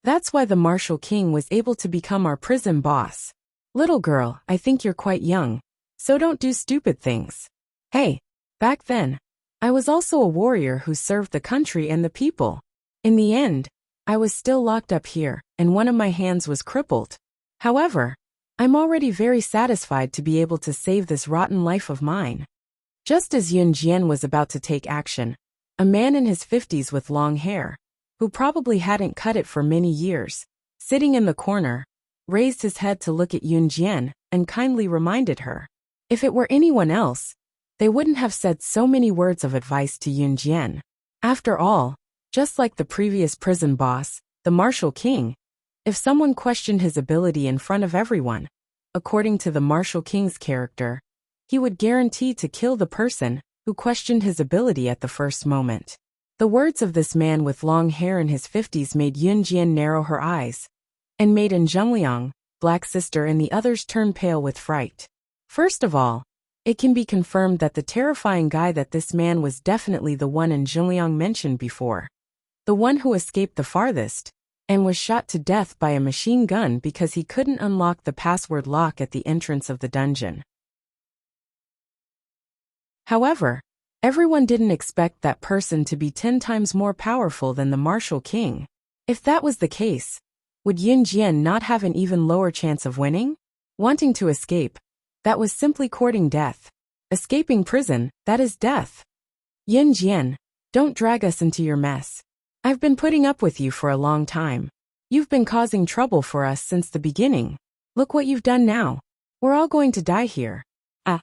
That's why the Martial King was able to become our prison boss. Little girl, I think you're quite young, so don't do stupid things. Hey, back then, I was also a warrior who served the country and the people. In the end, I was still locked up here, and one of my hands was crippled. However, I'm already very satisfied to be able to save this rotten life of mine. Just as Yun Jian was about to take action, a man in his 50s with long hair, who probably hadn't cut it for many years, sitting in the corner, raised his head to look at Yun Jian and kindly reminded her. If it were anyone else, they wouldn't have said so many words of advice to Yun Jian. After all, just like the previous prison boss, the Martial King, if someone questioned his ability in front of everyone, according to the Martial King's character, he would guarantee to kill the person who questioned his ability at the first moment. The words of this man with long hair in his 50s made Yun Jian narrow her eyes, and made Zhengliang, Black Sister and the others turn pale with fright. First of all, it can be confirmed that the terrifying guy that this man was definitely the one Zhengliang mentioned before. The one who escaped the farthest, and was shot to death by a machine gun because he couldn't unlock the password lock at the entrance of the dungeon. However, everyone didn't expect that person to be 10 times more powerful than the Martial King. If that was the case, would Yun Jian not have an even lower chance of winning? Wanting to escape, that was simply courting death. Escaping prison, that is death. Yun Jian, don't drag us into your mess. I've been putting up with you for a long time. You've been causing trouble for us since the beginning. Look what you've done now. We're all going to die here. Ah.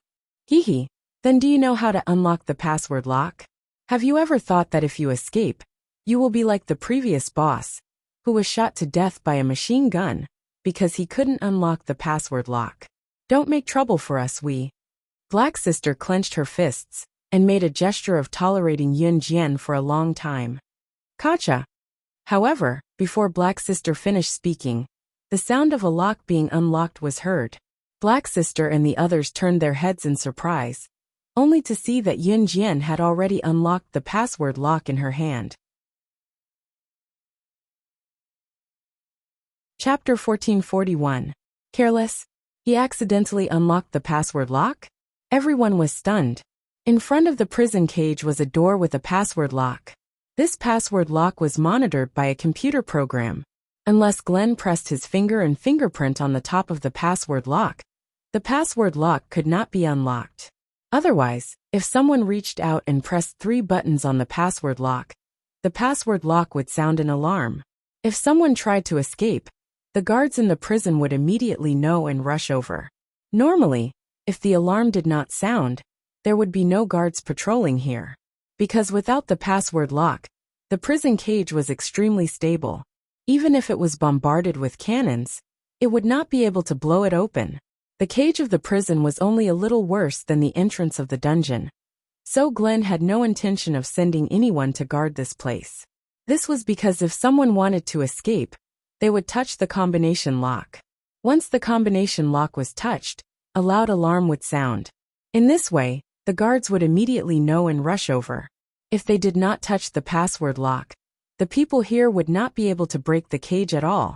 Hee. Then do you know how to unlock the password lock? Have you ever thought that if you escape, you will be like the previous boss, who was shot to death by a machine gun, because he couldn't unlock the password lock? Don't make trouble for us, we. Black Sister clenched her fists, and made a gesture of tolerating Yun Jian for a long time. Gotcha. However, before Black Sister finished speaking, the sound of a lock being unlocked was heard. Black Sister and the others turned their heads in surprise. only to see that Yun Jian had already unlocked the password lock in her hand. Chapter 1441. Careless? He accidentally unlocked the password lock? Everyone was stunned. In front of the prison cage was a door with a password lock. This password lock was monitored by a computer program. Unless Glenn pressed his finger and fingerprint on the top of the password lock, the password lock could not be unlocked. Otherwise, if someone reached out and pressed 3 buttons on the password lock would sound an alarm. If someone tried to escape, the guards in the prison would immediately know and rush over. Normally, if the alarm did not sound, there would be no guards patrolling here. Because without the password lock, the prison cage was extremely stable. Even if it was bombarded with cannons, it would not be able to blow it open. The cage of the prison was only a little worse than the entrance of the dungeon. So Glenn had no intention of sending anyone to guard this place. This was because if someone wanted to escape, they would touch the combination lock. Once the combination lock was touched, a loud alarm would sound. In this way, the guards would immediately know and rush over. If they did not touch the password lock, the people here would not be able to break the cage at all,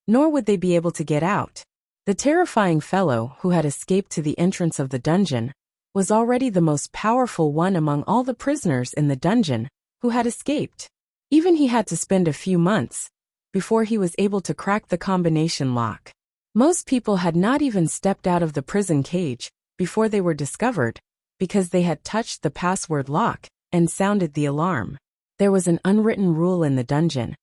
nor would they be able to get out. The terrifying fellow who had escaped to the entrance of the dungeon was already the most powerful one among all the prisoners in the dungeon who had escaped. Even he had to spend a few months before he was able to crack the combination lock. Most people had not even stepped out of the prison cage before they were discovered, because they had touched the password lock and sounded the alarm. There was an unwritten rule in the dungeon,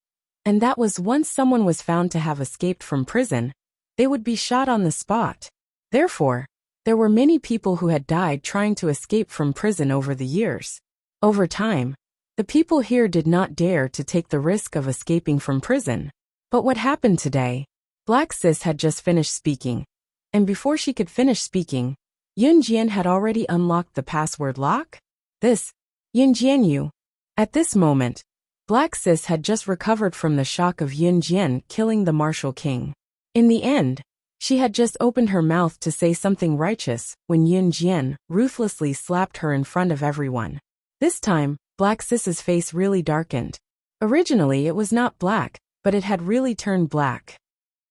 and that was once someone was found to have escaped from prison, they would be shot on the spot. Therefore, there were many people who had died trying to escape from prison over the years. Over time, the people here did not dare to take the risk of escaping from prison. But what happened today? Black Sis had just finished speaking, and before she could finish speaking, Yun Jian had already unlocked the password lock? Yun Jianyu. At this moment, Black Sis had just recovered from the shock of Yun Jian killing the martial king. In the end, she had just opened her mouth to say something righteous when Yun Jian ruthlessly slapped her in front of everyone. This time, Black Sis's face really darkened. Originally it was not black, but it had really turned black.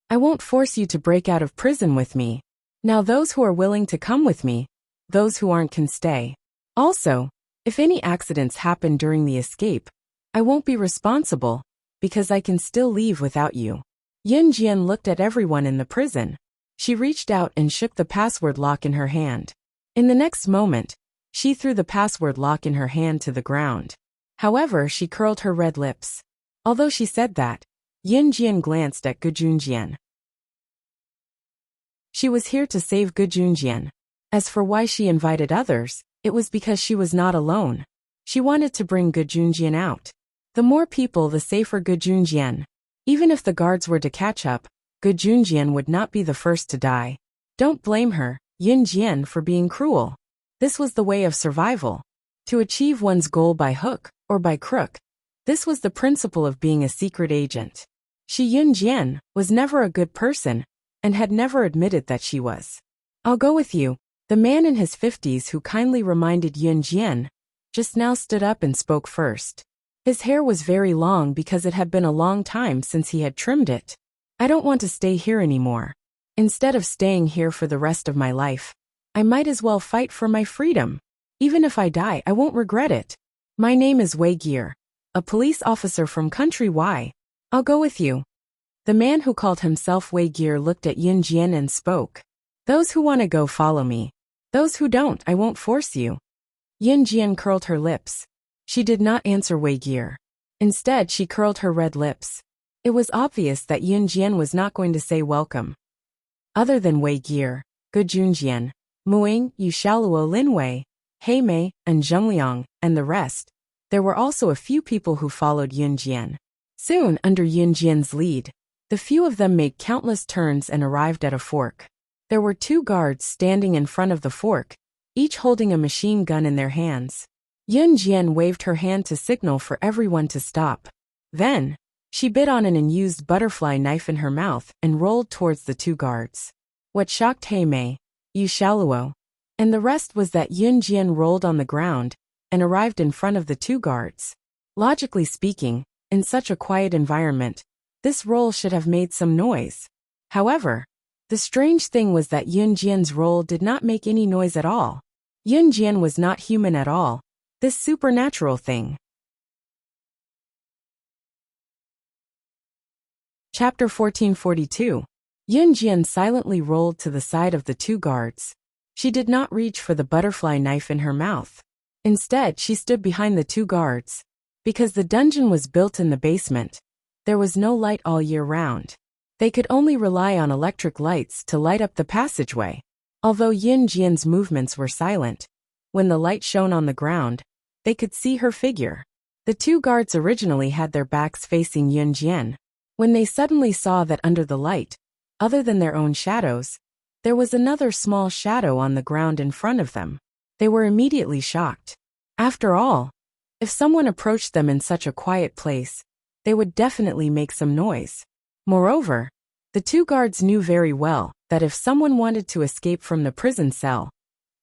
I won't force you to break out of prison with me. Now those who are willing to come with me, those who aren't can stay. Also, if any accidents happen during the escape, I won't be responsible, because I can still leave without you. Yun Jian looked at everyone in the prison. She reached out and shook the password lock in her hand. In the next moment, she threw the password lock in her hand to the ground. However, she curled her red lips. Although she said that, Yun Jian glanced at Gujunjian. She was here to save Gujunjian. As for why she invited others, it was because she was not alone. She wanted to bring Gujunjian out. The more people, the safer Gujunjian. Even if the guards were to catch up, Gujunjian would not be the first to die. Don't blame her, Yun Jian, for being cruel. This was the way of survival. To achieve one's goal by hook or by crook. This was the principle of being a secret agent. She, Yun Jian, was never a good person, and had never admitted that she was. I'll go with you. The man in his 50s who kindly reminded Yun Jian just now stood up and spoke first. His hair was very long because it had been a long time since he had trimmed it. I don't want to stay here anymore. Instead of staying here for the rest of my life, I might as well fight for my freedom. Even if I die, I won't regret it. My name is Wei Gear, a police officer from country Y. I'll go with you. The man who called himself Wei Gear looked at Yun Jian and spoke. Those who want to go follow me. Those who don't, I won't force you. Yun Jian curled her lips. She did not answer Wei Gear. Instead, she curled her red lips. It was obvious that Yun Jian was not going to say welcome. Other than Wei Gear, Gujunjian, Muing, Yu Shaoluo Linwei, Hei Mei, and Zhengliang, and the rest, there were also a few people who followed Yun Jian. Soon, under Yun Jian's lead, the few of them made countless turns and arrived at a fork. There were 2 guards standing in front of the fork, each holding a machine gun in their hands. Yun Jian waved her hand to signal for everyone to stop. Then, she bit on an unused butterfly knife in her mouth and rolled towards the 2 guards. What shocked Hei Mei, Yu Shaoluo, And the rest was that Yun Jian rolled on the ground and arrived in front of the two guards. Logically speaking, in such a quiet environment, this roll should have made some noise. However, the strange thing was that Yun Jian's roll did not make any noise at all. Yun Jian was not human at all, this supernatural thing. Chapter 1442. Yun Jian silently rolled to the side of the two guards. She did not reach for the butterfly knife in her mouth. Instead, she stood behind the two guards. Because the dungeon was built in the basement, there was no light all year round. They could only rely on electric lights to light up the passageway. Although Yun Jian's movements were silent, when the light shone on the ground, they could see her figure. The two guards originally had their backs facing Yun Jian. When they suddenly saw that under the light, other than their own shadows, there was another small shadow on the ground in front of them, they were immediately shocked. After all, if someone approached them in such a quiet place, they would definitely make some noise. Moreover, the two guards knew very well that if someone wanted to escape from the prison cell,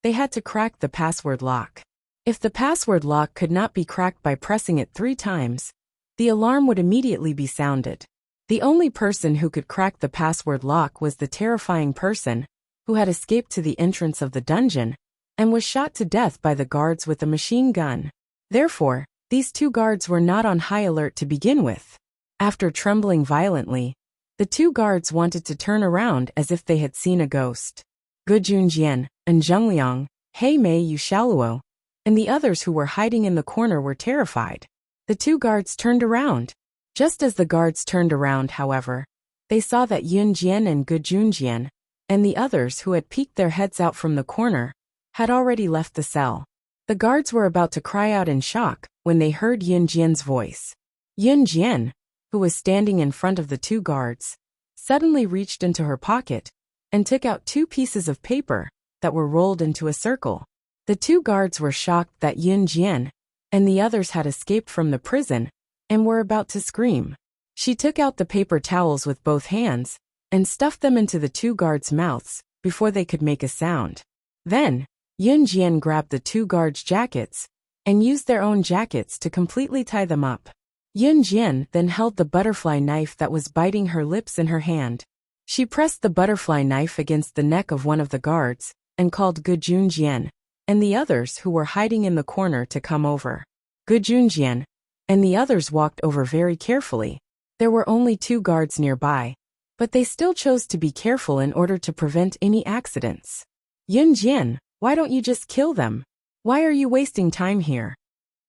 they had to crack the password lock. If the password lock could not be cracked by pressing it 3 times, the alarm would immediately be sounded. The only person who could crack the password lock was the terrifying person who had escaped to the entrance of the dungeon and was shot to death by the guards with a machine gun. Therefore, these two guards were not on high alert to begin with. After trembling violently, the two guards wanted to turn around as if they had seen a ghost. Gu Junjian and Zhengliang, He Mei Yu Shaoluo, and the others who were hiding in the corner were terrified. The two guards turned around. Just as the guards turned around, however, they saw that Yun Jian and Gu Junjian, and the others who had peeked their heads out from the corner, had already left the cell. The guards were about to cry out in shock when they heard Yun Jian's voice. Yun Jian, who was standing in front of the two guards, suddenly reached into her pocket and took out 2 pieces of paper that were rolled into a circle. The two guards were shocked that Yun Jian and the others had escaped from the prison and were about to scream. She took out the paper towels with both hands and stuffed them into the two guards' mouths before they could make a sound. Then, Yun Jian grabbed the two guards' jackets and used their own jackets to completely tie them up. Yun Jian then held the butterfly knife that was biting her lips in her hand. She pressed the butterfly knife against the neck of one of the guards and called Gu Junjian and the others who were hiding in the corner to come over. Gu Junjian and the others walked over very carefully. There were only 2 guards nearby, but they still chose to be careful in order to prevent any accidents. Yun Jian, why don't you just kill them? Why are you wasting time here?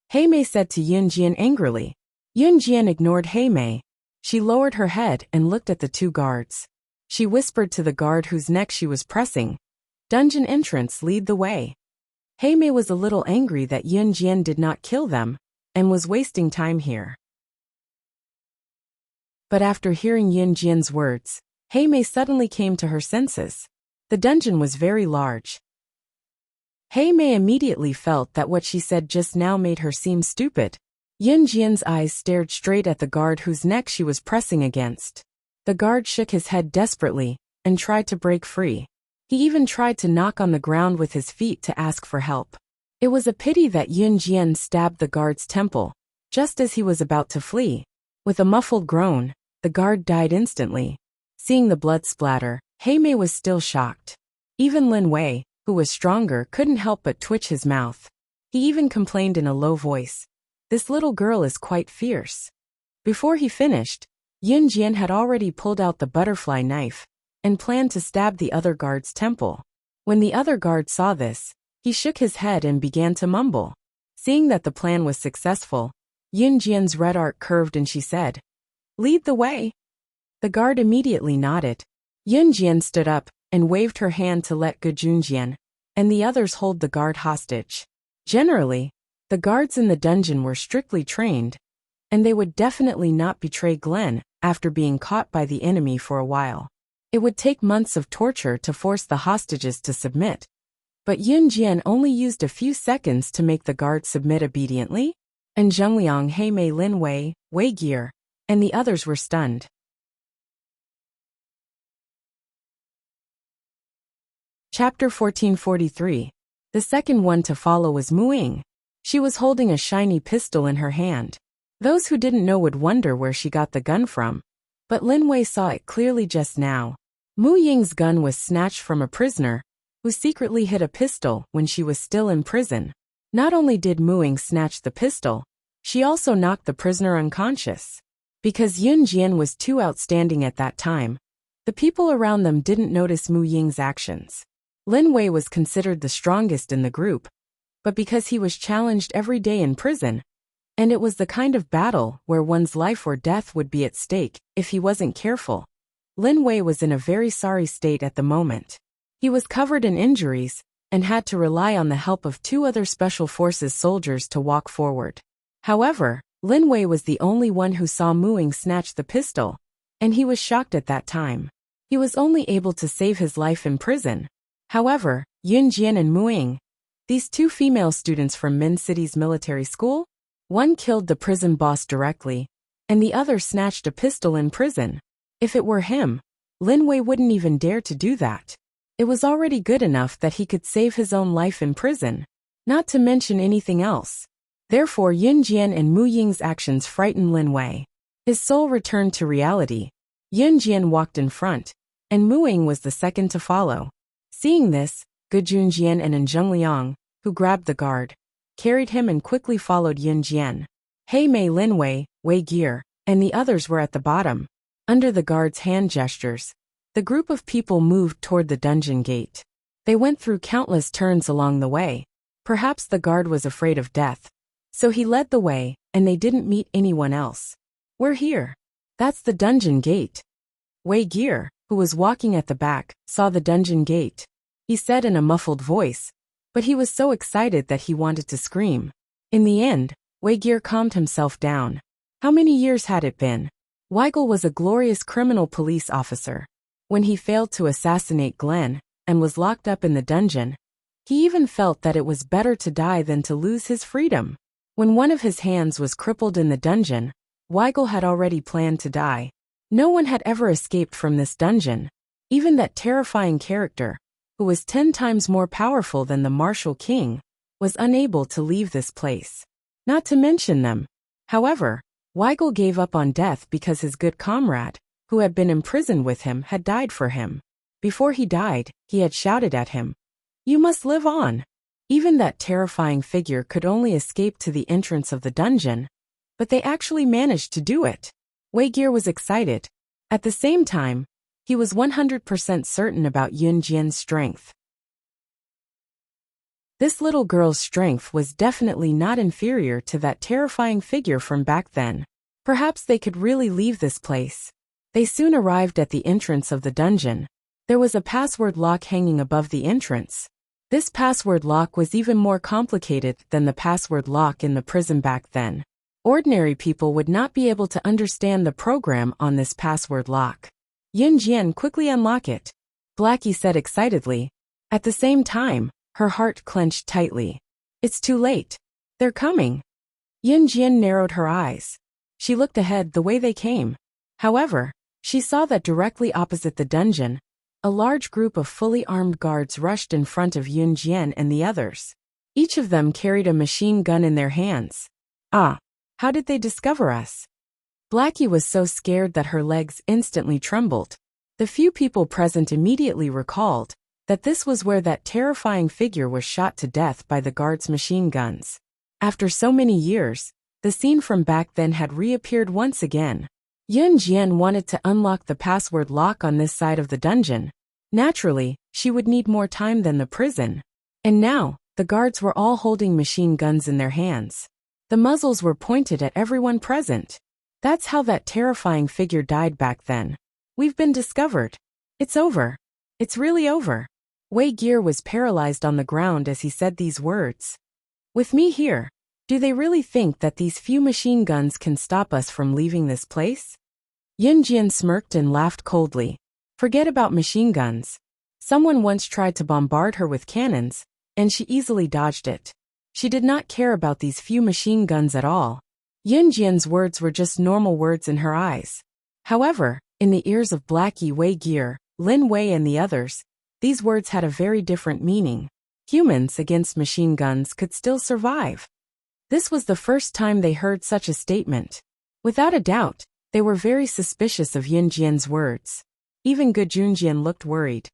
He Mei said to Yun Jian angrily. Yun Jian ignored He Mei. She lowered her head and looked at the 2 guards. She whispered to the guard whose neck she was pressing, "Dungeon entrance, lead the way." He Mei was a little angry that Yun Jian did not kill them and was wasting time here. But after hearing Yun Jian's words, He Mei suddenly came to her senses. The dungeon was very large. He Mei immediately felt that what she said just now made her seem stupid. Yun Jian's eyes stared straight at the guard whose neck she was pressing against. The guard shook his head desperately and tried to break free. He even tried to knock on the ground with his feet to ask for help. It was a pity that Yun Jian stabbed the guard's temple, just as he was about to flee. With a muffled groan, the guard died instantly. Seeing the blood splatter, He Mei was still shocked. Even Lin Wei, who was stronger, couldn't help but twitch his mouth. He even complained in a low voice, "This little girl is quite fierce." Before he finished, Yun Jian had already pulled out the butterfly knife and planned to stab the other guard's temple. When the other guard saw this, he shook his head and began to mumble. Seeing that the plan was successful, Yun Jian's red arc curved and she said, "Lead the way." The guard immediately nodded. Yun Jian stood up and waved her hand to let Gu Junjian and the others hold the guard hostage. Generally, the guards in the dungeon were strictly trained, and they would definitely not betray Glenn after being caught by the enemy for a while. It would take months of torture to force the hostages to submit. But Yun Jian only used a few seconds to make the guards submit obediently, and Zhengliang, He Mei, Lin Wei, Wei Gear, and the others were stunned. Chapter 1443. The second one to follow was Mu Ying. She was holding a shiny pistol in her hand. Those who didn't know would wonder where she got the gun from. But Lin Wei saw it clearly just now. Mu Ying's gun was snatched from a prisoner who secretly hid a pistol when she was still in prison. Not only did Mu Ying snatch the pistol, she also knocked the prisoner unconscious. Because Yun Jian was too outstanding at that time, the people around them didn't notice Mu Ying's actions. Lin Wei was considered the strongest in the group, but because he was challenged every day in prison, and it was the kind of battle where one's life or death would be at stake if he wasn't careful, Lin Wei was in a very sorry state at the moment. He was covered in injuries and had to rely on the help of 2 other Special Forces soldiers to walk forward. However, Lin Wei was the only one who saw Mu Ying snatch the pistol, and he was shocked at that time. He was only able to save his life in prison. However, Yun Jian and Mu Ying, these 2 female students from Min City's military school, one killed the prison boss directly, and the other snatched a pistol in prison. If it were him, Lin Wei wouldn't even dare to do that. It was already good enough that he could save his own life in prison, not to mention anything else. Therefore Yun Jian and Mu Ying's actions frightened Lin Wei. His soul returned to reality. Yun Jian walked in front, and Mu Ying was the second to follow. Seeing this, Gujun Jian and Zheng Liang, who grabbed the guard, carried him and quickly followed Yun Jian. Hei Mei, Lin Wei, Wei Gear, and the others were at the bottom. Under the guard's hand gestures, the group of people moved toward the dungeon gate. They went through countless turns along the way. Perhaps the guard was afraid of death, so he led the way, and they didn't meet anyone else. We're here. That's the dungeon gate. Wei Gear, who was walking at the back, saw the dungeon gate. He said in a muffled voice, but he was so excited that he wanted to scream. In the end, Wei Gear calmed himself down. How many years had it been? Weigel was a glorious criminal police officer. When he failed to assassinate Glenn and was locked up in the dungeon, he even felt that it was better to die than to lose his freedom. When one of his hands was crippled in the dungeon, Weigel had already planned to die. No one had ever escaped from this dungeon. Even that terrifying character, who was 10 times more powerful than the Martial King, was unable to leave this place. Not to mention them. However, Weigel gave up on death because his good comrade, who had been imprisoned with him, had died for him. Before he died, he had shouted at him, "You must live on." Even that terrifying figure could only escape to the entrance of the dungeon, but they actually managed to do it. Wei Gear was excited. At the same time, he was 100% certain about Yun Jian's strength. This little girl's strength was definitely not inferior to that terrifying figure from back then. Perhaps they could really leave this place. They soon arrived at the entrance of the dungeon. There was a password lock hanging above the entrance. This password lock was even more complicated than the password lock in the prison back then. Ordinary people would not be able to understand the program on this password lock. Yun Jian quickly unlocked it. Blackie said excitedly. At the same time, her heart clenched tightly. It's too late. They're coming. Yun Jian narrowed her eyes. She looked ahead the way they came. However, she saw that directly opposite the dungeon, a large group of fully armed guards rushed in front of Yun Jian and the others. Each of them carried a machine gun in their hands. Ah, how did they discover us? Blackie was so scared that her legs instantly trembled. The few people present immediately recalled that this was where that terrifying figure was shot to death by the guards' machine guns. After so many years, the scene from back then had reappeared once again. Yun Jian wanted to unlock the password lock on this side of the dungeon. Naturally, she would need more time than the prison. And now, the guards were all holding machine guns in their hands. The muzzles were pointed at everyone present. That's how that terrifying figure died back then. We've been discovered. It's over. It's really over. Wei Gear was paralyzed on the ground as he said these words. With me here, do they really think that these few machine guns can stop us from leaving this place? Yun Jian smirked and laughed coldly. Forget about machine guns. Someone once tried to bombard her with cannons, and she easily dodged it. She did not care about these few machine guns at all. Yun Jian's words were just normal words in her eyes. However, in the ears of Blackie, Wei Gear, Lin Wei and the others, These words had a very different meaning. Humans against machine guns could still survive. This was the first time they heard such a statement. Without a doubt, they were very suspicious of Yunjian's words. Even Gu Junjian looked worried.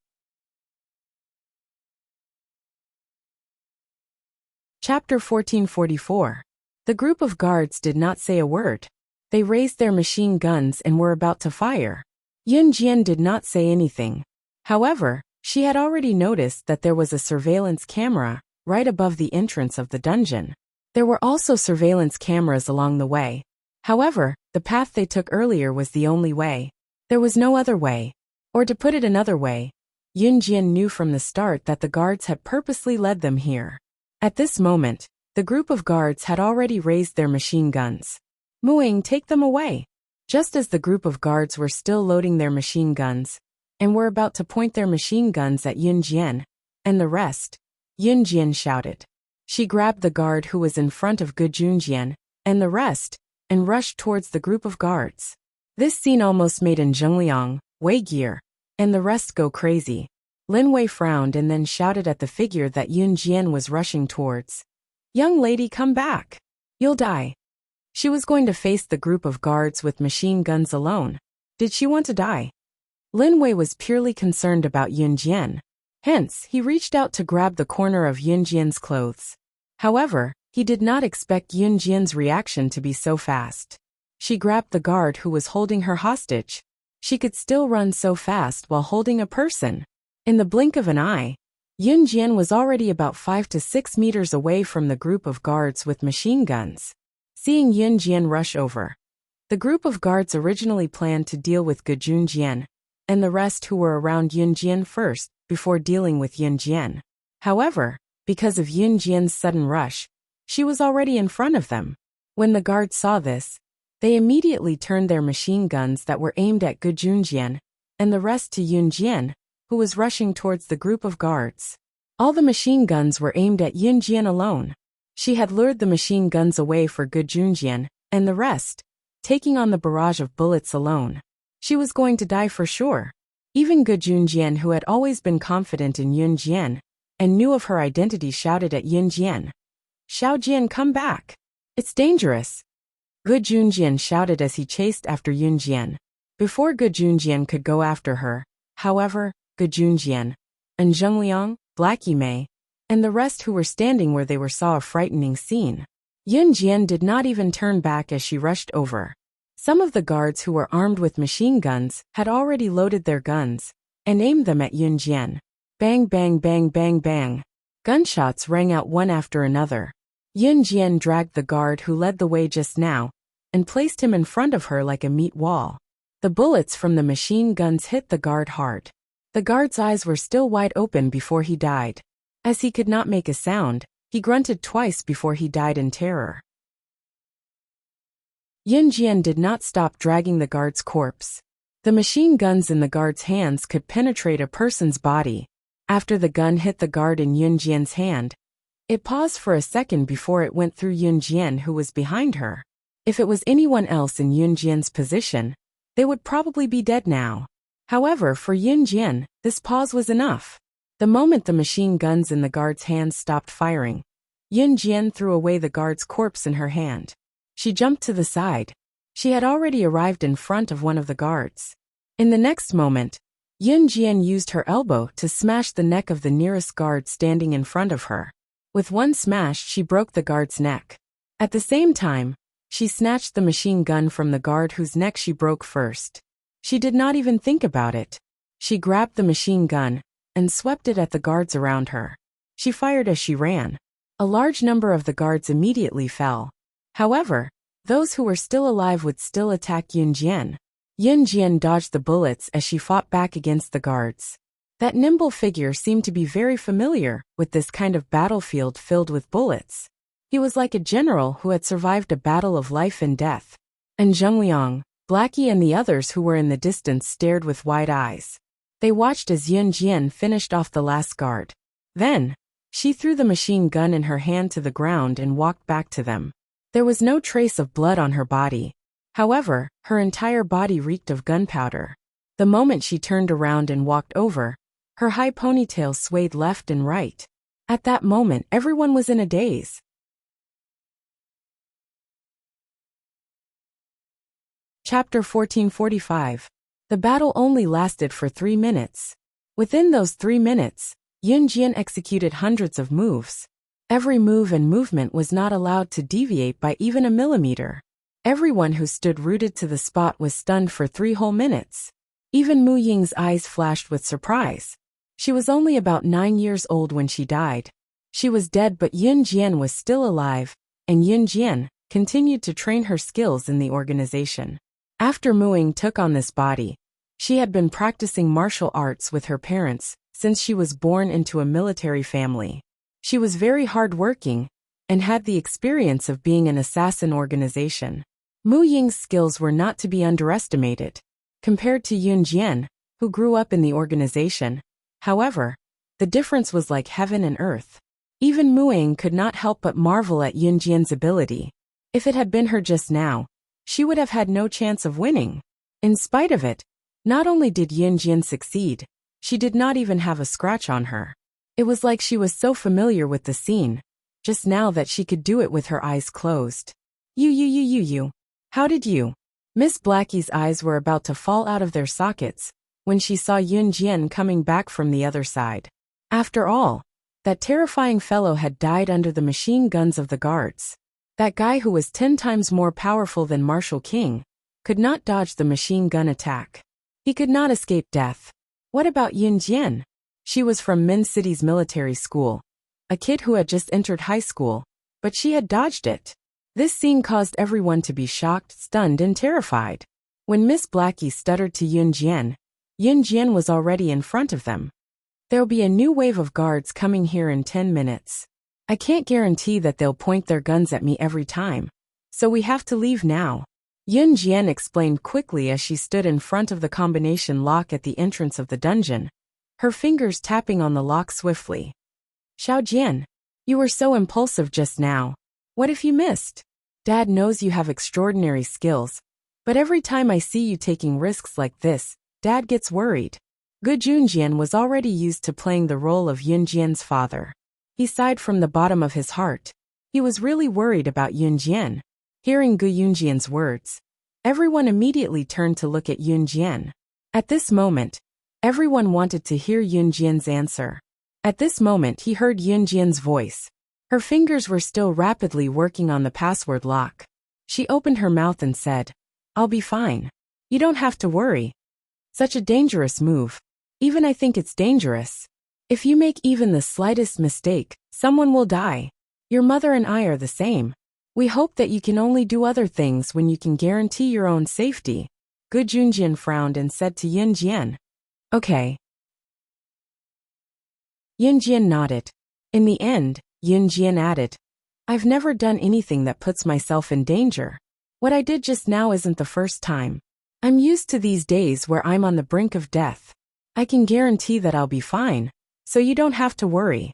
Chapter 1444. The group of guards did not say a word. They raised their machine guns and were about to fire. Yunjian did not say anything. However, she had already noticed that there was a surveillance camera right above the entrance of the dungeon. There were also surveillance cameras along the way. However, the path they took earlier was the only way. There was no other way. Or to put it another way, Yunjian knew from the start that the guards had purposely led them here. At this moment, the group of guards had already raised their machine guns. Muing, take them away. Just as the group of guards were still loading their machine guns, and were about to point their machine guns at Yunjian and the rest, Yunjian shouted. She grabbed the guard who was in front of Gu Junjian and the rest, and rushed towards the group of guards. This scene almost made Zhengliang, Wei Gear, and the rest go crazy. Lin Wei frowned and then shouted at the figure that Yunjian was rushing towards. Young lady, come back. You'll die. She was going to face the group of guards with machine guns alone. Did she want to die? Lin Wei was purely concerned about Yunjian. Hence, he reached out to grab the corner of Yunjian's clothes. However, he did not expect Yunjian's reaction to be so fast. She grabbed the guard who was holding her hostage. She could still run so fast while holding a person. In the blink of an eye, Yunjian was already about 5 to 6 meters away from the group of guards with machine guns. Seeing Yunjian rush over, the group of guards originally planned to deal with Gu Junjian and the rest who were around Yunjian first, before dealing with Yunjian. However, because of Yunjian's sudden rush, she was already in front of them. When the guards saw this, they immediately turned their machine guns that were aimed at Gu Junjian and the rest to Yunjian, who was rushing towards the group of guards. All the machine guns were aimed at Yunjian alone. She had lured the machine guns away for Gu Junjian and the rest, taking on the barrage of bullets alone. She was going to die for sure. Even Gu Junjian, who had always been confident in Yunjian and knew of her identity, shouted at Yunjian. Xiaojian, come back. It's dangerous. Gu Junjian shouted as he chased after Yunjian. Before Gu Junjian could go after her, however, Gu Junjian and Zhengliang, Blackie Mei, and the rest who were standing where they were saw a frightening scene. Yunjian did not even turn back as she rushed over. Some of the guards who were armed with machine guns had already loaded their guns and aimed them at Yunjian. Bang, bang, bang, bang, bang. Gunshots rang out one after another. Yunjian dragged the guard who led the way just now and placed him in front of her like a meat wall. The bullets from the machine guns hit the guard hard. The guard's eyes were still wide open before he died. As he could not make a sound, he grunted twice before he died in terror. Yunjian did not stop dragging the guard's corpse. The machine guns in the guard's hands could penetrate a person's body. After the gun hit the guard in Yunjian's hand, it paused for a second before it went through Yunjian, who was behind her. If it was anyone else in Yunjian's position, they would probably be dead now. However, for Yunjian, this pause was enough. The moment the machine guns in the guard's hands stopped firing, Yunjian threw away the guard's corpse in her hand. She jumped to the side. She had already arrived in front of one of the guards. In the next moment, Yunjian used her elbow to smash the neck of the nearest guard standing in front of her. With one smash, she broke the guard's neck. At the same time, she snatched the machine gun from the guard whose neck she broke first. She did not even think about it. She grabbed the machine gun and swept it at the guards around her. She fired as she ran. A large number of the guards immediately fell. However, those who were still alive would still attack Yunjian. Yunjian dodged the bullets as she fought back against the guards. That nimble figure seemed to be very familiar with this kind of battlefield filled with bullets. He was like a general who had survived a battle of life and death. And Zhengliang, Blackie and the others who were in the distance stared with wide eyes. They watched as Yunjian finished off the last guard. Then, she threw the machine gun in her hand to the ground and walked back to them. There was no trace of blood on her body. However, her entire body reeked of gunpowder. The moment she turned around and walked over, Her high ponytail swayed left and right. At that moment, everyone was in a daze. Chapter 1445. The battle only lasted for 3 minutes. Within those 3 minutes, Yun Jian executed hundreds of moves. Every move and movement was not allowed to deviate by even a millimeter. Everyone who stood rooted to the spot was stunned for 3 whole minutes. Even Mu Ying's eyes flashed with surprise. She was only about 9 years old when she died. She was dead, but Yun Jian was still alive, and Yun Jian continued to train her skills in the organization. After Mu Ying took on this body, she had been practicing martial arts with her parents since she was born into a military family. She was very hardworking and had the experience of being an assassin organization. Mu Ying's skills were not to be underestimated. Compared to Yun Jian, who grew up in the organization, however, the difference was like heaven and earth. Even Mu Ying could not help but marvel at Yun Jian's ability. If it had been her just now, she would have had no chance of winning. In spite of it, not only did Yun Jian succeed, she did not even have a scratch on her. It was like she was so familiar with the scene, just now, that she could do it with her eyes closed. You. How did you? Miss Blackie's eyes were about to fall out of their sockets when she saw Yun Jian coming back from the other side. After all, that terrifying fellow had died under the machine guns of the guards. That guy, who was 10 times more powerful than Marshal King, could not dodge the machine gun attack. He could not escape death. What about Yun Jian? She was from Min City's military school, a kid who had just entered high school, but she had dodged it. This scene caused everyone to be shocked, stunned, and terrified. When Miss Blackie stuttered to Yun Jian was already in front of them. There'll be a new wave of guards coming here in 10 minutes. I can't guarantee that they'll point their guns at me every time, so we have to leave now. Yun Jian explained quickly as she stood in front of the combination lock at the entrance of the dungeon, her fingers tapping on the lock swiftly. Xiao Jian, you were so impulsive just now. What if you missed? Dad knows you have extraordinary skills, but every time I see you taking risks like this, Dad gets worried. Gu Junjian was already used to playing the role of Yun Jian's father. He sighed from the bottom of his heart. He was really worried about Yun Jian. Hearing Gu Junjian's words, everyone immediately turned to look at Yun Jian. At this moment, everyone wanted to hear Yun Jian's answer. At this moment, he heard Yun Jian's voice. Her fingers were still rapidly working on the password lock. She opened her mouth and said, "I'll be fine. You don't have to worry." Such a dangerous move. Even I think it's dangerous. If you make even the slightest mistake, someone will die. Your mother and I are the same. We hope that you can only do other things when you can guarantee your own safety. Gu Junjian frowned and said to Yun Jian, "Okay." Yun Jian nodded. In the end, Yun Jian added, "I've never done anything that puts myself in danger. What I did just now isn't the first time. I'm used to these days where I'm on the brink of death. I can guarantee that I'll be fine, so you don't have to worry."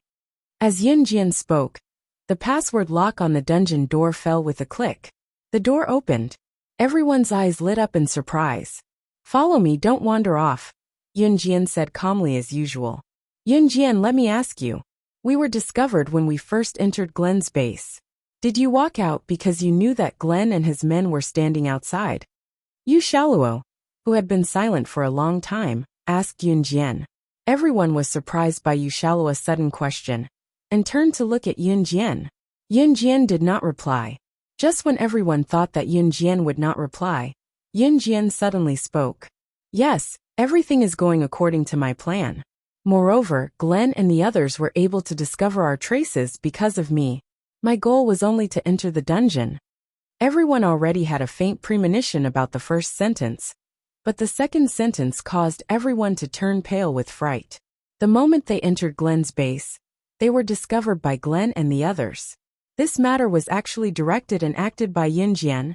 As Yun Jian spoke, the password lock on the dungeon door fell with a click. The door opened. Everyone's eyes lit up in surprise. "Follow me, don't wander off," Yun Jian said calmly as usual. "Yun Jian, let me ask you. We were discovered when we first entered Glenn's base. Did you walk out because you knew that Glenn and his men were standing outside?" Yu Shaluo, who had been silent for a long time, asked Yun Jian. Everyone was surprised by Yu Shaluo's sudden question, and turned to look at Yun Jian. Yun Jian did not reply. Just when everyone thought that Yun Jian would not reply, Yun Jian suddenly spoke. "Yes, everything is going according to my plan. Moreover, Glenn and the others were able to discover our traces because of me. My goal was only to enter the dungeon." Everyone already had a faint premonition about the first sentence, but the second sentence caused everyone to turn pale with fright. The moment they entered Glenn's base, they were discovered by Glenn and the others. This matter was actually directed and acted by Yun Jian.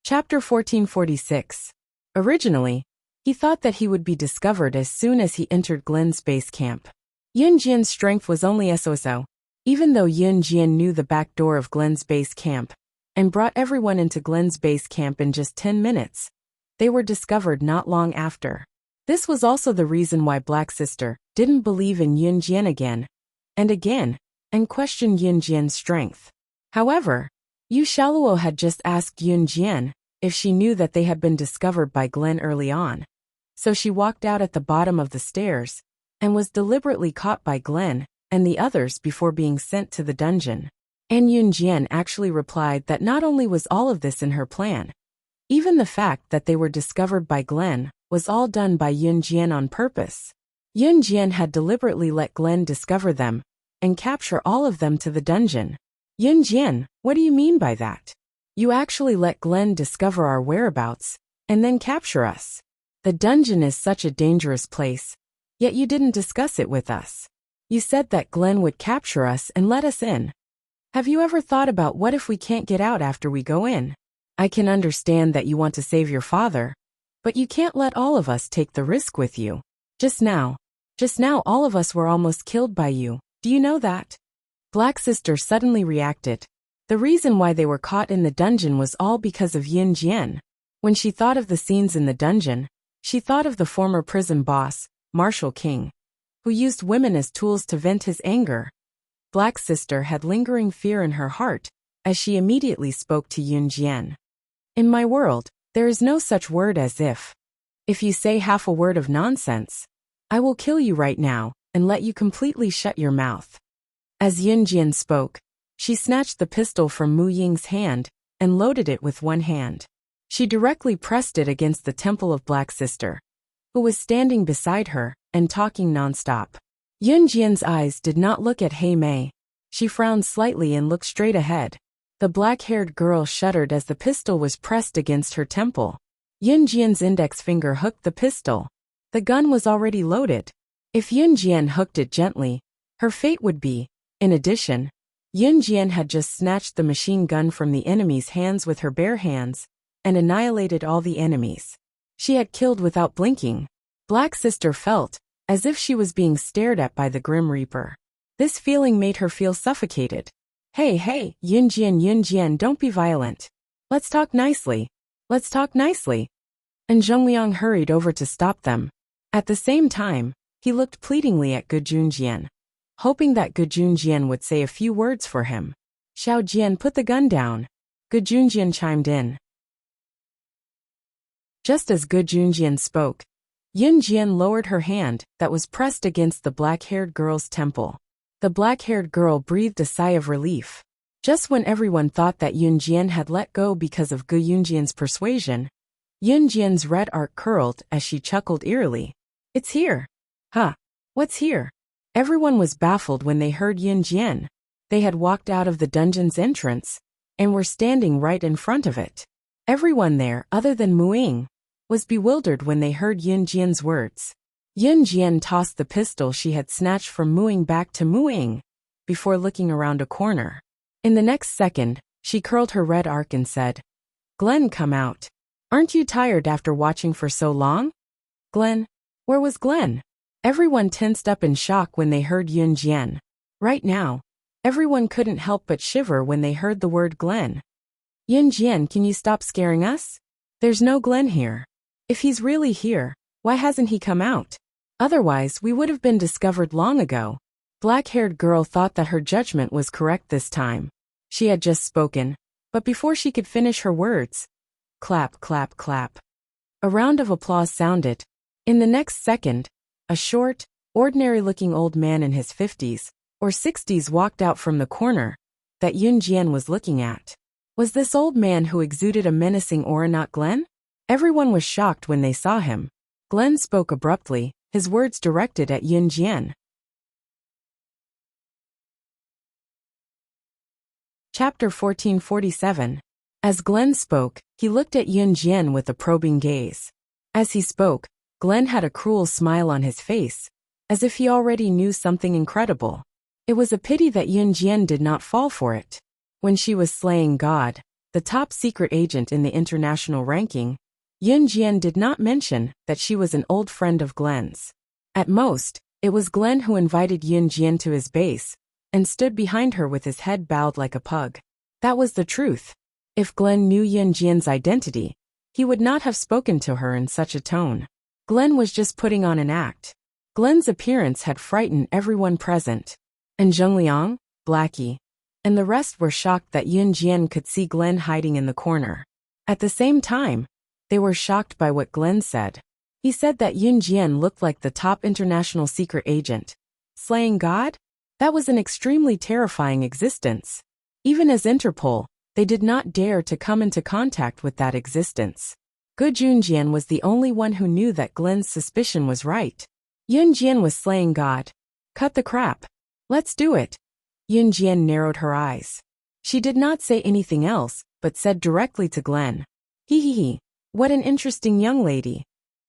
Chapter 1446. Originally, he thought that he would be discovered as soon as he entered Glenn's base camp. Yun Jian's strength was only so. Even though Yun Jian knew the back door of Glenn's base camp, and brought everyone into Glenn's base camp in just 10 minutes, they were discovered not long after. This was also the reason why Black Sister didn't believe in Yun Jian again, and questioned Yun Jian's strength. However, Yu Shaoluo had just asked Yun Jian if she knew that they had been discovered by Glen early on. So she walked out at the bottom of the stairs and was deliberately caught by Glen and the others before being sent to the dungeon. And Yun Jian actually replied that not only was all of this in her plan, even the fact that they were discovered by Glen was all done by Yun Jian on purpose. Yun Jian had deliberately let Glen discover them and capture all of them to the dungeon. Yun Jian, what do you mean by that? You actually let Glen discover our whereabouts and then capture us. The dungeon is such a dangerous place, yet you didn't discuss it with us. You said that Glen would capture us and let us in. Have you ever thought about what if we can't get out after we go in? I can understand that you want to save your father, but you can't let all of us take the risk with you. Just now all of us were almost killed by you. Do you know that? Black Sister suddenly reacted. The reason why they were caught in the dungeon was all because of Yun Jian. When she thought of the scenes in the dungeon, she thought of the former prison boss, Marshal King, who used women as tools to vent his anger. Black Sister had lingering fear in her heart as she immediately spoke to Yun Jian. In my world, there is no such word as if. If you say half a word of nonsense, I will kill you right now and let you completely shut your mouth. As Yun Jian spoke, she snatched the pistol from Mu Ying's hand and loaded it with one hand. She directly pressed it against the temple of Black Sister, who was standing beside her and talking nonstop. Yun Jian's eyes did not look at Hei Mei. She frowned slightly and looked straight ahead. The black-haired girl shuddered as the pistol was pressed against her temple. Yun Jian's index finger hooked the pistol. The gun was already loaded. If Yun Jian hooked it gently, her fate would be. In addition, Yun Jian had just snatched the machine gun from the enemy's hands with her bare hands and annihilated all the enemies. She had killed without blinking. Black Sister felt as if she was being stared at by the Grim Reaper. This feeling made her feel suffocated. Hey, Yun Jian, don't be violent. Let's talk nicely. And Zheng Liang hurried over to stop them. At the same time, he looked pleadingly at Gu Junjian, hoping that Gu Junjian would say a few words for him. Xiao Jian, put the gun down. Gu Junjian chimed in. Just as Gu Junjian spoke, Yun Jian lowered her hand that was pressed against the black-haired girl's temple. The black-haired girl breathed a sigh of relief. Just when everyone thought that Yun Jian had let go because of Gu Junjian's persuasion, Yun Jian's red arc curled as she chuckled eerily. It's here. Huh? What's here? Everyone was baffled when they heard Yun Jian. They had walked out of the dungeon's entrance and were standing right in front of it. Everyone there, other than Mu Ying, was bewildered when they heard Yun Jian's words. Yun Jian tossed the pistol she had snatched from Mu Ying back to Mu Ying before looking around a corner. In the next second, she curled her red arc and said, Glen, come out. Aren't you tired after watching for so long? Glen? Where was Glen? Everyone tensed up in shock when they heard Yun Jian. Right now, everyone couldn't help but shiver when they heard the word Glen. Yun Jian, can you stop scaring us? There's no Glen here. If he's really here, why hasn't he come out? Otherwise, we would have been discovered long ago. Black-haired girl thought that her judgment was correct this time. She had just spoken, but before she could finish her words, clap, clap, clap. A round of applause sounded. In the next second, a short, ordinary-looking old man in his 50s or 60s walked out from the corner that Yun Jian was looking at. Was this old man who exuded a menacing aura not Glen? Everyone was shocked when they saw him. Glen spoke abruptly, his words directed at Yun Jian. Chapter 1447. As Glen spoke, he looked at Yun Jian with a probing gaze. As he spoke, Glen had a cruel smile on his face, as if he already knew something incredible. It was a pity that Yun Jian did not fall for it. When she was slaying God, the top secret agent in the international ranking, Yun Jian did not mention that she was an old friend of Glen's. At most, it was Glen who invited Yun Jian to his base and stood behind her with his head bowed like a pug. That was the truth. If Glen knew Yun Jian's identity, He would not have spoken to her in such a tone. Glenn was just putting on an act. Glenn's appearance had frightened everyone present. And Zhengliang, Blackie, and the rest were shocked that Yun Jian could see Glenn hiding in the corner. At the same time, they were shocked by what Glenn said. He said that Yun Jian looked like the top international secret agent. Slaying God? That was an extremely terrifying existence. Even as Interpol, they did not dare to come into contact with that existence. Gu Junjian was the only one who knew that Glenn's suspicion was right. Yun Jian was slaying God. Cut the crap. Let's do it. Yun Jian narrowed her eyes. She did not say anything else, but said directly to Glenn. Hee. What an interesting young lady.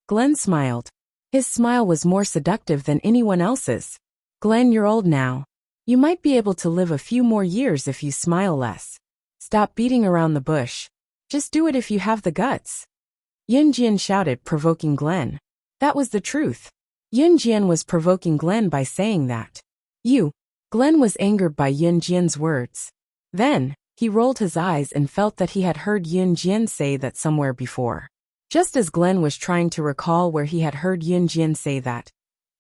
Glenn smiled. His smile was more seductive than anyone else's. Glenn, you're old now. You might be able to live a few more years if you smile less. Stop beating around the bush. Just do it if you have the guts. Yun Jian shouted, provoking Glenn. That was the truth. Yun Jian was provoking Glenn by saying that. You. Glenn was angered by Yun Jian's words. Then, he rolled his eyes and felt that he had heard Yun Jian say that somewhere before. Just as Glenn was trying to recall where he had heard Yun Jian say that,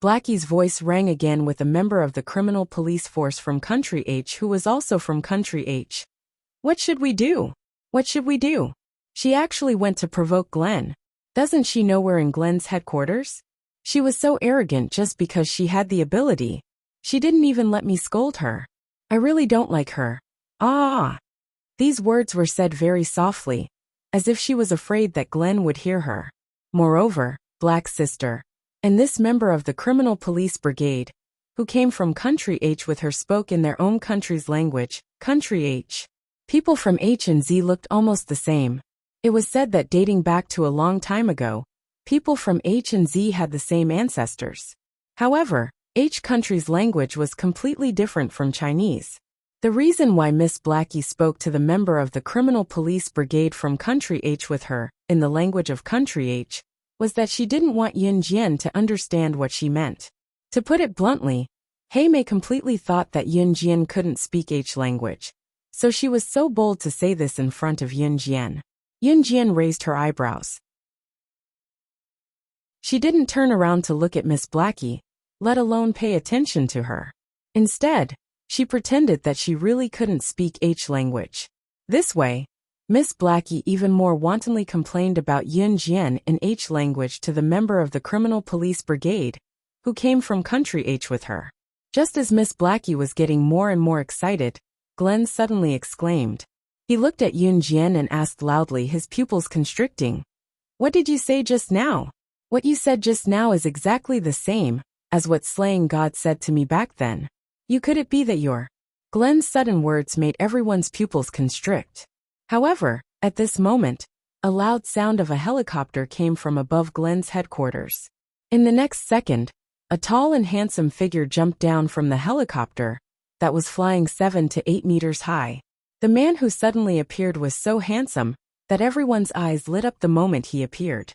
Blackie's voice rang again with a member of the criminal police force from Country H who was also from Country H. What should we do? What should we do? She actually went to provoke Glenn. Doesn't she know we're in Glenn's headquarters? She was so arrogant just because she had the ability. She didn't even let me scold her. I really don't like her. Ah! These words were said very softly, as if she was afraid that Glenn would hear her. Moreover, Black's sister, and this member of the criminal police brigade, who came from Country H with her, spoke in their own country's language, Country H. People from H and Z looked almost the same. It was said that dating back to a long time ago, people from H and Z had the same ancestors. However, H country's language was completely different from Chinese. The reason why Miss Blackie spoke to the member of the criminal police brigade from Country H with her, in the language of Country H, was that she didn't want Yun Jian to understand what she meant. To put it bluntly, Hei Mei completely thought that Yun Jian couldn't speak H language, so she was so bold to say this in front of Yun Jian. Yun Jian raised her eyebrows. She didn't turn around to look at Miss Blackie, let alone pay attention to her. Instead, she pretended that she really couldn't speak H language. This way, Miss Blackie even more wantonly complained about Yun Jian in H language to the member of the criminal police brigade, who came from Country H with her. Just as Miss Blackie was getting more and more excited, Glenn suddenly exclaimed. He looked at Yun Jian and asked loudly, his pupils constricting. What did you say just now? What you said just now is exactly the same as what slaying God said to me back then. Could it be that your... Glenn's sudden words made everyone's pupils constrict. However, at this moment, a loud sound of a helicopter came from above Glenn's headquarters. In the next second, a tall and handsome figure jumped down from the helicopter that was flying 7 to 8 meters high. The man who suddenly appeared was so handsome that everyone's eyes lit up the moment he appeared.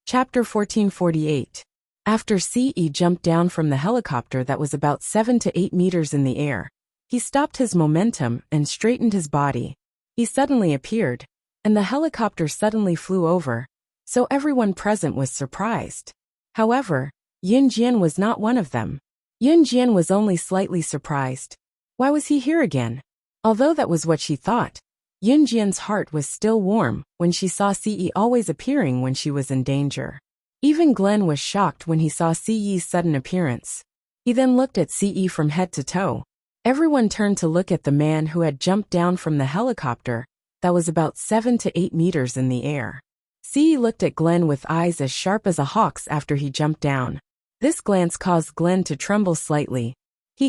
Chapter 1448. After CE jumped down from the helicopter that was about 7 to 8 meters in the air, he stopped his momentum and straightened his body. He suddenly appeared, and the helicopter suddenly flew over, so everyone present was surprised. However, Yun Jian was not one of them. Yun Jian was only slightly surprised. Why was he here again? Although that was what she thought, Yun Jian's heart was still warm when she saw CE always appearing when she was in danger. Even Glenn was shocked when he saw CE's sudden appearance. He then looked at CE from head to toe. Everyone turned to look at the man who had jumped down from the helicopter that was about 7 to 8 meters in the air. CE looked at Glenn with eyes as sharp as a hawk's after he jumped down. This glance caused Glenn to tremble slightly.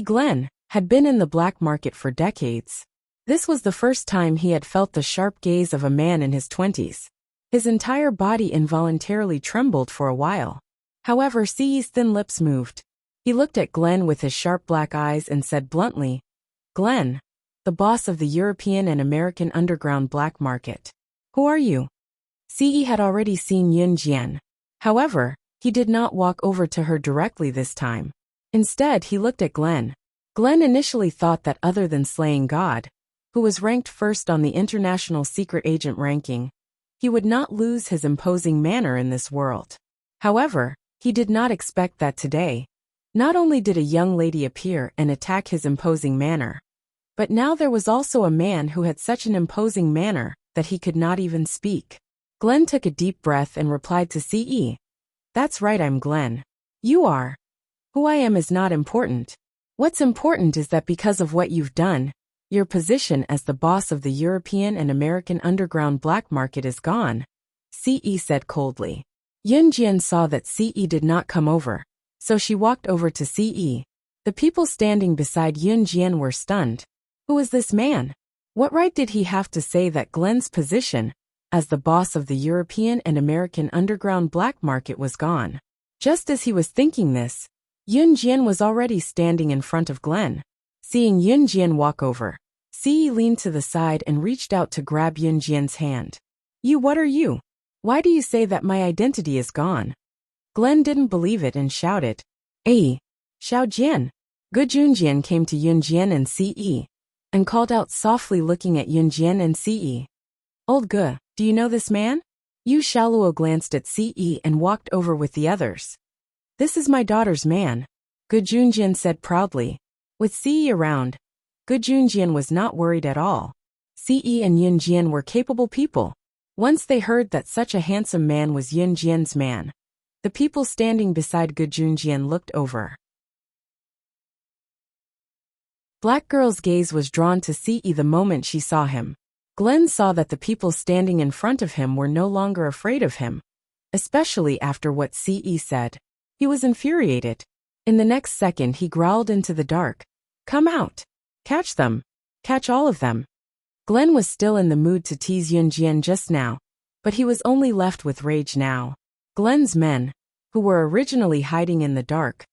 Glenn, had been in the black market for decades. This was the first time he had felt the sharp gaze of a man in his 20s. His entire body involuntarily trembled for a while. However, CE's thin lips moved. He looked at Glenn with his sharp black eyes and said bluntly, Glenn, the boss of the European and American underground black market. Who are you? CE had already seen Yun Jian. However, he did not walk over to her directly this time. Instead, he looked at Glenn. Glenn initially thought that other than slaying God, who was ranked first on the International Secret Agent ranking. He would not lose his imposing manner in this world. However, he did not expect that today. Not only did a young lady appear and attack his imposing manner, but now there was also a man who had such an imposing manner that he could not even speak. Glenn took a deep breath and replied to CE. That's right, I'm Glenn. You are. Who I am is not important. What's important is that because of what you've done, your position as the boss of the European and American underground black market is gone, CE said coldly. Yunjian saw that CE did not come over, so she walked over to CE. The people standing beside Yunjian were stunned. Who is this man? What right did he have to say that Glenn's position as the boss of the European and American underground black market was gone? Just as he was thinking this, Yunjian was already standing in front of Glenn. Seeing Yunjian walk over, CE leaned to the side and reached out to grab Yunjian's hand. What are you? Why do you say that my identity is gone? Glenn didn't believe it and shouted, Hey, Xiao Jian. Good Yunjian came to Yunjian and CE and called out softly, looking at Yunjian and CE. Old Ge, do you know this man? Yu Shaluo glanced at CE and walked over with the others. This is my daughter's man, Ge Junjian said proudly. With CE around, Ge Junjian was not worried at all. CE and Yunjian were capable people. Once they heard that such a handsome man was Yunjian's man, the people standing beside Ge Junjian looked over. Black girl's gaze was drawn to CE the moment she saw him. Glenn saw that the people standing in front of him were no longer afraid of him, especially after what CE said. He was infuriated. In the next second he growled into the dark. Come out! Catch them! Catch all of them! Glenn was still in the mood to tease Yunjian just now, but he was only left with rage now. Glenn's men, who were originally hiding in the dark,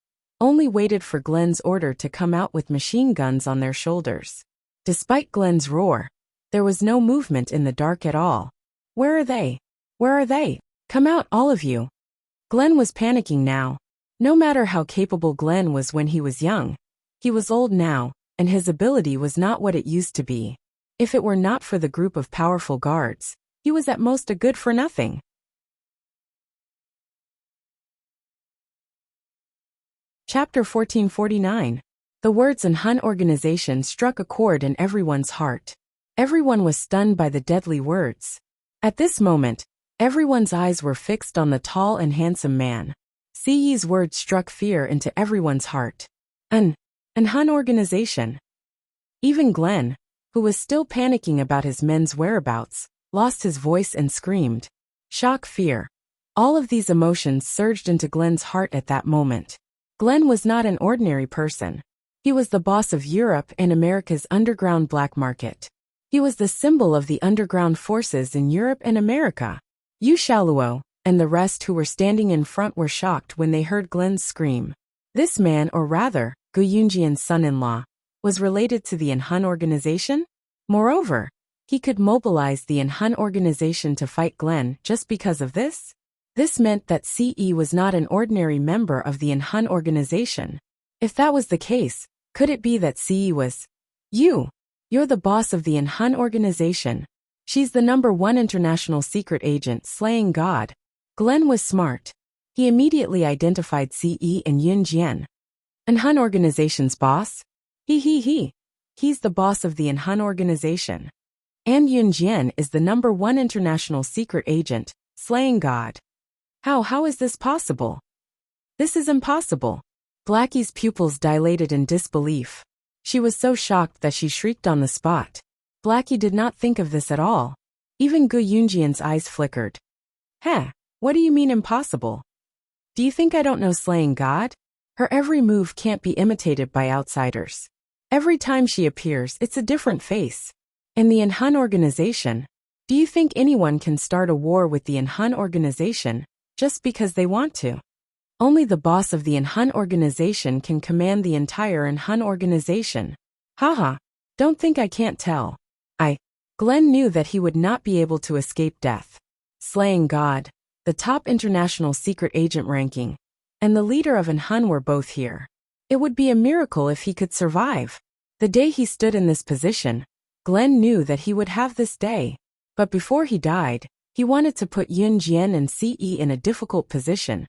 only waited for Glenn's order to come out with machine guns on their shoulders. Despite Glenn's roar, there was no movement in the dark at all. Where are they? Where are they? Come out, all of you! Glenn was panicking now. No matter how capable Glenn was when he was young, he was old now, and his ability was not what it used to be. If it were not for the group of powerful guards, he was at most a good for nothing. Chapter 1449. The words and Hun organization struck a chord in everyone's heart. Everyone was stunned by the deadly words. At this moment, everyone's eyes were fixed on the tall and handsome man. CE's words struck fear into everyone's heart. An Hun organization. Even Glenn, who was still panicking about his men's whereabouts, lost his voice and screamed. Shock, fear. All of these emotions surged into Glenn's heart at that moment. Glenn was not an ordinary person. He was the boss of Europe and America's underground black market. He was the symbol of the underground forces in Europe and America. Yu Shaluo and the rest who were standing in front were shocked when they heard Glenn's scream. This man, or rather, Ge Yunjian's son-in-law, was related to the Hun organization? Moreover, he could mobilize the Hun organization to fight Glenn just because of this? This meant that CE was not an ordinary member of the Hun organization. If that was the case, could it be that CE was, You're the boss of the Hun organization. She's the #1 international secret agent slaying God. Glenn was smart. He immediately identified CE and Yunjian. Hun organization's boss? He's the boss of the Hun organization. And Yunjian is the #1 international secret agent, slaying God. How is this possible? This is impossible. Blackie's pupils dilated in disbelief. She was so shocked that she shrieked on the spot. Blackie did not think of this at all. Even Ge Yunjian's eyes flickered. What do you mean impossible? Do you think I don't know slaying God? Her every move can't be imitated by outsiders. Every time she appears, it's a different face. And the Hun organization? Do you think anyone can start a war with the Hun organization just because they want to? Only the boss of the Hun organization can command the entire Hun organization. Don't think I can't tell. Glenn knew that he would not be able to escape death. Slaying God, the top international secret agent ranking, and the leader of Hun were both here. It would be a miracle if he could survive. The day he stood in this position, Glenn knew that he would have this day. But before he died, he wanted to put Yun Jian and Ce in a difficult position,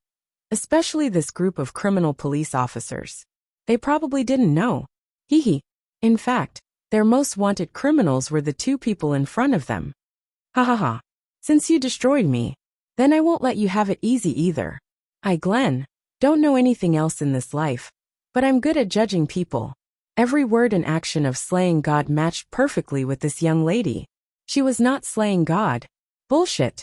especially this group of criminal police officers. They probably didn't know. Hee. In fact, their most wanted criminals were the two people in front of them. Ha ha ha. Since you destroyed me, then I won't let you have it easy either. I, Glenn, don't know anything else in this life, but I'm good at judging people. Every word and action of slaying God matched perfectly with this young lady. She was not slaying God. Bullshit.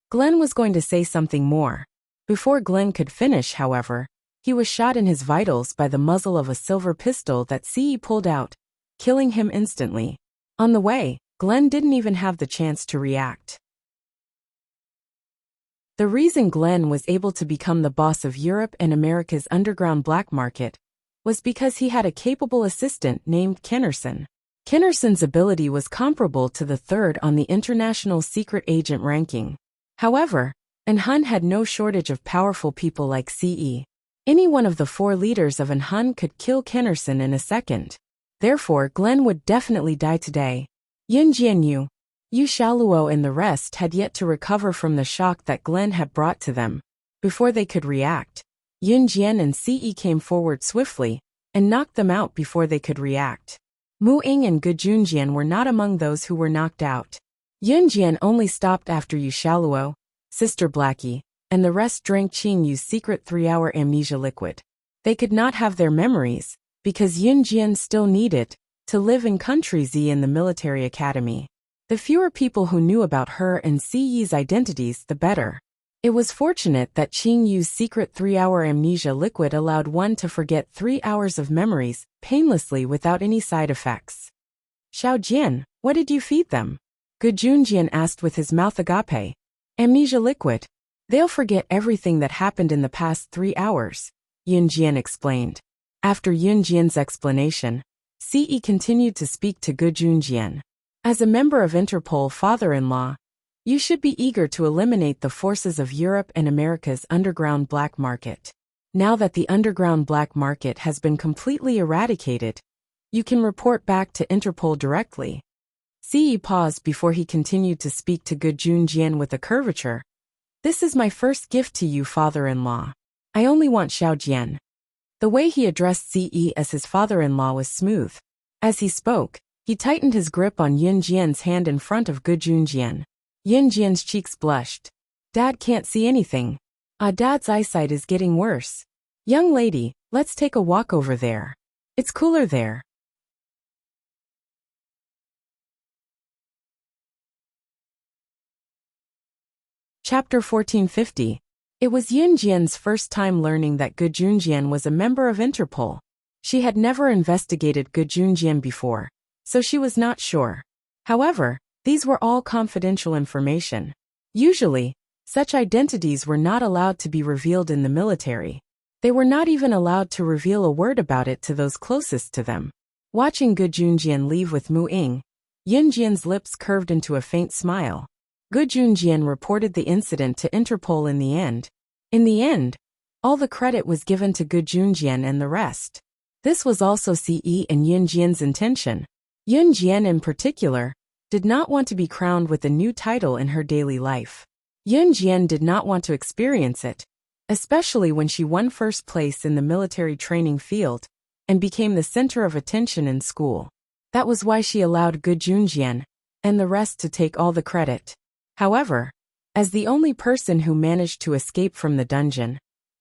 Glenn was going to say something more. Before Glenn could finish, however, he was shot in his vitals by the muzzle of a silver pistol that Ce pulled out, killing him instantly. On the way, Glenn didn't even have the chance to react. The reason Glenn was able to become the boss of Europe and America's underground black market was because he had a capable assistant named Kennerson. Kennerson's ability was comparable to the third on the international secret agent ranking. However, Hun had no shortage of powerful people like Ce. Any one of the four leaders of Hun could kill Kennerson in a second. Therefore, Glenn would definitely die today. Yun Jianyu, Yu Xiaoluo and the rest had yet to recover from the shock that Glenn had brought to them. Before they could react, Yun Jian and Ce came forward swiftly and knocked them out before they could react. Mu Ying and Gu Junjian were not among those who were knocked out. Yun Jian only stopped after Yu Xiaoluo, Sister Blackie, and the rest drank Qing Yu's secret 3-hour amnesia liquid. They could not have their memories, because Yun Jian still needed to live in Country Z in the military academy. The fewer people who knew about her and Ce's identities, the better. It was fortunate that Qing Yu's secret 3-hour amnesia liquid allowed one to forget 3 hours of memories painlessly without any side effects. Xiao Jian, what did you feed them? Gu Junjian asked with his mouth agape. Amnesia liquid. They'll forget everything that happened in the past 3 hours, Yun Jian explained. After Yun Jian's explanation, Ce continued to speak to Gu Junjian. As a member of Interpol father-in-law, you should be eager to eliminate the forces of Europe and America's underground black market. Now that the underground black market has been completely eradicated, you can report back to Interpol directly. Ce paused before he continued to speak to Gu Junjian with a curvature. This is my first gift to you, father-in-law. I only want Xiao Jian. The way he addressed Ce as his father-in-law was smooth. As he spoke, he tightened his grip on Yun Jian's hand in front of Gu Junjian. Yun Jian's cheeks blushed. Dad can't see anything. Dad's eyesight is getting worse. Young lady, let's take a walk over there. It's cooler there. Chapter 1450. It was Yun Jian's first time learning that Gu Junjian was a member of Interpol. She had never investigated Gu Junjian before, so she was not sure. However, these were all confidential information. Usually, such identities were not allowed to be revealed in the military. They were not even allowed to reveal a word about it to those closest to them. Watching Gu Junjian leave with Mu Ying, Yun Jian's lips curved into a faint smile. Gu Junjian reported the incident to Interpol in the end. In the end, all the credit was given to Gu Junjian and the rest. This was also Ce and Yun Jian's intention. Yun Jian in particular did not want to be crowned with a new title in her daily life. Yun Jian did not want to experience it, especially when she won first place in the military training field and became the center of attention in school. That was why she allowed Gu Junjian and the rest to take all the credit. However, as the only person who managed to escape from the dungeon,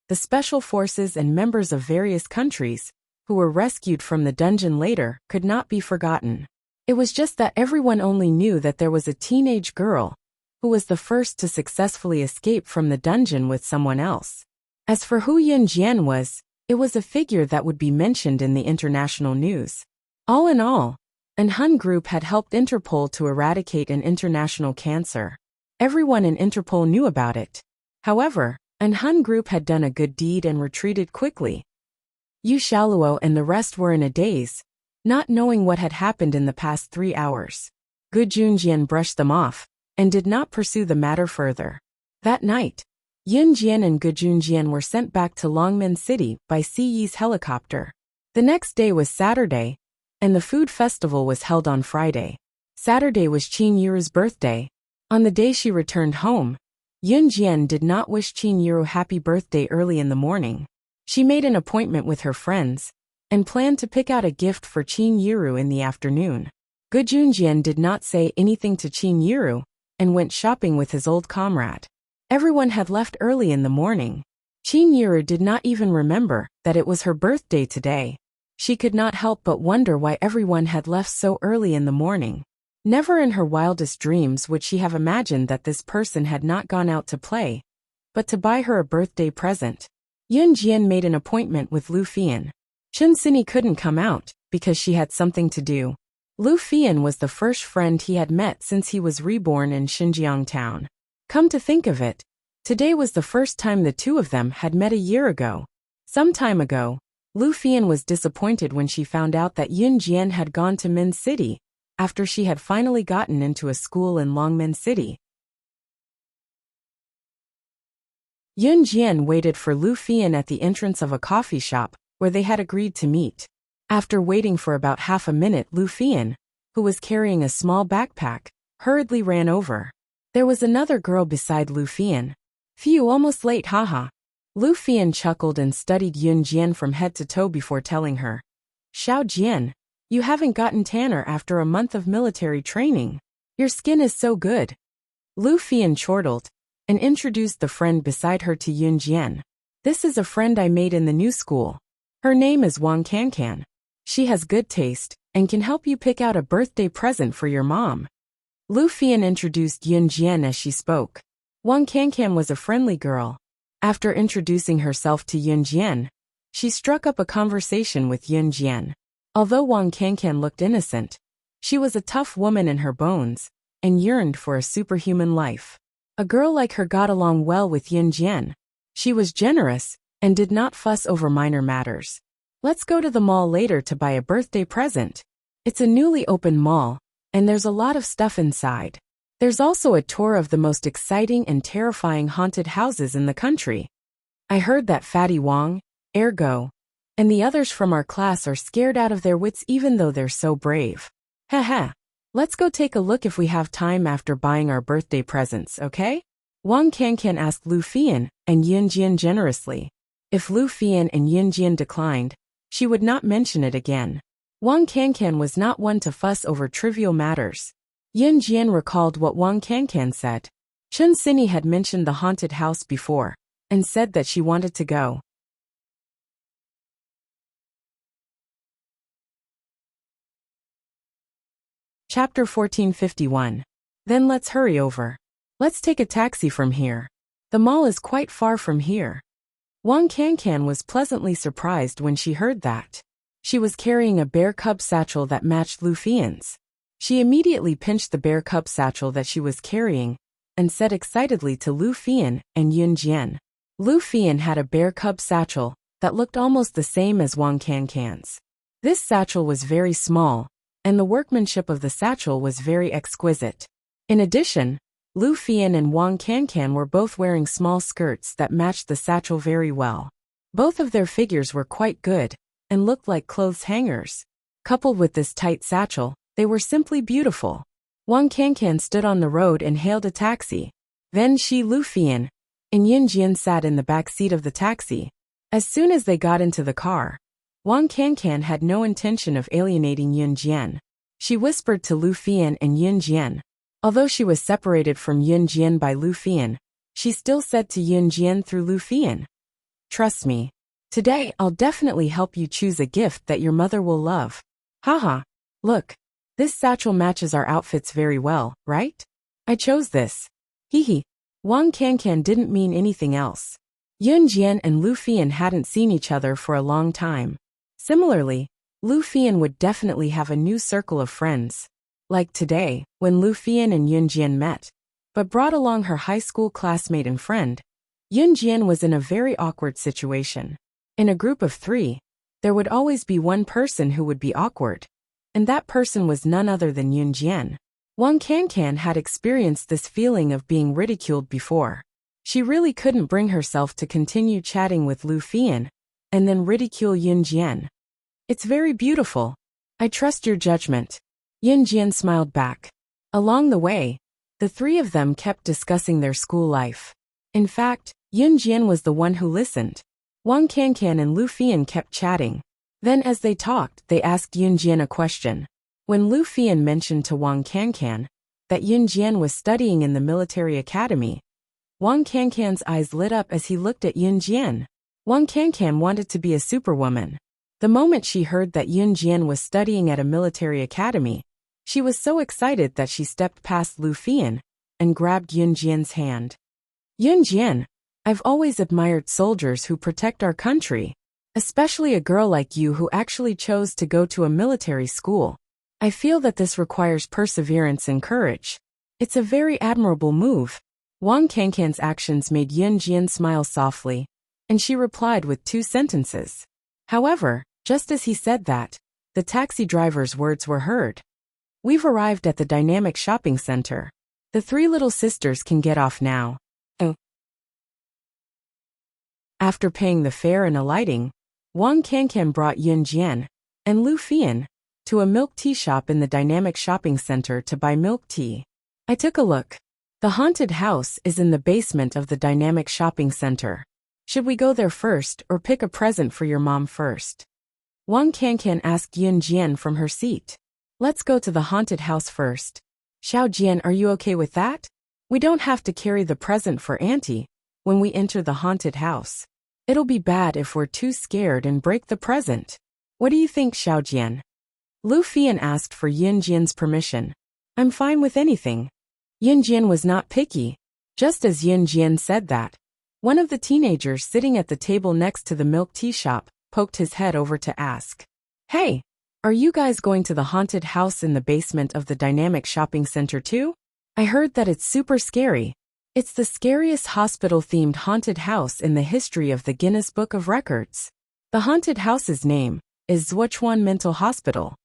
the special forces and members of various countries who were rescued from the dungeon later could not be forgotten. It was just that everyone only knew that there was a teenage girl who was the first to successfully escape from the dungeon with someone else. As for who Yun Jian was, it was a figure that would be mentioned in the international news. All in all, an Hun group had helped Interpol to eradicate an international cancer. Everyone in Interpol knew about it. However, an Hun group had done a good deed and retreated quickly. Yu Xiaoluo and the rest were in a daze, not knowing what had happened in the past 3 hours. Gu Junjian brushed them off and did not pursue the matter further. That night, Yun Jian and Gu Junjian were sent back to Longmen City by Ce's helicopter. The next day was Saturday, and the food festival was held on Friday. Saturday was Qin Yiru's birthday. On the day she returned home, Yun Jian did not wish Qin Yiru happy birthday early in the morning. She made an appointment with her friends and planned to pick out a gift for Qin Yiru in the afternoon. Gu Junjian did not say anything to Qin Yiru and went shopping with his old comrade. Everyone had left early in the morning. Qin Yiru did not even remember that it was her birthday today. She could not help but wonder why everyone had left so early in the morning. Never in her wildest dreams would she have imagined that this person had not gone out to play, but to buy her a birthday present. Yun Jian made an appointment with Lu Fian. Chun Sini couldn't come out because she had something to do. Lu Fian was the first friend he had met since he was reborn in Xinjiang town. Come to think of it, today was the first time the two of them had met a year ago. Some time ago, Lu Fian was disappointed when she found out that Yun Jian had gone to Min City after she had finally gotten into a school in Longmen City. Yun Jian waited for Lu Fian at the entrance of a coffee shop where they had agreed to meet. After waiting for about half a minute, Lu Fian, who was carrying a small backpack, hurriedly ran over. There was another girl beside Lu Fian. Phew, almost late, haha. Lu Fian chuckled and studied Yun Jian from head to toe before telling her. Xiao Jian, you haven't gotten tanner after a month of military training. Your skin is so good. Lu Fian chortled and introduced the friend beside her to Yun Jian. This is a friend I made in the new school. Her name is Wang Cancan. She has good taste and can help you pick out a birthday present for your mom. Lu Fian introduced Yun Jian as she spoke. Wang Cancan was a friendly girl. After introducing herself to Yun Jian, she struck up a conversation with Yun Jian. Although Wang Cancan looked innocent, she was a tough woman in her bones and yearned for a superhuman life. A girl like her got along well with Yun Jian. She was generous and did not fuss over minor matters. Let's go to the mall later to buy a birthday present. It's a newly opened mall, and there's a lot of stuff inside. There's also a tour of the most exciting and terrifying haunted houses in the country. I heard that Fatty Wong, Ergo, and the others from our class are scared out of their wits even though they're so brave. Haha. Let's go take a look if we have time after buying our birthday presents, okay? Wang Cancan asked Lu Fian and Yun Jian generously. If Lu Fian and Yun Jian declined, she would not mention it again. Wang Cancan was not one to fuss over trivial matters. Yun Jian recalled what Wang Cancan said. Chun Sini had mentioned the haunted house before, and said that she wanted to go. Chapter 1451. Then let's hurry over. Let's take a taxi from here. The mall is quite far from here. Wang Cancan was pleasantly surprised when she heard that. She was carrying a bear cub satchel that matched Lu Fian's. She immediately pinched the bear cub satchel that she was carrying and said excitedly to Lu Fian and Yun Jian. Lu Fian had a bear cub satchel that looked almost the same as Wang Cancan's. This satchel was very small, and the workmanship of the satchel was very exquisite. In addition, Lu Fian and Wang Cancan were both wearing small skirts that matched the satchel very well. Both of their figures were quite good and looked like clothes hangers. Coupled with this tight satchel, they were simply beautiful. Wang Cancan stood on the road and hailed a taxi. Then Lu Fian and Yun Jian sat in the back seat of the taxi. As soon as they got into the car, Wang Cancan had no intention of alienating Yun Jian. She whispered to Lu Fian and Yun Jian. Although she was separated from Yun Jian by Lu Fian, she still said to Yun Jian through Lu Fian, "Trust me. Today I'll definitely help you choose a gift that your mother will love. Haha. Look, this satchel matches our outfits very well, right? I chose this. Hehe." Wang Cancan didn't mean anything else. Yun Jian and Lu Fian hadn't seen each other for a long time. Similarly, Lu Fian would definitely have a new circle of friends. Like today, when Lu Fian and Yun Jian met, but brought along her high school classmate and friend, Yun Jian was in a very awkward situation. In a group of 3, there would always be one person who would be awkward, and that person was none other than Yun Jian. Wang Cancan had experienced this feeling of being ridiculed before. She really couldn't bring herself to continue chatting with Lu Fian and then ridicule Yun Jian. "It's very beautiful. I trust your judgment. Yun Jian smiled back. Along the way, the three of them kept discussing their school life. In fact, Yun Jian was the one who listened. Wang Cancan and Lu Fian kept chatting. Then as they talked, they asked Yun Jian a question. When Lu Fian mentioned to Wang Cancan that Yun Jian was studying in the military academy, Wang Cancan's eyes lit up as he looked at Yun Jian. Wang Cancan wanted to be a superwoman. The moment she heard that Yun Jian was studying at a military academy, she was so excited that she stepped past Lu Fian and grabbed Yun Jian's hand. Yun Jian, I've always admired soldiers who protect our country, especially a girl like you who actually chose to go to a military school. I feel that this requires perseverance and courage. It's a very admirable move. Wang Cancan's actions made Yun Jian smile softly, and she replied with 2 sentences. However, just as he said that, the taxi driver's words were heard. We've arrived at the dynamic shopping center. The 3 little sisters can get off now. Oh. After paying the fare and alighting, Wang Cancan brought Yun Jian and Lu Fian to a milk tea shop in the dynamic shopping center to buy milk tea. I took a look. The haunted house is in the basement of the dynamic shopping center. Should we go there first or pick a present for your mom first? Wang Cancan asked Yun Jian from her seat. Let's go to the haunted house first. Xiao Jian, are you okay with that? We don't have to carry the present for Auntie when we enter the haunted house. It'll be bad if we're too scared and break the present. What do you think, Xiao Jian? Lu Fian asked for Yun Jian's permission. I'm fine with anything. Yun Jian was not picky. Just as Yun Jian said that, one of the teenagers sitting at the table next to the milk tea shop poked his head over to ask, Hey, are you guys going to the haunted house in the basement of the dynamic shopping center too? I heard that it's super scary. It's the scariest hospital-themed haunted house in the history of the Guinness Book of Records. The haunted house's name is Zhuochuan Mental Hospital.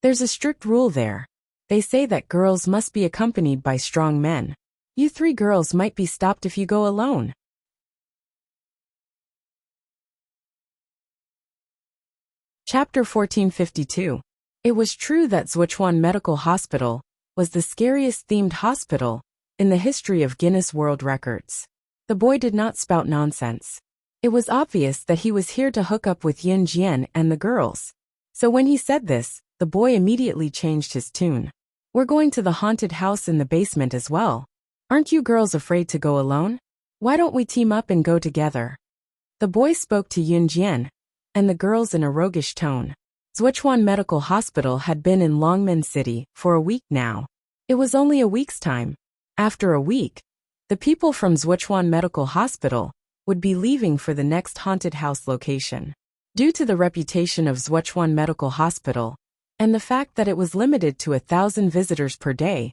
There's a strict rule there. They say that girls must be accompanied by strong men. You 3 girls might be stopped if you go alone. Chapter 1452. It was true that Zhuochuan Medical Hospital was the scariest themed hospital in the history of Guinness World Records. The boy did not spout nonsense. It was obvious that he was here to hook up with Yun Jian and the girls. So when he said this, the boy immediately changed his tune. We're going to the haunted house in the basement as well. Aren't you girls afraid to go alone? Why don't we team up and go together? The boy spoke to Yun Jian and the girls in a roguish tone. Zhuochuan Medical Hospital had been in Longmen City for a week now. It was only a week's time. After a week, the people from Zhuochuan Medical Hospital would be leaving for the next haunted house location. Due to the reputation of Zhuochuan Medical Hospital and the fact that it was limited to 1,000 visitors per day,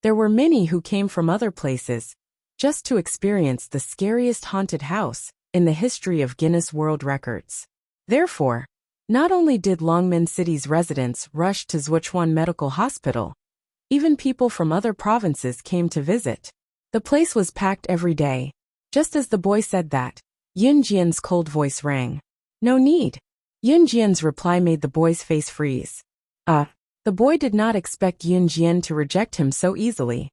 there were many who came from other places just to experience the scariest haunted house in the history of Guinness World Records. Therefore, not only did Longmen City's residents rush to Zhuochuan Medical Hospital, even people from other provinces came to visit. The place was packed every day. Just as the boy said that, Yun Jian's cold voice rang. No need. Yun Jian's reply made the boy's face freeze. The boy did not expect Yun Jian to reject him so easily.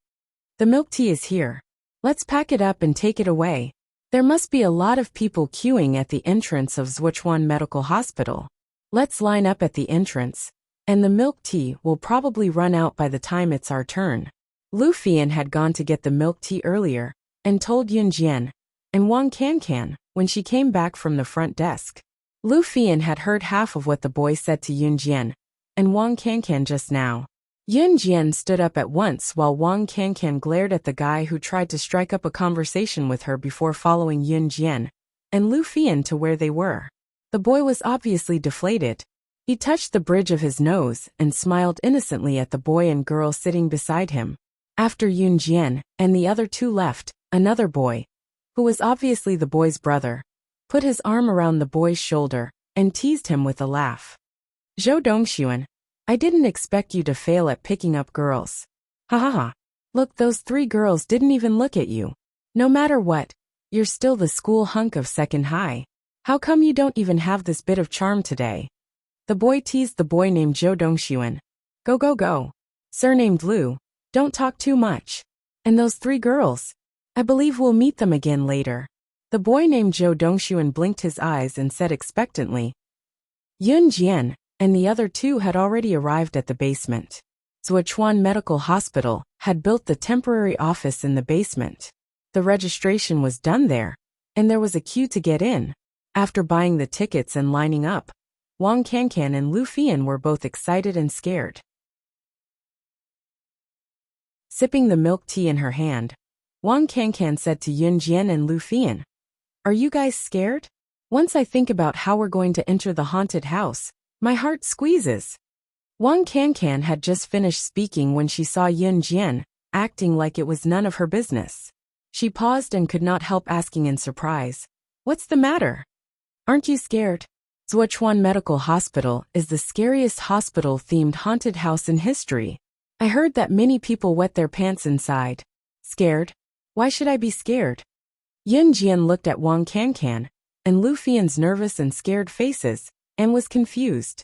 The milk tea is here. Let's pack it up and take it away. There must be a lot of people queuing at the entrance of Zhuochuan Medical Hospital. Let's line up at the entrance, and the milk tea will probably run out by the time it's our turn. Lu Fian had gone to get the milk tea earlier, and told Yun Jian and Wang Cancan when she came back from the front desk. Lu Fian had heard half of what the boy said to Yun Jian and Wang Cancan just now. Yun Jian stood up at once while Wang Cancan glared at the guy who tried to strike up a conversation with her before following Yun Jian and Lu Fian to where they were. The boy was obviously deflated. He touched the bridge of his nose and smiled innocently at the boy and girl sitting beside him. After Yun Jian and the other 2 left, another boy, who was obviously the boy's brother, put his arm around the boy's shoulder and teased him with a laugh. Zhou Dongxuan, I didn't expect you to fail at picking up girls. Ha ha ha. Look, those 3 girls didn't even look at you. No matter what, you're still the school hunk of second high. How come you don't even have this bit of charm today? The boy teased the boy named Zhou Dongxuan. Go go go. Surnamed Lu. Don't talk too much. And those 3 girls? I believe we'll meet them again later. The boy named Zhou Dongxuan blinked his eyes and said expectantly. Yun Jian and the other 2 had already arrived at the basement. Zhuochuan Medical Hospital had built the temporary office in the basement. The registration was done there, and there was a queue to get in. After buying the tickets and lining up, Wang Cancan and Lu Fian were both excited and scared. Sipping the milk tea in her hand, Wang Cancan said to Yun Jian and Lu Fian, "Are you guys scared? Once I think about how we're going to enter the haunted house, my heart squeezes." Wang Cancan had just finished speaking when she saw Yun Jian, acting like it was none of her business. She paused and could not help asking in surprise, "What's the matter? Aren't you scared?" Zhuochuan Medical Hospital is the scariest hospital-themed haunted house in history. I heard that many people wet their pants inside. Scared? Why should I be scared? Yun Jian looked at Wang Cancan and Lu Fian's nervous and scared faces and was confused.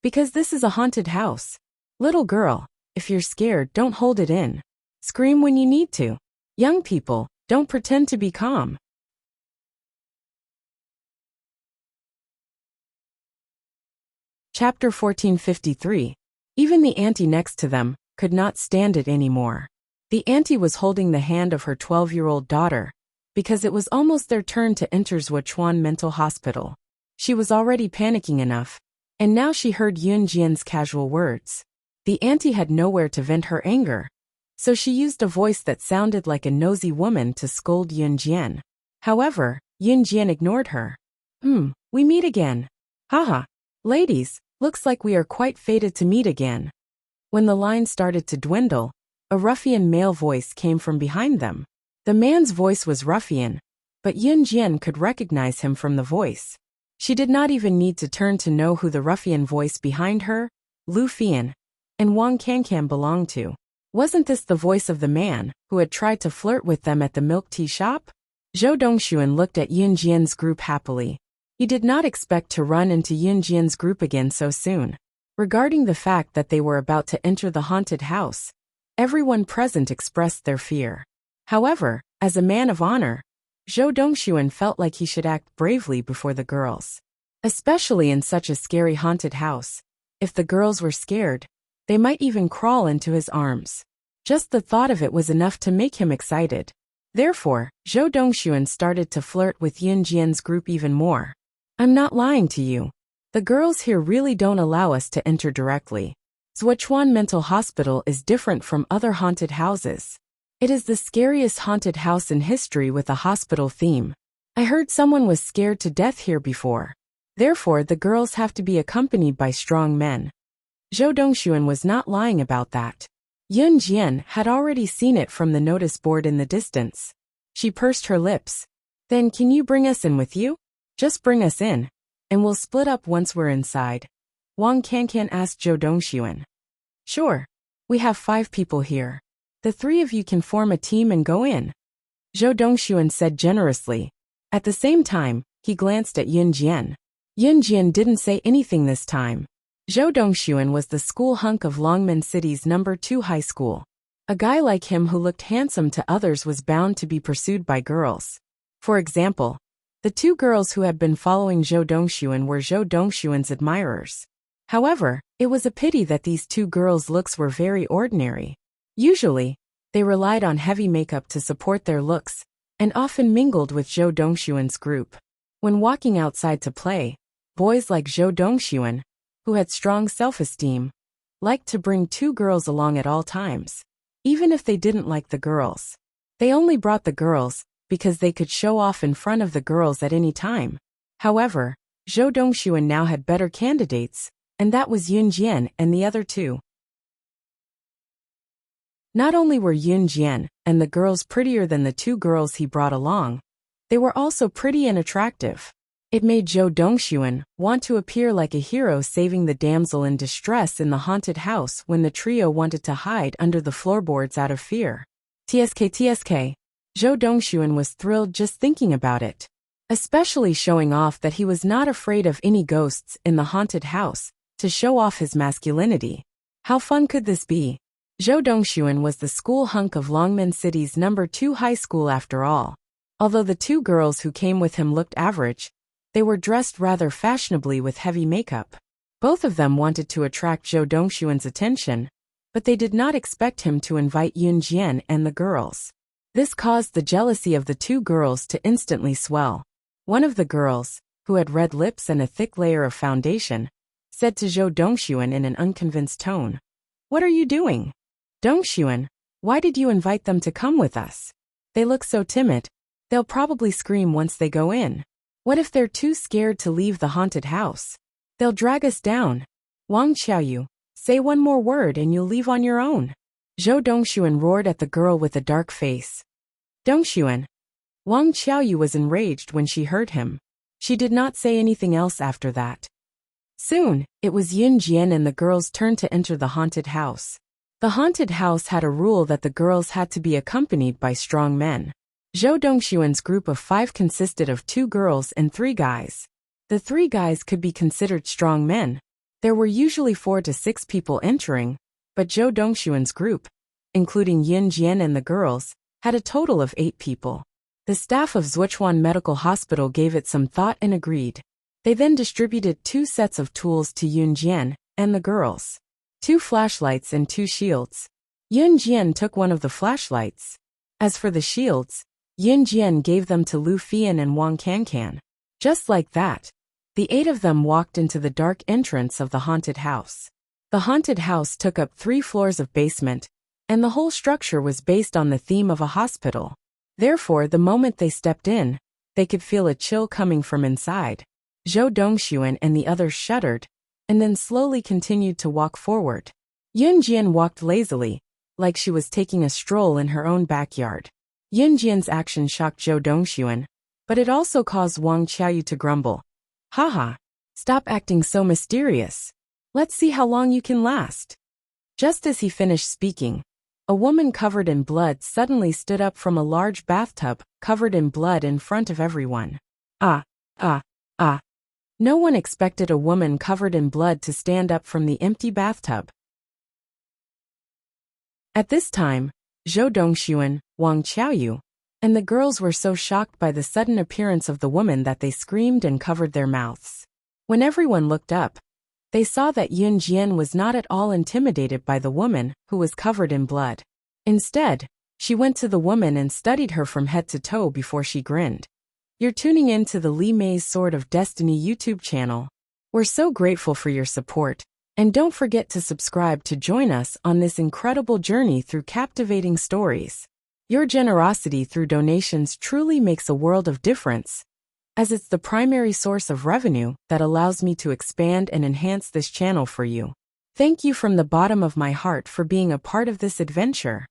Because this is a haunted house. Little girl, if you're scared, don't hold it in. Scream when you need to. Young people, don't pretend to be calm. Chapter 1453. Even the auntie next to them could not stand it anymore. The auntie was holding the hand of her 12-year-old daughter because it was almost their turn to enter Zhuochuan Mental Hospital. She was already panicking enough, and now she heard Yun Jian's casual words. The auntie had nowhere to vent her anger, so she used a voice that sounded like a nosy woman to scold Yun Jian. However, Yun Jian ignored her. We meet again. Haha. Ladies, looks like we are quite fated to meet again. When the line started to dwindle, a ruffian male voice came from behind them. The man's voice was ruffian, but Yun Jian could recognize him from the voice. She did not even need to turn to know who the ruffian voice behind her, Lu Fian, and Wang Cancan belonged to. Wasn't this the voice of the man who had tried to flirt with them at the milk tea shop? Zhou Dongxuan looked at Yun Jian's group happily. He did not expect to run into Yun Jian's group again so soon. Regarding the fact that they were about to enter the haunted house, everyone present expressed their fear. However, as a man of honor, Zhou Dongxuan felt like he should act bravely before the girls. Especially in such a scary haunted house. If the girls were scared, they might even crawl into his arms. Just the thought of it was enough to make him excited. Therefore, Zhou Dongxuan started to flirt with Yun Jian's group even more. "I'm not lying to you. The girls here really don't allow us to enter directly. Zhuochuan Mental Hospital is different from other haunted houses. It is the scariest haunted house in history with a hospital theme. I heard someone was scared to death here before. Therefore, the girls have to be accompanied by strong men." Zhou Dongxuan was not lying about that. Yun Jian had already seen it from the notice board in the distance. She pursed her lips. "Then can you bring us in with you? Just bring us in, and we'll split up once we're inside." Wang Cancan asked Zhou Dongxuan. "Sure. We have 5 people here. The 3 of you can form a team and go in," Zhou Dongxuan said generously. At the same time, he glanced at Yun Jian. Yun Jian didn't say anything this time. Zhou Dongxuan was the school hunk of Longmen City's No. 2 high school. A guy like him who looked handsome to others was bound to be pursued by girls. For example, the 2 girls who had been following Zhou Dongxuan were Zhou Dongxuan's admirers. However, it was a pity that these 2 girls' looks were very ordinary. Usually, they relied on heavy makeup to support their looks, and often mingled with Zhou Dongxuan's group. When walking outside to play, boys like Zhou Dongxuan, who had strong self-esteem, liked to bring 2 girls along at all times, even if they didn't like the girls. They only brought the girls because they could show off in front of the girls at any time. However, Zhou Dongxuan now had better candidates, and that was Yun Jian and the other 2. Not only were Yun Jian and the girls prettier than the 2 girls he brought along, they were also pretty and attractive. It made Zhou Dongxuan want to appear like a hero saving the damsel in distress in the haunted house when the trio wanted to hide under the floorboards out of fear. TSK. Zhou Dongxuan was thrilled just thinking about it. especially showing off that he was not afraid of any ghosts in the haunted house, to show off his masculinity. How fun could this be? Zhou Dongxuan was the school hunk of Longmen City's number 2 high school after all. Although the 2 girls who came with him looked average, they were dressed rather fashionably with heavy makeup. Both of them wanted to attract Zhou Dongxuan's attention, but they did not expect him to invite Yun Jian and the girls. This caused the jealousy of the 2 girls to instantly swell. One of the girls, who had red lips and a thick layer of foundation, said to Zhou Dongxuan in an unconvinced tone, "What are you doing? Dongxuan, why did you invite them to come with us? They look so timid, they'll probably scream once they go in. What if they're too scared to leave the haunted house? They'll drag us down. Wang Qiaoyu, say one more word and you'll leave on your own." Zhou Dongxuan roared at the girl with a dark face. Dongxuan. Wang Qiaoyu was enraged when she heard him. She did not say anything else after that. Soon, it was Yun Jian and the girls' turn to enter the haunted house. The haunted house had a rule that the girls had to be accompanied by strong men. Zhou Dongxuan's group of 5 consisted of 2 girls and 3 guys. The 3 guys could be considered strong men. There were usually 4 to 6 people entering, but Zhou Dongxuan's group, including Yun Jian and the girls, had a total of 8 people. The staff of Zhuochuan Medical Hospital gave it some thought and agreed. They then distributed 2 sets of tools to Yun Jian and the girls. 2 flashlights and 2 shields. Yun Jian took one of the flashlights. As for the shields, Yun Jian gave them to Lu Fian and Wang Cancan. Just like that, the 8 of them walked into the dark entrance of the haunted house. The haunted house took up 3 floors of basement, and the whole structure was based on the theme of a hospital. Therefore, the moment they stepped in, they could feel a chill coming from inside. Zhou Dongxuan and the others shuddered, and then slowly continued to walk forward. Yun Jian walked lazily, like she was taking a stroll in her own backyard. Yun Jian's action shocked Zhou Dongxuan, but it also caused Wang Qiaoyu to grumble. "Haha, stop acting so mysterious. Let's see how long you can last." Just as he finished speaking, a woman covered in blood suddenly stood up from a large bathtub covered in blood in front of everyone. Ah. No one expected a woman covered in blood to stand up from the empty bathtub. At this time, Zhou Dongxuan, Wang Qiaoyu, and the girls were so shocked by the sudden appearance of the woman that they screamed and covered their mouths. When everyone looked up, they saw that Yun Jian was not at all intimidated by the woman who was covered in blood. Instead, she went to the woman and studied her from head to toe before she grinned. You're tuning in to the Li Mei's Sword of Destiny YouTube channel. We're so grateful for your support, and don't forget to subscribe to join us on this incredible journey through captivating stories. Your generosity through donations truly makes a world of difference, as it's the primary source of revenue that allows me to expand and enhance this channel for you. Thank you from the bottom of my heart for being a part of this adventure.